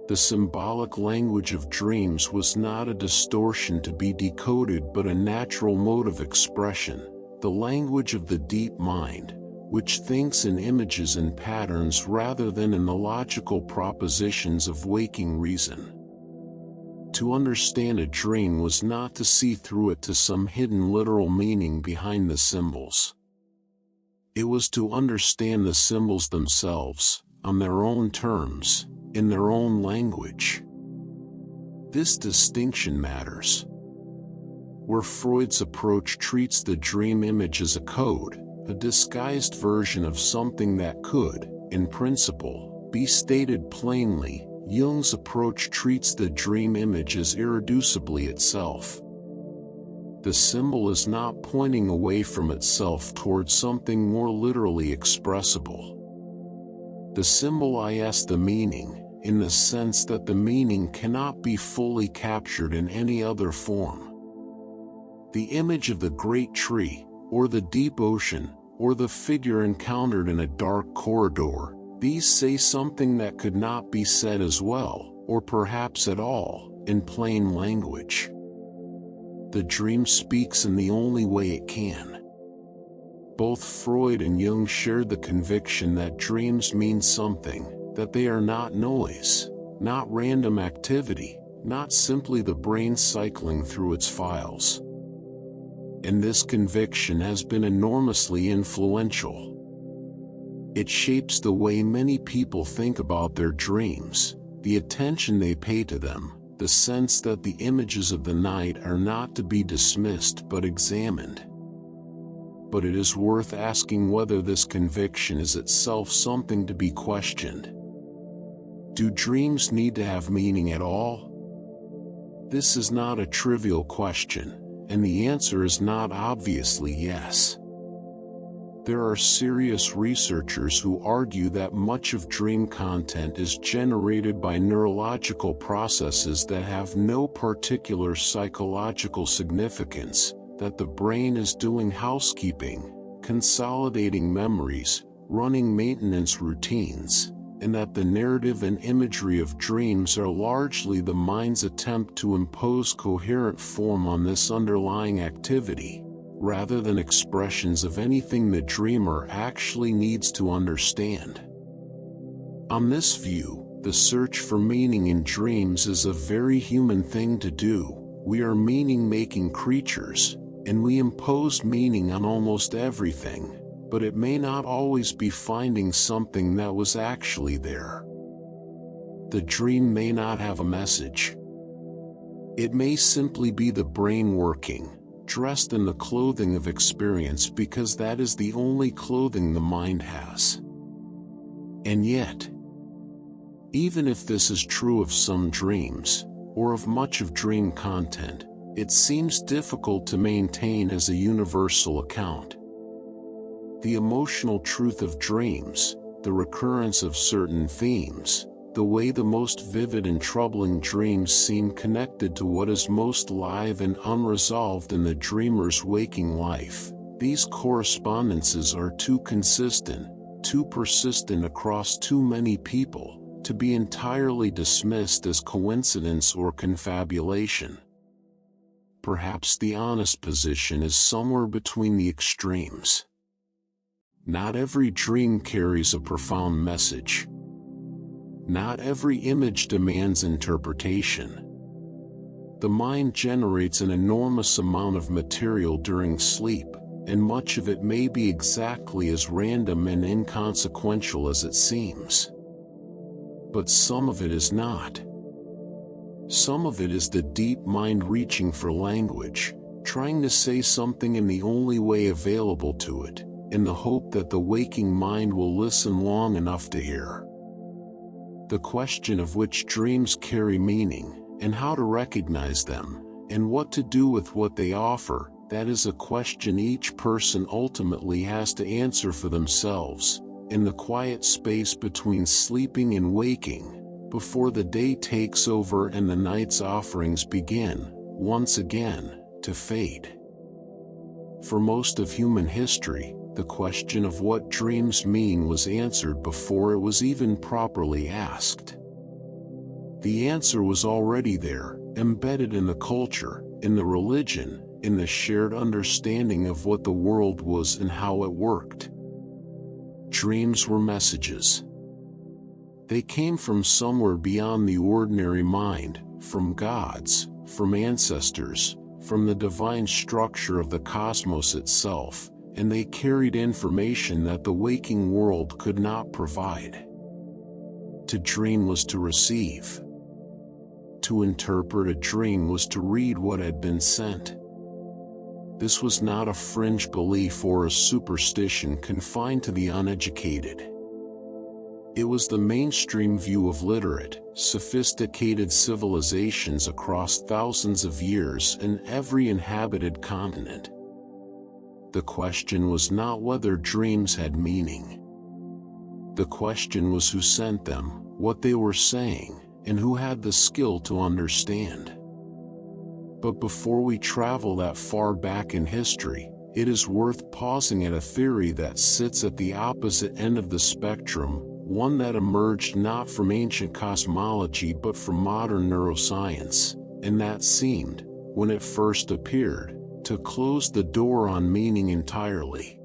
The symbolic language of dreams was not a distortion to be decoded but a natural mode of expression, the language of the deep mind, which thinks in images and patterns rather than in the logical propositions of waking reason. To understand a dream was not to see through it to some hidden literal meaning behind the symbols. It was to understand the symbols themselves, on their own terms, in their own language. This distinction matters. Where Freud's approach treats the dream image as a code, a disguised version of something that could, in principle, be stated plainly, Jung's approach treats the dream image as irreducibly itself. The symbol is not pointing away from itself toward something more literally expressible. The symbol is the meaning, in the sense that the meaning cannot be fully captured in any other form. The image of the great tree, or the deep ocean, or the figure encountered in a dark corridor, these say something that could not be said as well, or perhaps at all, in plain language. The dream speaks in the only way it can. Both Freud and Jung shared the conviction that dreams mean something, that they are not noise, not random activity, not simply the brain cycling through its files. And this conviction has been enormously influential. It shapes the way many people think about their dreams, the attention they pay to them, the sense that the images of the night are not to be dismissed but examined. But it is worth asking whether this conviction is itself something to be questioned. Do dreams need to have meaning at all? This is not a trivial question, and the answer is not obviously yes. There are serious researchers who argue that much of dream content is generated by neurological processes that have no particular psychological significance, that the brain is doing housekeeping, consolidating memories, running maintenance routines, and that the narrative and imagery of dreams are largely the mind's attempt to impose coherent form on this underlying activity, rather than expressions of anything the dreamer actually needs to understand. On this view, the search for meaning in dreams is a very human thing to do. We are meaning-making creatures, and we impose meaning on almost everything, but it may not always be finding something that was actually there. The dream may not have a message. It may simply be the brain working, dressed in the clothing of experience because that is the only clothing the mind has. And yet, even if this is true of some dreams, or of much of dream content, it seems difficult to maintain as a universal account. The emotional truth of dreams, the recurrence of certain themes, the way the most vivid and troubling dreams seem connected to what is most live and unresolved in the dreamer's waking life, these correspondences are too consistent, too persistent across too many people, to be entirely dismissed as coincidence or confabulation. Perhaps the honest position is somewhere between the extremes. Not every dream carries a profound message. Not every image demands interpretation. The mind generates an enormous amount of material during sleep, and much of it may be exactly as random and inconsequential as it seems. But some of it is not. Some of it is the deep mind reaching for language, trying to say something in the only way available to it, in the hope that the waking mind will listen long enough to hear. The question of which dreams carry meaning, and how to recognize them, and what to do with what they offer, that is a question each person ultimately has to answer for themselves, in the quiet space between sleeping and waking, before the day takes over and the night's offerings begin, once again, to fade. For most of human history, the question of what dreams mean was answered before it was even properly asked. The answer was already there, embedded in the culture, in the religion, in the shared understanding of what the world was and how it worked. Dreams were messages. They came from somewhere beyond the ordinary mind, from gods, from ancestors, from the divine structure of the cosmos itself, and they carried information that the waking world could not provide. To dream was to receive. To interpret a dream was to read what had been sent. This was not a fringe belief or a superstition confined to the uneducated. It was the mainstream view of literate, sophisticated civilizations across thousands of years and every inhabited continent. The question was not whether dreams had meaning. The question was who sent them, what they were saying, and who had the skill to understand. But before we travel that far back in history, it is worth pausing at a theory that sits at the opposite end of the spectrum, one that emerged not from ancient cosmology but from modern neuroscience, and that seemed, when it first appeared, to close the door on meaning entirely.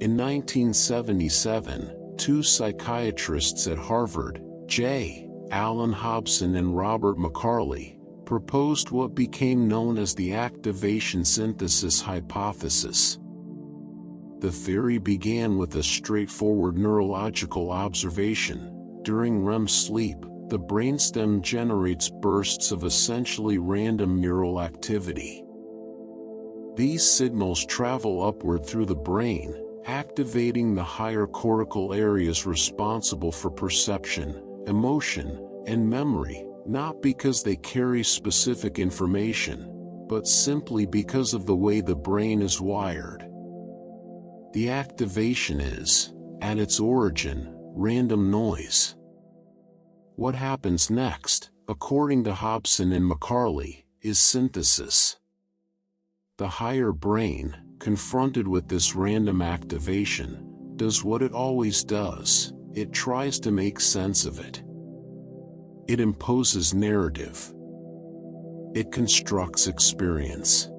In 1977, two psychiatrists at Harvard, J. Allen Hobson and Robert McCarley, proposed what became known as the activation synthesis hypothesis. The theory began with a straightforward neurological observation. During REM sleep, the brainstem generates bursts of essentially random neural activity. These signals travel upward through the brain, activating the higher cortical areas responsible for perception, emotion, and memory, not because they carry specific information, but simply because of the way the brain is wired. The activation is, at its origin, random noise. What happens next, according to Hobson and McCarley, is synthesis. The higher brain, confronted with this random activation, does what it always does: it tries to make sense of it. It imposes narrative. It constructs experience.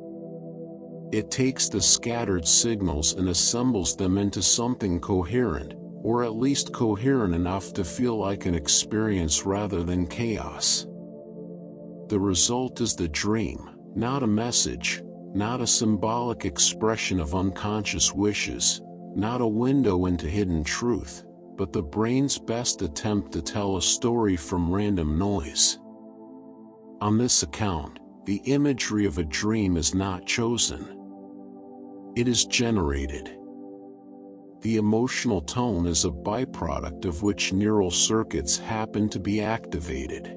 It takes the scattered signals and assembles them into something coherent, or at least coherent enough to feel like an experience rather than chaos. The result is the dream, not a message, not a symbolic expression of unconscious wishes, not a window into hidden truth, but the brain's best attempt to tell a story from random noise. On this account, the imagery of a dream is not chosen. It is generated. The emotional tone is a byproduct of which neural circuits happen to be activated.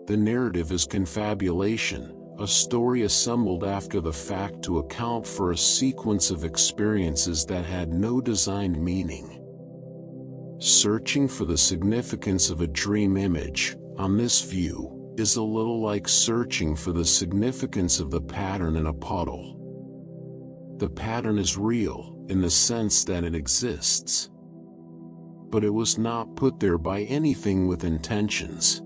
The narrative is confabulation, a story assembled after the fact to account for a sequence of experiences that had no designed meaning. Searching for the significance of a dream image, on this view, is a little like searching for the significance of the pattern in a puddle. The pattern is real, in the sense that it exists. But it was not put there by anything with intentions.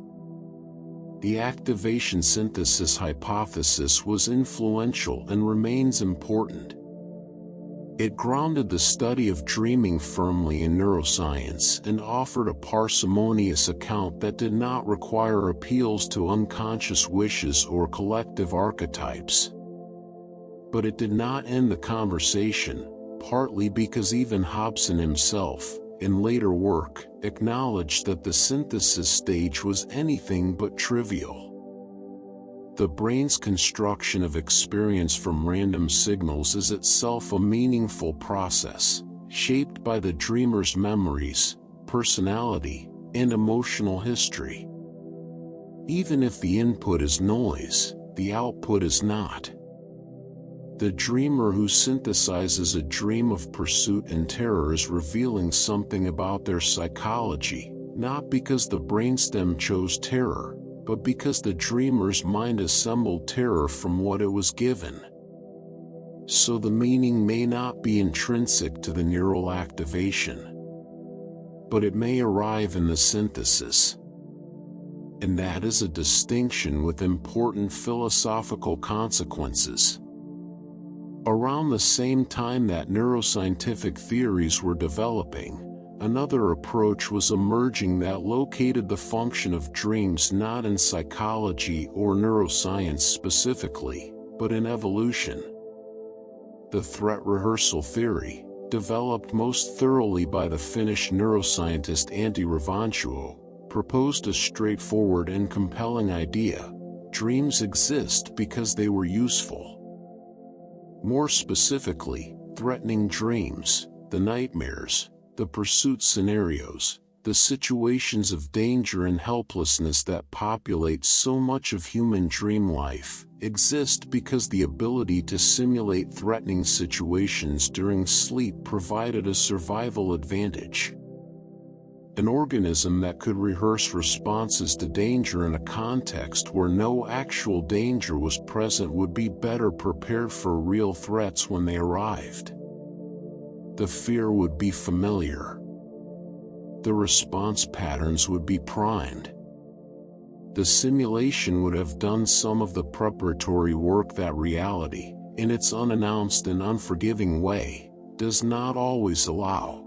The activation synthesis hypothesis was influential and remains important. It grounded the study of dreaming firmly in neuroscience and offered a parsimonious account that did not require appeals to unconscious wishes or collective archetypes. But it did not end the conversation, partly because even Hobson himself, in later work, acknowledged that the synthesis stage was anything but trivial. The brain's construction of experience from random signals is itself a meaningful process, shaped by the dreamer's memories, personality, and emotional history. Even if the input is noise, the output is not. The dreamer who synthesizes a dream of pursuit and terror is revealing something about their psychology, not because the brainstem chose terror, but because the dreamer's mind assembled terror from what it was given. So the meaning may not be intrinsic to the neural activation, but it may arrive in the synthesis. And that is a distinction with important philosophical consequences. Around the same time that neuroscientific theories were developing, another approach was emerging that located the function of dreams not in psychology or neuroscience specifically, but in evolution. The threat rehearsal theory, developed most thoroughly by the Finnish neuroscientist Antti Raivantuo, proposed a straightforward and compelling idea: dreams exist because they were useful. More specifically, threatening dreams, the nightmares, the pursuit scenarios, the situations of danger and helplessness that populate so much of human dream life, exist because the ability to simulate threatening situations during sleep provided a survival advantage. An organism that could rehearse responses to danger in a context where no actual danger was present would be better prepared for real threats when they arrived. The fear would be familiar. The response patterns would be primed. The simulation would have done some of the preparatory work that reality, in its unannounced and unforgiving way, does not always allow.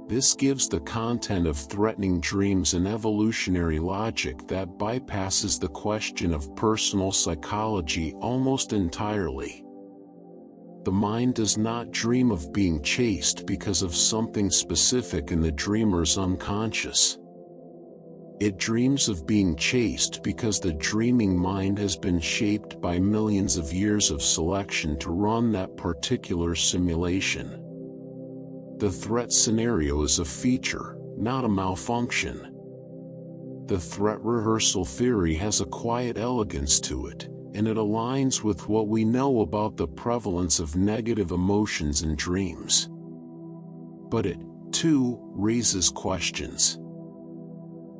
This gives the content of threatening dreams an evolutionary logic that bypasses the question of personal psychology almost entirely. The mind does not dream of being chased because of something specific in the dreamer's unconscious. It dreams of being chased because the dreaming mind has been shaped by millions of years of selection to run that particular simulation. The threat scenario is a feature, not a malfunction. The threat rehearsal theory has a quiet elegance to it, and it aligns with what we know about the prevalence of negative emotions in dreams. But it, too, raises questions.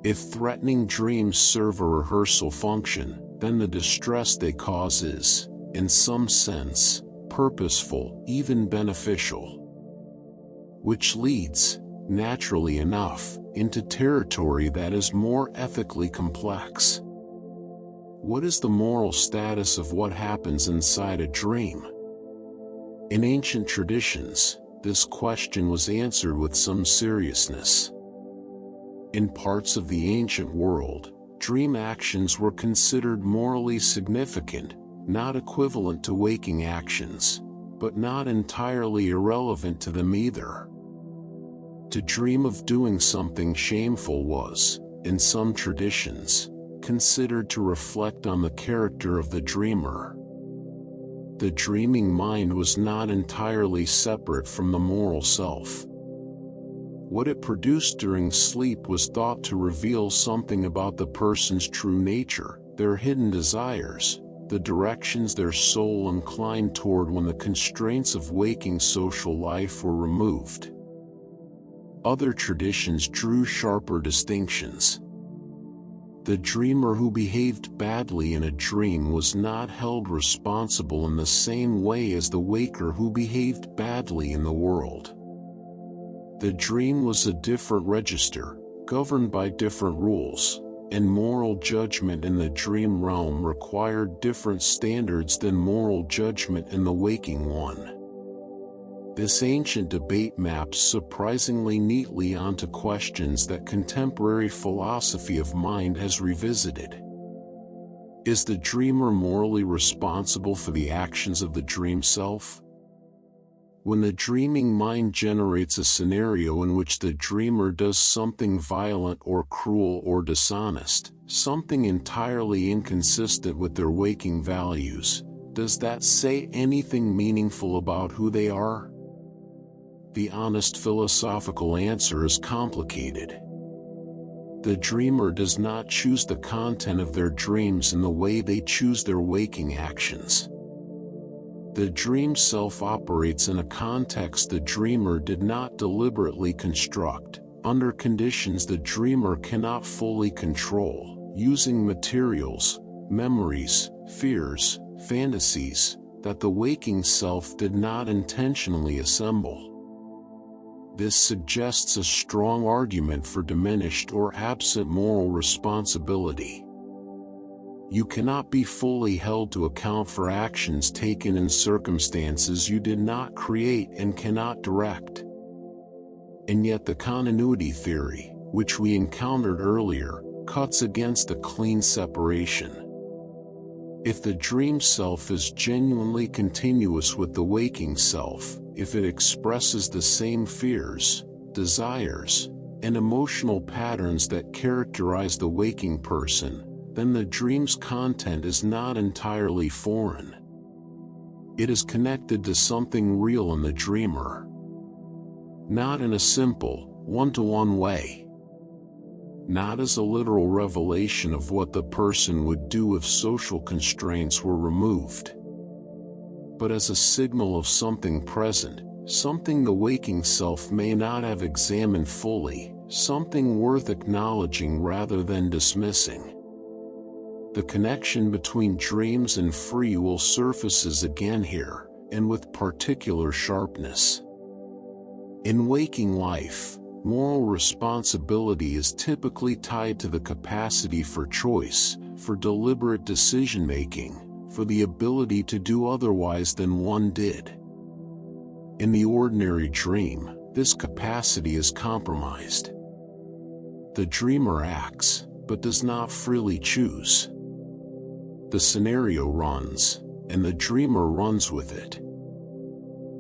If threatening dreams serve a rehearsal function, then the distress they cause is, in some sense, purposeful, even beneficial. Which leads, naturally enough, into territory that is more ethically complex. What is the moral status of what happens inside a dream? In ancient traditions, this question was answered with some seriousness. In parts of the ancient world, dream actions were considered morally significant, not equivalent to waking actions, but not entirely irrelevant to them either. To dream of doing something shameful was, in some traditions, considered to reflect on the character of the dreamer. The dreaming mind was not entirely separate from the moral self. What it produced during sleep was thought to reveal something about the person's true nature, their hidden desires, the directions their soul inclined toward when the constraints of waking social life were removed. Other traditions drew sharper distinctions. The dreamer who behaved badly in a dream was not held responsible in the same way as the waker who behaved badly in the world. The dream was a different register, governed by different rules, and moral judgment in the dream realm required different standards than moral judgment in the waking one. This ancient debate maps surprisingly neatly onto questions that contemporary philosophy of mind has revisited. Is the dreamer morally responsible for the actions of the dream self? When the dreaming mind generates a scenario in which the dreamer does something violent or cruel or dishonest, something entirely inconsistent with their waking values, does that say anything meaningful about who they are? The honest philosophical answer is complicated. The dreamer does not choose the content of their dreams in the way they choose their waking actions. The dream self operates in a context the dreamer did not deliberately construct, under conditions the dreamer cannot fully control, using materials, memories, fears, fantasies, that the waking self did not intentionally assemble. This suggests a strong argument for diminished or absent moral responsibility. You cannot be fully held to account for actions taken in circumstances you did not create and cannot direct. And yet the continuity theory, which we encountered earlier, cuts against a clean separation. If the dream self is genuinely continuous with the waking self, if it expresses the same fears, desires, and emotional patterns that characterize the waking person, then the dream's content is not entirely foreign. It is connected to something real in the dreamer. Not in a simple, one-to-one way. Not as a literal revelation of what the person would do if social constraints were removed, but as a signal of something present, something the waking self may not have examined fully, something worth acknowledging rather than dismissing. The connection between dreams and free will surfaces again here, and with particular sharpness. In waking life, moral responsibility is typically tied to the capacity for choice, for deliberate decision-making, for the ability to do otherwise than one did. In the ordinary dream, this capacity is compromised. The dreamer acts, but does not freely choose. The scenario runs, and the dreamer runs with it.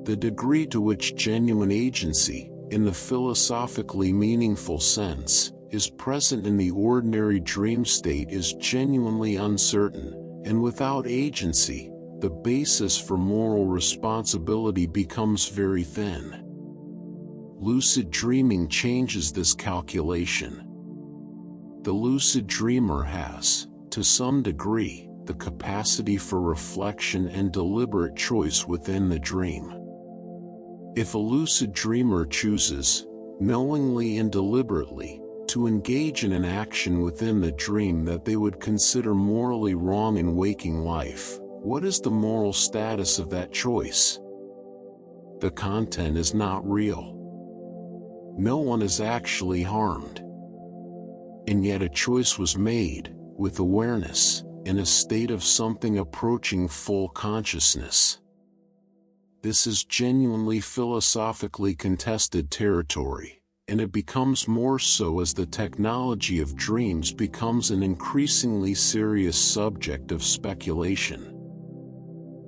The degree to which genuine agency, in the philosophically meaningful sense, is present in the ordinary dream state is genuinely uncertain, and without agency, the basis for moral responsibility becomes very thin. Lucid dreaming changes this calculation. The lucid dreamer has, to some degree, the capacity for reflection and deliberate choice within the dream. If a lucid dreamer chooses, knowingly and deliberately, to engage in an action within the dream that they would consider morally wrong in waking life, what is the moral status of that choice? The content is not real. No one is actually harmed. And yet a choice was made, with awareness, in a state of something approaching full consciousness. This is genuinely philosophically contested territory, and it becomes more so as the technology of dreams becomes an increasingly serious subject of speculation.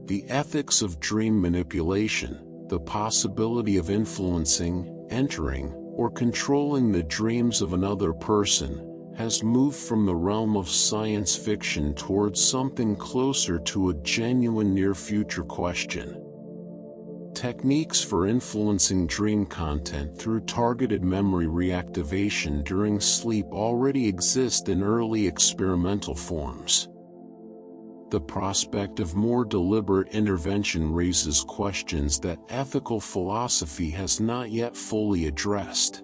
The ethics of dream manipulation, the possibility of influencing, entering, or controlling the dreams of another person, has moved from the realm of science fiction towards something closer to a genuine near-future question. Techniques for influencing dream content through targeted memory reactivation during sleep already exist in early experimental forms. The prospect of more deliberate intervention raises questions that ethical philosophy has not yet fully addressed.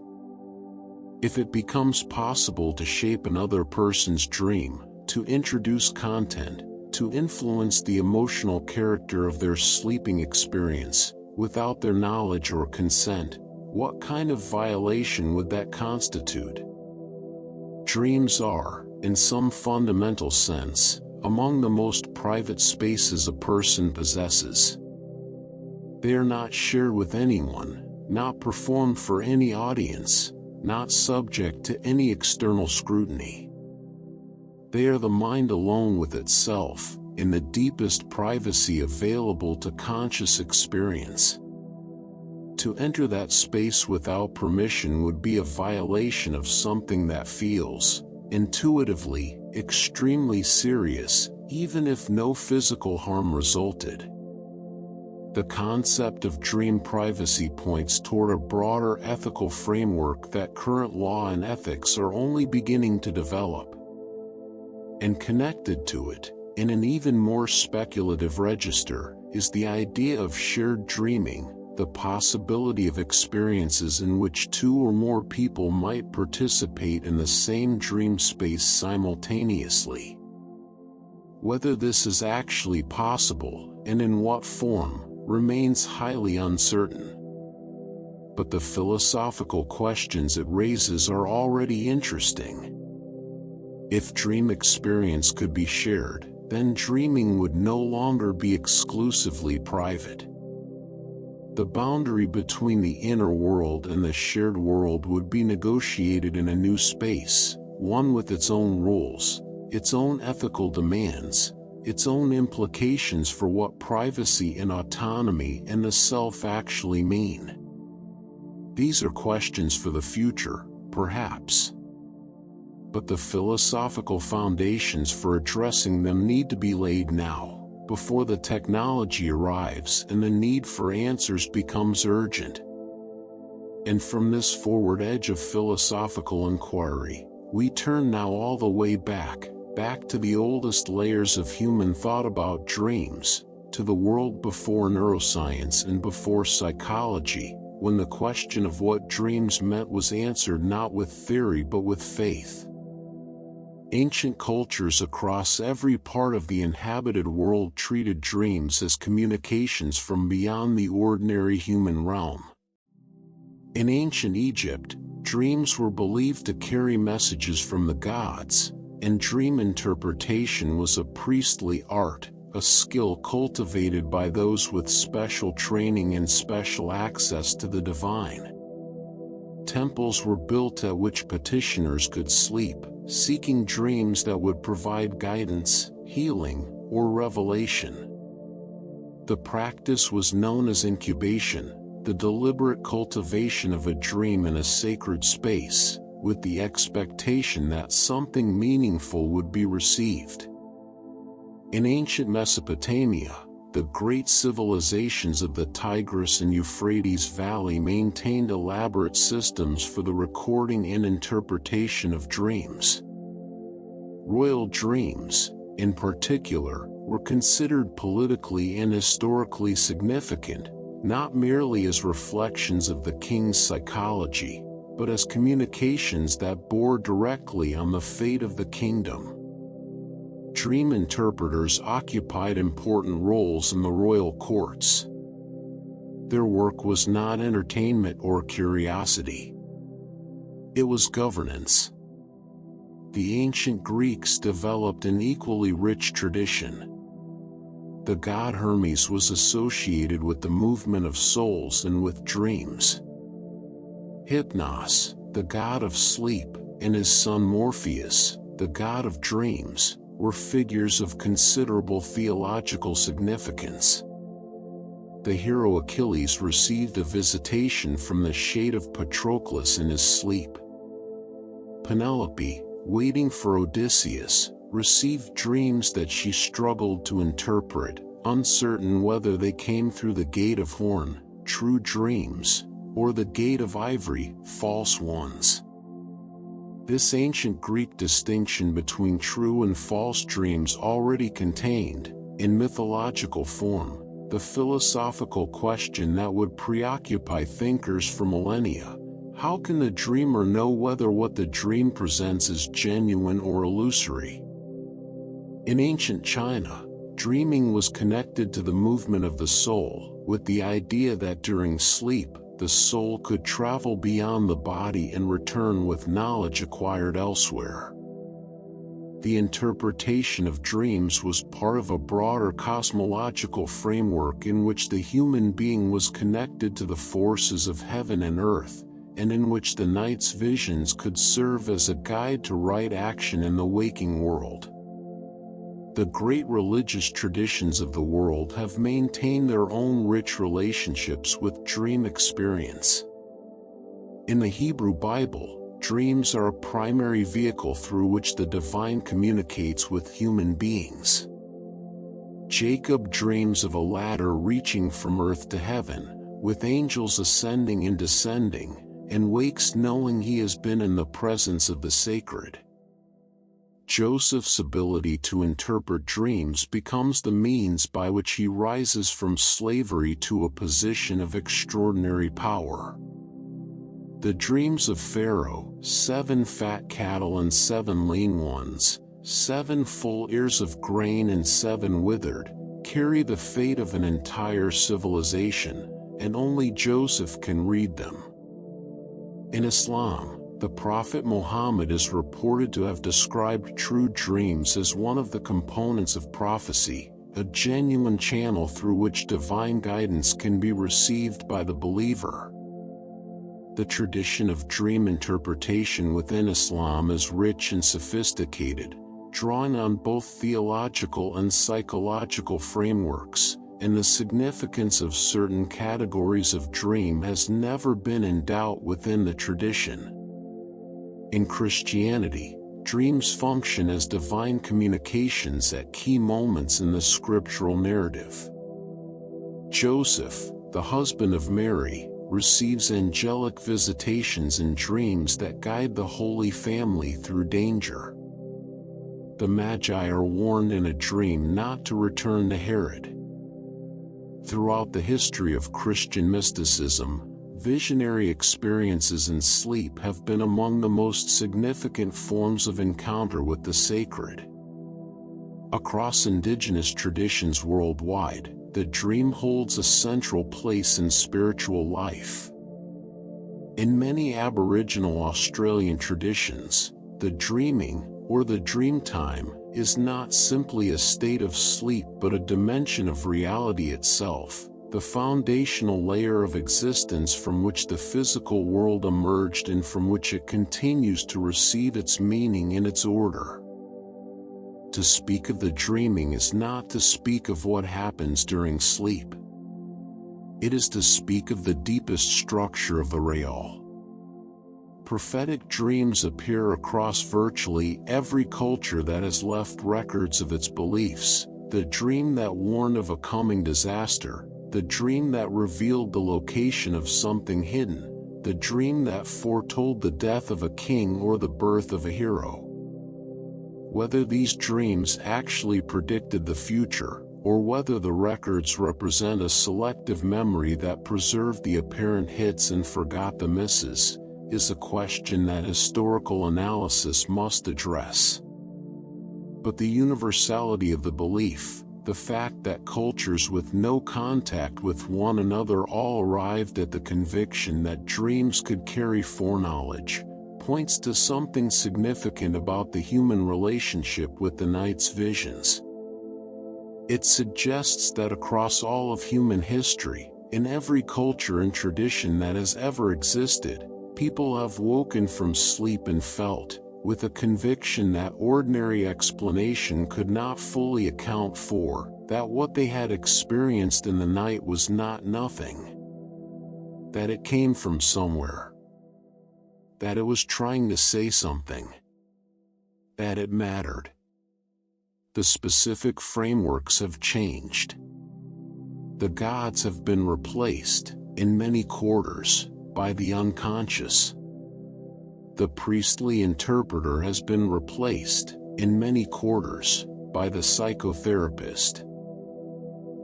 If it becomes possible to shape another person's dream, to introduce content, to influence the emotional character of their sleeping experience, without their knowledge or consent, what kind of violation would that constitute? Dreams are, in some fundamental sense, among the most private spaces a person possesses. They are not shared with anyone, not performed for any audience, not subject to any external scrutiny. They are the mind alone with itself, in the deepest privacy available to conscious experience. To enter that space without permission would be a violation of something that feels, intuitively, extremely serious, even if no physical harm resulted. The concept of dream privacy points toward a broader ethical framework that current law and ethics are only beginning to develop. And connected to it, in an even more speculative register, is the idea of shared dreaming, the possibility of experiences in which two or more people might participate in the same dream space simultaneously. Whether this is actually possible, and in what form, remains highly uncertain. But the philosophical questions it raises are already interesting. If dream experience could be shared, then dreaming would no longer be exclusively private. The boundary between the inner world and the shared world would be negotiated in a new space, one with its own rules, its own ethical demands, its own implications for what privacy and autonomy and the self actually mean. These are questions for the future, perhaps. But the philosophical foundations for addressing them need to be laid now, before the technology arrives and the need for answers becomes urgent. And from this forward edge of philosophical inquiry, we turn now all the way back to the oldest layers of human thought about dreams, to the world before neuroscience and before psychology, when the question of what dreams meant was answered not with theory but with faith. Ancient cultures across every part of the inhabited world treated dreams as communications from beyond the ordinary human realm. In ancient Egypt, dreams were believed to carry messages from the gods, and dream interpretation was a priestly art, a skill cultivated by those with special training and special access to the divine. Temples were built at which petitioners could sleep, seeking dreams that would provide guidance, healing, or revelation. The practice was known as incubation, the deliberate cultivation of a dream in a sacred space, with the expectation that something meaningful would be received. In ancient Mesopotamia, the great civilizations of the Tigris and Euphrates Valley maintained elaborate systems for the recording and interpretation of dreams. Royal dreams, in particular, were considered politically and historically significant, not merely as reflections of the king's psychology, but as communications that bore directly on the fate of the kingdom. Dream interpreters occupied important roles in the royal courts. Their work was not entertainment or curiosity. It was governance. The ancient Greeks developed an equally rich tradition. The god Hermes was associated with the movement of souls and with dreams. Hypnos, the god of sleep, and his son Morpheus, the god of dreams, were figures of considerable theological significance. The hero Achilles received a visitation from the shade of Patroclus in his sleep. Penelope, waiting for Odysseus, received dreams that she struggled to interpret, uncertain whether they came through the gate of horn, true dreams, or the gate of ivory, false ones. This ancient Greek distinction between true and false dreams already contained, in mythological form, the philosophical question that would preoccupy thinkers for millennia: how can the dreamer know whether what the dream presents is genuine or illusory? In ancient China, dreaming was connected to the movement of the soul, with the idea that during sleep, the soul could travel beyond the body and return with knowledge acquired elsewhere. The interpretation of dreams was part of a broader cosmological framework in which the human being was connected to the forces of heaven and earth, and in which the night's visions could serve as a guide to right action in the waking world. The great religious traditions of the world have maintained their own rich relationships with dream experience. In the Hebrew Bible, dreams are a primary vehicle through which the divine communicates with human beings. Jacob dreams of a ladder reaching from earth to heaven, with angels ascending and descending, and wakes knowing he has been in the presence of the sacred. Joseph's ability to interpret dreams becomes the means by which he rises from slavery to a position of extraordinary power. The dreams of Pharaoh, 7 fat cattle and 7 lean ones, 7 full ears of grain and 7 withered, carry the fate of an entire civilization, and only Joseph can read them. In Islam, the Prophet Muhammad is reported to have described true dreams as one of the components of prophecy, a genuine channel through which divine guidance can be received by the believer. The tradition of dream interpretation within Islam is rich and sophisticated, drawing on both theological and psychological frameworks, and the significance of certain categories of dream has never been in doubt within the tradition. In Christianity, dreams function as divine communications at key moments in the scriptural narrative. Joseph, the husband of Mary, receives angelic visitations in dreams that guide the Holy Family through danger. The Magi are warned in a dream not to return to Herod. Throughout the history of Christian mysticism, visionary experiences in sleep have been among the most significant forms of encounter with the sacred. Across indigenous traditions worldwide, the dream holds a central place in spiritual life. In many Aboriginal Australian traditions, the dreaming, or the dream time, is not simply a state of sleep but a dimension of reality itself, the foundational layer of existence from which the physical world emerged and from which it continues to receive its meaning and its order. To speak of the dreaming is not to speak of what happens during sleep. It is to speak of the deepest structure of the real. Prophetic dreams appear across virtually every culture that has left records of its beliefs: the dream that warned of a coming disaster, the dream that revealed the location of something hidden, the dream that foretold the death of a king or the birth of a hero. whether these dreams actually predicted the future, or whether the records represent a selective memory that preserved the apparent hits and forgot the misses, is a question that historical analysis must address. But the universality of the belief, the fact that cultures with no contact with one another all arrived at the conviction that dreams could carry foreknowledge, points to something significant about the human relationship with the night's visions. It suggests that across all of human history, in every culture and tradition that has ever existed, people have woken from sleep and felt, with a conviction that ordinary explanation could not fully account for, that what they had experienced in the night was not nothing. That it came from somewhere. That it was trying to say something. That it mattered. The specific frameworks have changed. The gods have been replaced, in many quarters, by the unconscious. The priestly interpreter has been replaced, in many quarters, by the psychotherapist.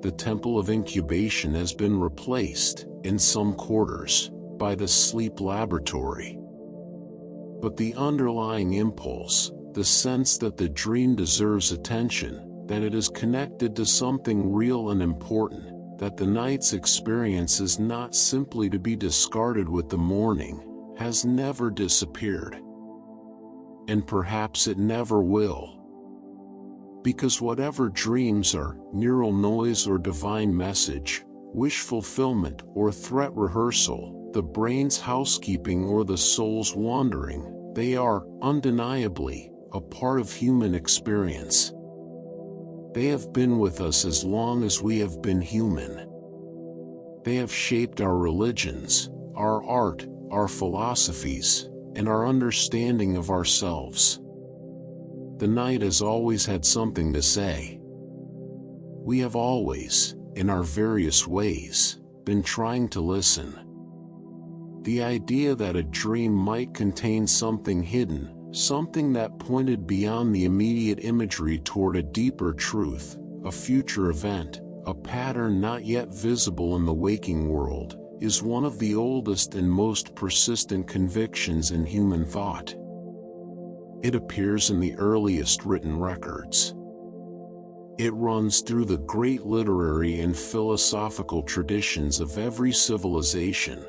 The temple of incubation has been replaced, in some quarters, by the sleep laboratory. But the underlying impulse, the sense that the dream deserves attention, that it is connected to something real and important, that the night's experience is not simply to be discarded with the morning, has never disappeared. And perhaps it never will. Because whatever dreams are, neural noise or divine message, wish fulfillment or threat rehearsal, the brain's housekeeping or the soul's wandering, they are, undeniably, a part of human experience. They have been with us as long as we have been human. They have shaped our religions, our art, our philosophies, and our understanding of ourselves. The night has always had something to say. We have always, in our various ways, been trying to listen. The idea that a dream might contain something hidden, something that pointed beyond the immediate imagery toward a deeper truth, a future event, a pattern not yet visible in the waking world, is one of the oldest and most persistent convictions in human thought. It appears in the earliest written records. It runs through the great literary and philosophical traditions of every civilization.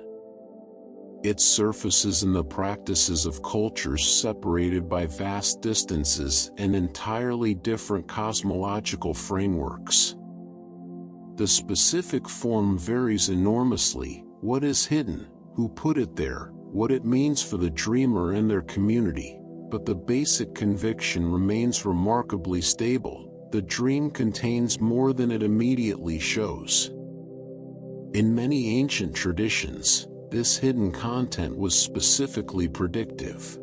It surfaces in the practices of cultures separated by vast distances and entirely different cosmological frameworks. The specific form varies enormously: what is hidden, who put it there, what it means for the dreamer and their community, but the basic conviction remains remarkably stable: the dream contains more than it immediately shows. In many ancient traditions, this hidden content was specifically predictive.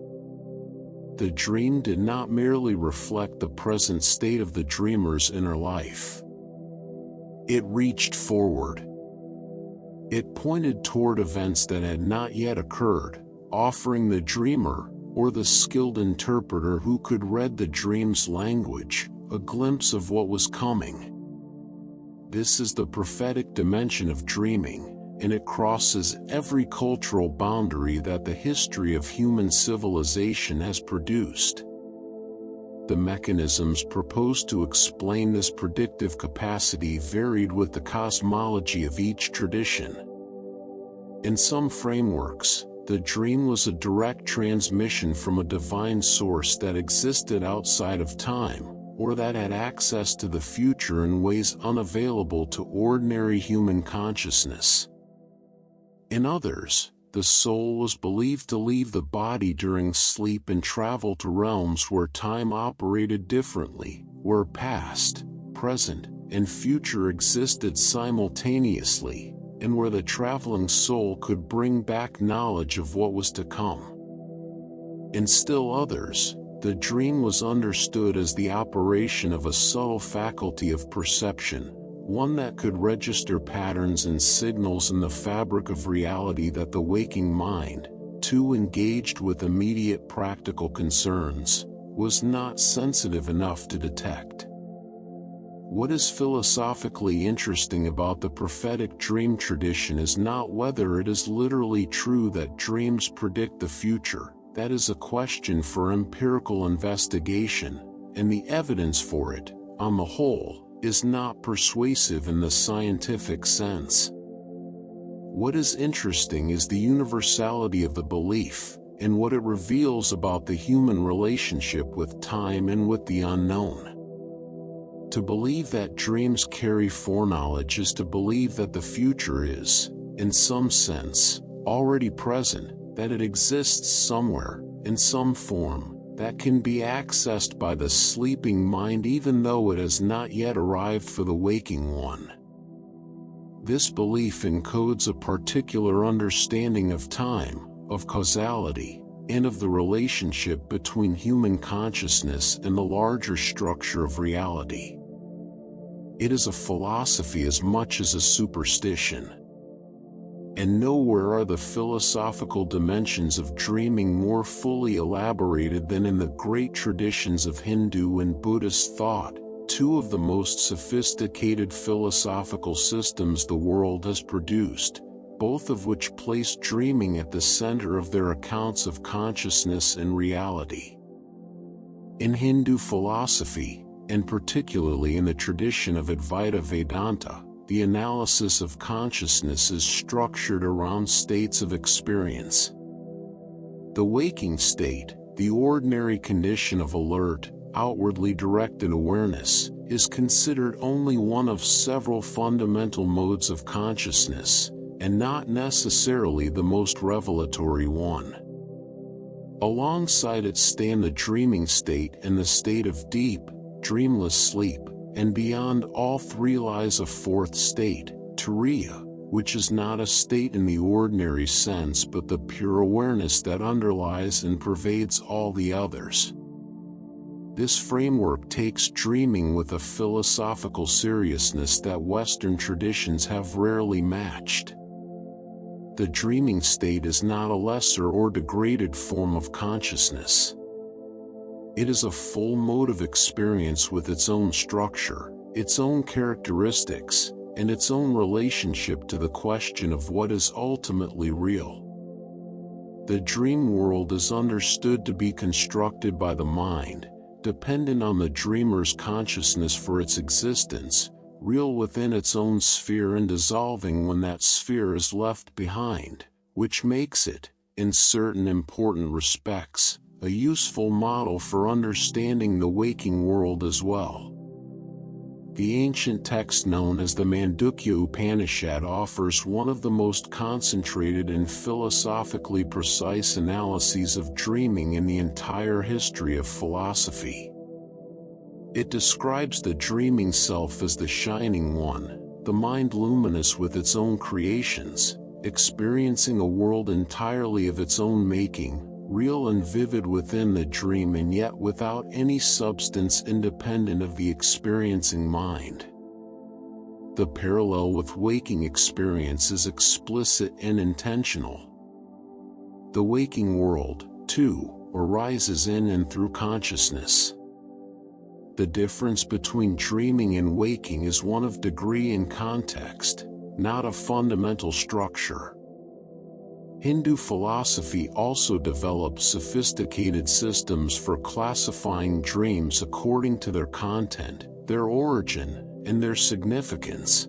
The dream did not merely reflect the present state of the dreamer's inner life. It reached forward. It pointed toward events that had not yet occurred, offering the dreamer, or the skilled interpreter who could read the dream's language, a glimpse of what was coming. This is the prophetic dimension of dreaming, and it crosses every cultural boundary that the history of human civilization has produced. The mechanisms proposed to explain this predictive capacity varied with the cosmology of each tradition. In some frameworks, the dream was a direct transmission from a divine source that existed outside of time, or that had access to the future in ways unavailable to ordinary human consciousness. In others, the soul was believed to leave the body during sleep and travel to realms where time operated differently, where past, present, and future existed simultaneously, and where the traveling soul could bring back knowledge of what was to come. In still others, the dream was understood as the operation of a subtle faculty of perception, one that could register patterns and signals in the fabric of reality that the waking mind, too engaged with immediate practical concerns, was not sensitive enough to detect. What is philosophically interesting about the prophetic dream tradition is not whether it is literally true that dreams predict the future. That is a question for empirical investigation, and the evidence for it, on the whole, is not persuasive in the scientific sense. What is interesting is the universality of the belief, and what it reveals about the human relationship with time and with the unknown. To believe that dreams carry foreknowledge is to believe that the future is, in some sense, already present, that it exists somewhere, in some form, that can be accessed by the sleeping mind even though it has not yet arrived for the waking one. This belief encodes a particular understanding of time, of causality, and of the relationship between human consciousness and the larger structure of reality. It is a philosophy as much as a superstition. And nowhere are the philosophical dimensions of dreaming more fully elaborated than in the great traditions of Hindu and Buddhist thought, two of the most sophisticated philosophical systems the world has produced, both of which place dreaming at the center of their accounts of consciousness and reality. In Hindu philosophy, and particularly in the tradition of Advaita Vedanta, the analysis of consciousness is structured around states of experience. The waking state, the ordinary condition of alert, outwardly directed awareness, is considered only one of several fundamental modes of consciousness, and not necessarily the most revelatory one. Alongside it stand the dreaming state and the state of deep, dreamless sleep, and beyond all three lies a fourth state, turiya, which is not a state in the ordinary sense but the pure awareness that underlies and pervades all the others. This framework takes dreaming with a philosophical seriousness that Western traditions have rarely matched. The dreaming state is not a lesser or degraded form of consciousness. It is a full mode of experience with its own structure, its own characteristics, and its own relationship to the question of what is ultimately real. The dream world is understood to be constructed by the mind, dependent on the dreamer's consciousness for its existence, real within its own sphere and dissolving when that sphere is left behind, which makes it, in certain important respects, a useful model for understanding the waking world as well. The ancient text known as the Mandukya Upanishad offers one of the most concentrated and philosophically precise analyses of dreaming in the entire history of philosophy. It describes the dreaming self as the shining one, the mind luminous with its own creations, experiencing a world entirely of its own making, real and vivid within the dream and yet without any substance independent of the experiencing mind. The parallel with waking experience is explicit and intentional. The waking world, too, arises in and through consciousness. The difference between dreaming and waking is one of degree and context, not a fundamental structure. Hindu philosophy also developed sophisticated systems for classifying dreams according to their content, their origin, and their significance.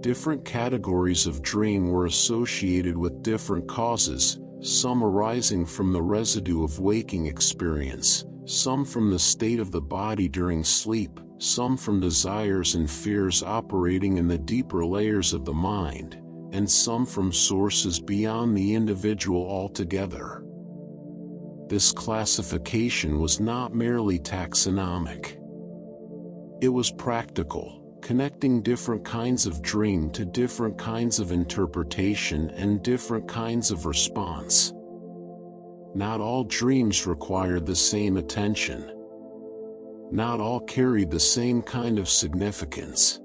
Different categories of dream were associated with different causes, some arising from the residue of waking experience, some from the state of the body during sleep, some from desires and fears operating in the deeper layers of the mind, and some from sources beyond the individual altogether. This classification was not merely taxonomic. It was practical, connecting different kinds of dream to different kinds of interpretation and different kinds of response. Not all dreams required the same attention. Not all carried the same kind of significance.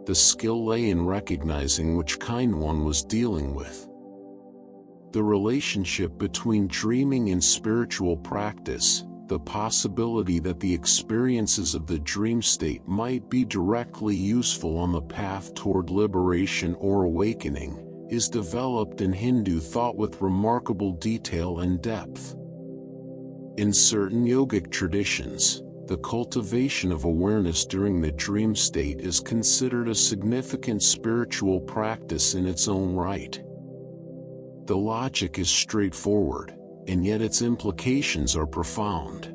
The skill lay in recognizing which kind one was dealing with. The relationship between dreaming and spiritual practice, the possibility that the experiences of the dream state might be directly useful on the path toward liberation or awakening, is developed in Hindu thought with remarkable detail and depth. In certain yogic traditions, the cultivation of awareness during the dream state is considered a significant spiritual practice in its own right. The logic is straightforward, and yet its implications are profound.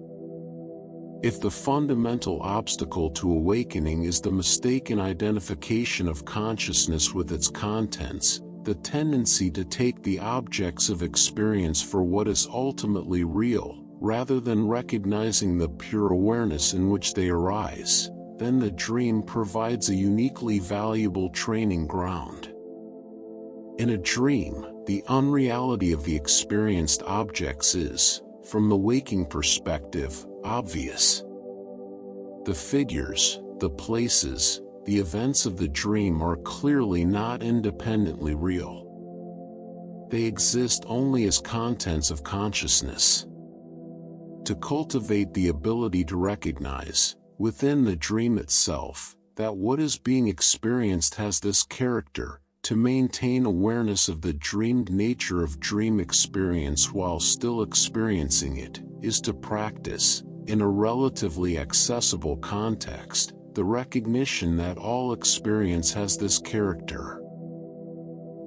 If the fundamental obstacle to awakening is the mistaken identification of consciousness with its contents, the tendency to take the objects of experience for what is ultimately real, rather than recognizing the pure awareness in which they arise, then the dream provides a uniquely valuable training ground. In a dream, the unreality of the experienced objects is, from the waking perspective, obvious. The figures, the places, the events of the dream are clearly not independently real. They exist only as contents of consciousness. To cultivate the ability to recognize, within the dream itself, that what is being experienced has this character, to maintain awareness of the dreamed nature of dream experience while still experiencing it, is to practice, in a relatively accessible context, the recognition that all experience has this character.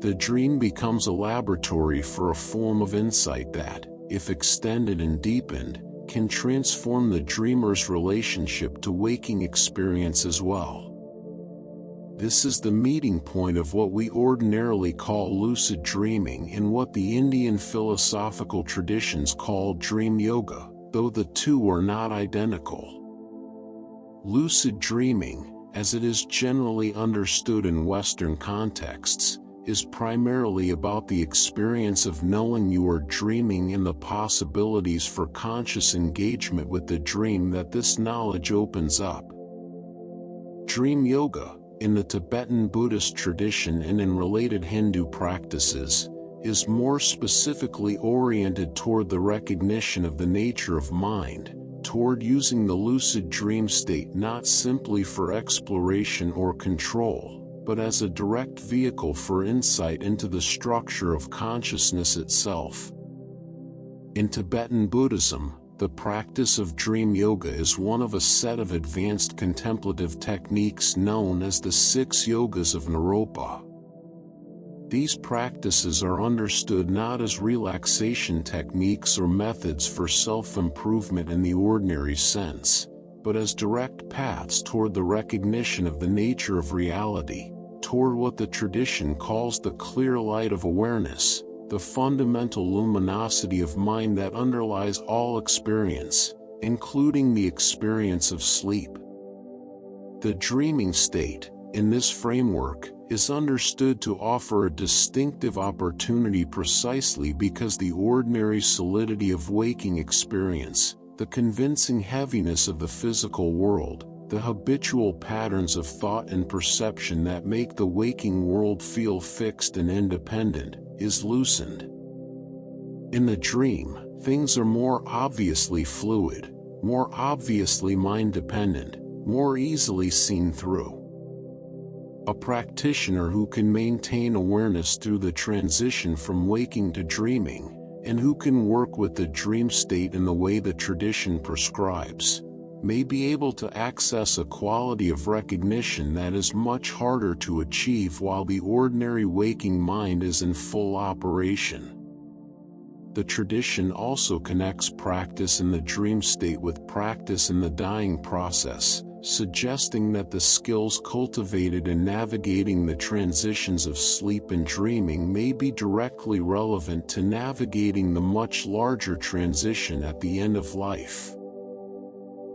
The dream becomes a laboratory for a form of insight that, if extended and deepened, can transform the dreamer's relationship to waking experience as well. This is the meeting point of what we ordinarily call lucid dreaming and what the Indian philosophical traditions call dream yoga, though the two are not identical. Lucid dreaming, as it is generally understood in Western contexts, is primarily about the experience of knowing you are dreaming and the possibilities for conscious engagement with the dream that this knowledge opens up. Dream yoga, in the Tibetan Buddhist tradition and in related Hindu practices, is more specifically oriented toward the recognition of the nature of mind, toward using the lucid dream state not simply for exploration or control, but as a direct vehicle for insight into the structure of consciousness itself. In Tibetan Buddhism, the practice of dream yoga is one of a set of advanced contemplative techniques known as the 6 yogas of Naropa. These practices are understood not as relaxation techniques or methods for self-improvement in the ordinary sense, but as direct paths toward the recognition of the nature of reality, toward what the tradition calls the clear light of awareness, the fundamental luminosity of mind that underlies all experience, including the experience of sleep. The dreaming state, in this framework, is understood to offer a distinctive opportunity precisely because the ordinary solidity of waking experience, the convincing heaviness of the physical world, the habitual patterns of thought and perception that make the waking world feel fixed and independent, is loosened. In the dream, things are more obviously fluid, more obviously mind-dependent, more easily seen through. A practitioner who can maintain awareness through the transition from waking to dreaming, and who can work with the dream state in the way the tradition prescribes, may be able to access a quality of recognition that is much harder to achieve while the ordinary waking mind is in full operation. The tradition also connects practice in the dream state with practice in the dying process, suggesting that the skills cultivated in navigating the transitions of sleep and dreaming may be directly relevant to navigating the much larger transition at the end of life.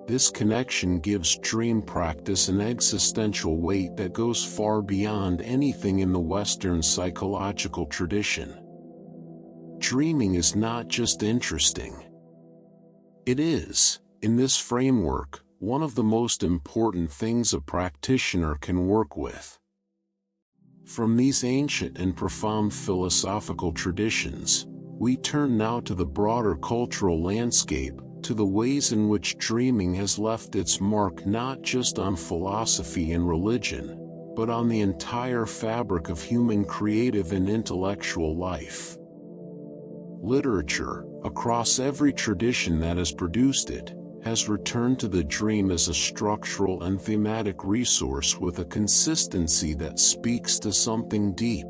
This connection gives dream practice an existential weight that goes far beyond anything in the Western psychological tradition. Dreaming is not just interesting. It is, in this framework, one of the most important things a practitioner can work with. From these ancient and profound philosophical traditions, we turn now to the broader cultural landscape, to the ways in which dreaming has left its mark not just on philosophy and religion, but on the entire fabric of human creative and intellectual life. Literature, across every tradition that has produced it, has returned to the dream as a structural and thematic resource with a consistency that speaks to something deep.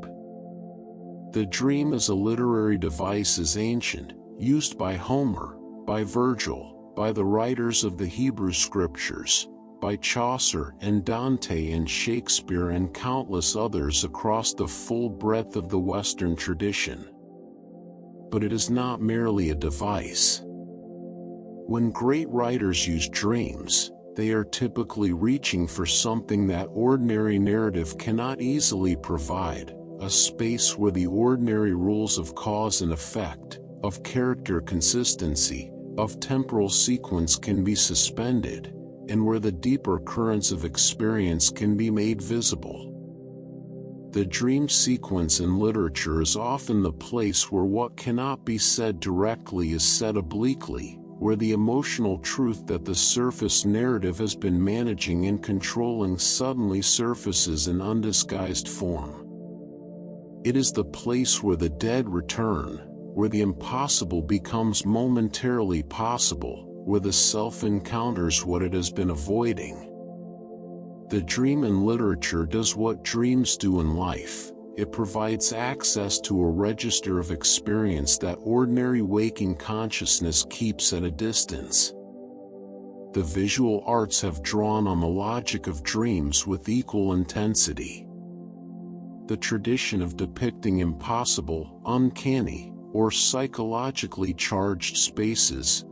The dream as a literary device is ancient, used by Homer, by Virgil, by the writers of the Hebrew Scriptures, by Chaucer and Dante and Shakespeare and countless others across the full breadth of the Western tradition. But it is not merely a device. When great writers use dreams, they are typically reaching for something that ordinary narrative cannot easily provide, a space where the ordinary rules of cause and effect, of character consistency, of temporal sequence can be suspended, and where the deeper currents of experience can be made visible. The dream sequence in literature is often the place where what cannot be said directly is said obliquely, where the emotional truth that the surface narrative has been managing and controlling suddenly surfaces in undisguised form. It is the place where the dead return, where the impossible becomes momentarily possible, where the self encounters what it has been avoiding. The dream in literature does what dreams do in life. It provides access to a register of experience that ordinary waking consciousness keeps at a distance. The visual arts have drawn on the logic of dreams with equal intensity. The tradition of depicting impossible, uncanny, or psychologically charged spaces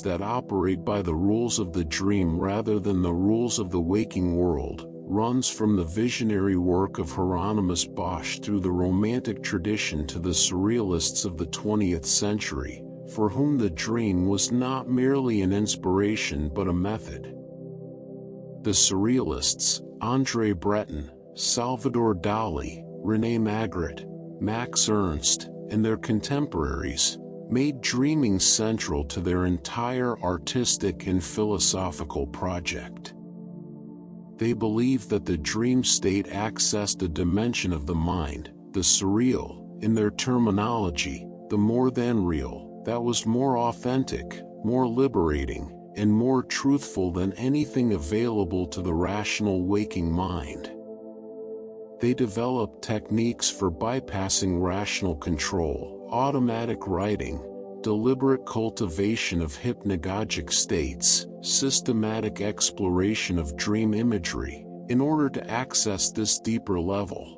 that operate by the rules of the dream rather than the rules of the waking world, runs from the visionary work of Hieronymus Bosch through the Romantic tradition to the Surrealists of the 20th century, for whom the dream was not merely an inspiration but a method. The Surrealists, André Breton, Salvador Dali, René Magritte, Max Ernst, and their contemporaries, made dreaming central to their entire artistic and philosophical project. They believed that the dream state accessed a dimension of the mind, the surreal, in their terminology, the more than real, that was more authentic, more liberating, and more truthful than anything available to the rational waking mind. They developed techniques for bypassing rational control, automatic writing, deliberate cultivation of hypnagogic states, systematic exploration of dream imagery, in order to access this deeper level.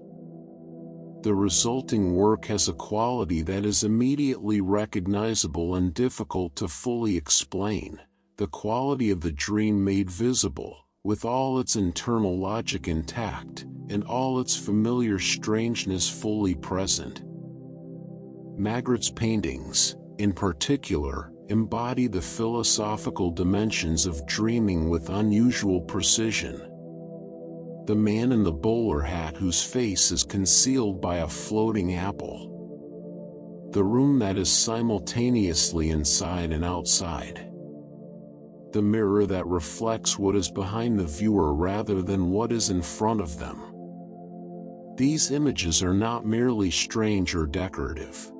The resulting work has a quality that is immediately recognizable and difficult to fully explain, the quality of the dream made visible, with all its internal logic intact, and all its familiar strangeness fully present. Magritte's paintings, in particular, embody the philosophical dimensions of dreaming with unusual precision. The man in the bowler hat whose face is concealed by a floating apple. The room that is simultaneously inside and outside. The mirror that reflects what is behind the viewer rather than what is in front of them. These images are not merely strange or decorative.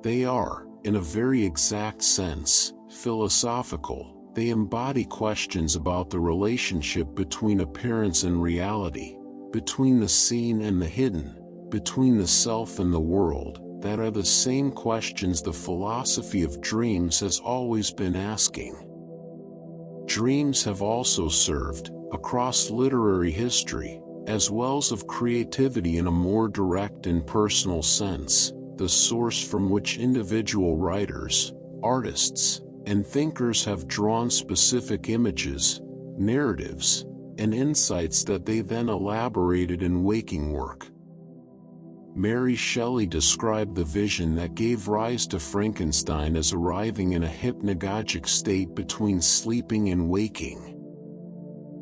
They are, in a very exact sense, philosophical. They embody questions about the relationship between appearance and reality, between the seen and the hidden, between the self and the world, that are the same questions the philosophy of dreams has always been asking. Dreams have also served, across literary history, as wells of creativity in a more direct and personal sense, the source from which individual writers, artists, and thinkers have drawn specific images, narratives, and insights that they then elaborated in waking work. Mary Shelley described the vision that gave rise to Frankenstein as arriving in a hypnagogic state between sleeping and waking.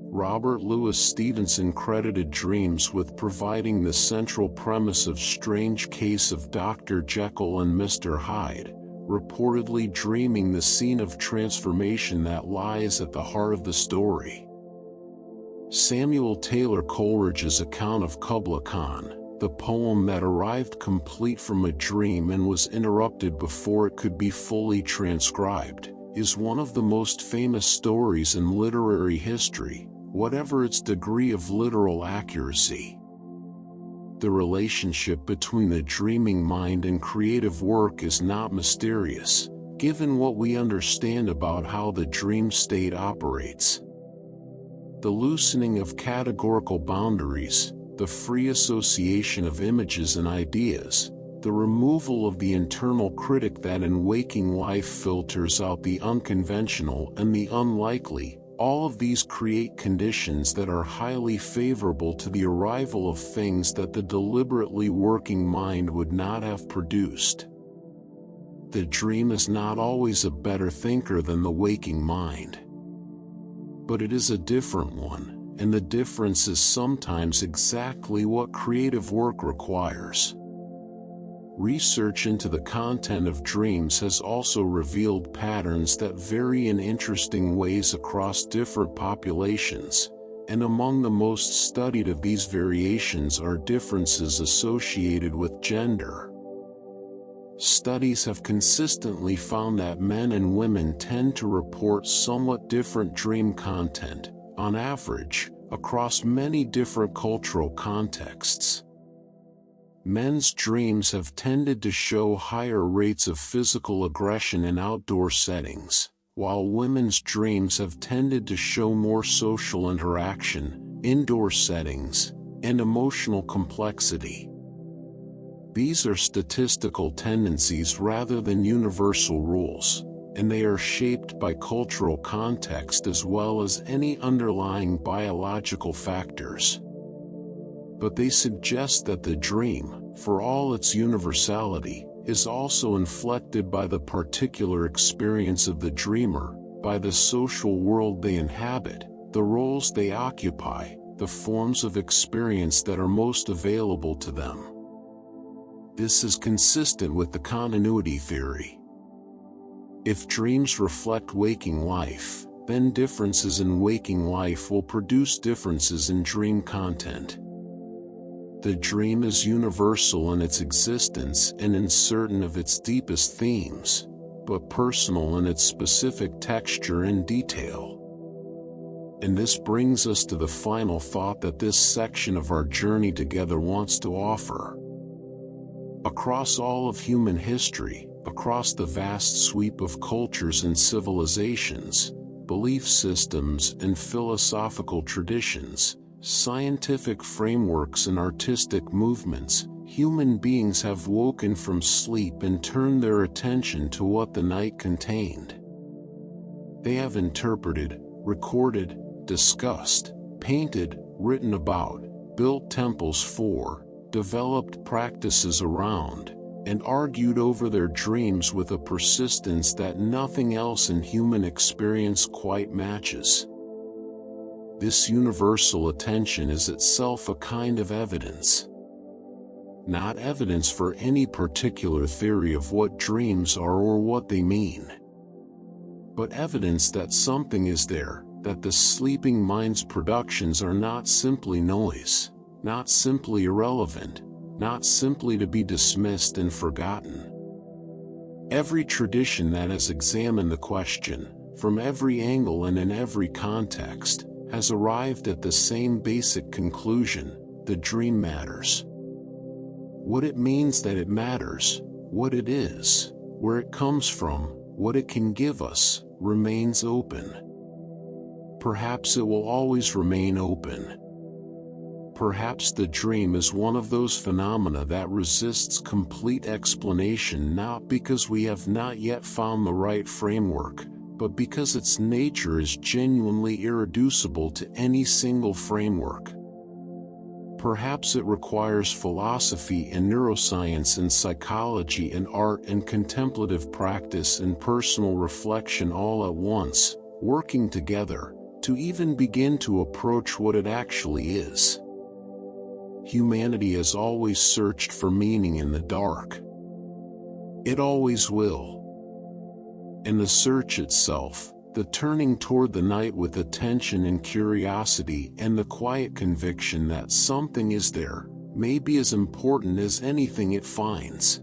Robert Louis Stevenson credited dreams with providing the central premise of Strange Case of Dr. Jekyll and Mr. Hyde, reportedly dreaming the scene of transformation that lies at the heart of the story. Samuel Taylor Coleridge's account of Kubla Khan, the poem that arrived complete from a dream and was interrupted before it could be fully transcribed, is one of the most famous stories in literary history, whatever its degree of literal accuracy. The relationship between the dreaming mind and creative work is not mysterious, given what we understand about how the dream state operates. The loosening of categorical boundaries, the free association of images and ideas, the removal of the internal critic that in waking life filters out the unconventional and the unlikely, all of these create conditions that are highly favorable to the arrival of things that the deliberately working mind would not have produced. The dream is not always a better thinker than the waking mind. But it is a different one. And the difference is sometimes exactly what creative work requires. Research into the content of dreams has also revealed patterns that vary in interesting ways across different populations, and among the most studied of these variations are differences associated with gender. Studies have consistently found that men and women tend to report somewhat different dream content, on average, across many different cultural contexts. Men's dreams have tended to show higher rates of physical aggression in outdoor settings, while women's dreams have tended to show more social interaction, indoor settings, and emotional complexity. These are statistical tendencies rather than universal rules, and they are shaped by cultural context as well as any underlying biological factors. But they suggest that the dream, for all its universality, is also inflected by the particular experience of the dreamer, by the social world they inhabit, the roles they occupy, the forms of experience that are most available to them. This is consistent with the continuity theory. If dreams reflect waking life, then differences in waking life will produce differences in dream content. The dream is universal in its existence and in certain of its deepest themes, but personal in its specific texture and detail. And this brings us to the final thought that this section of our journey together wants to offer. Across all of human history, across the vast sweep of cultures and civilizations, belief systems and philosophical traditions, scientific frameworks and artistic movements, human beings have woken from sleep and turned their attention to what the night contained. They have interpreted, recorded, discussed, painted, written about, built temples for, developed practices around, and argued over their dreams with a persistence that nothing else in human experience quite matches. This universal attention is itself a kind of evidence. Not evidence for any particular theory of what dreams are or what they mean, but evidence that something is there, that the sleeping mind's productions are not simply noise, not simply irrelevant, not simply to be dismissed and forgotten. Every tradition that has examined the question, from every angle and in every context, has arrived at the same basic conclusion: the dream matters. What it means that it matters, what it is, where it comes from, what it can give us, remains open. Perhaps it will always remain open. Perhaps the dream is one of those phenomena that resists complete explanation, not because we have not yet found the right framework, but because its nature is genuinely irreducible to any single framework. Perhaps it requires philosophy and neuroscience and psychology and art and contemplative practice and personal reflection all at once, working together, to even begin to approach what it actually is. Humanity has always searched for meaning in the dark. It always will. And the search itself, the turning toward the night with attention and curiosity and the quiet conviction that something is there, may be as important as anything it finds.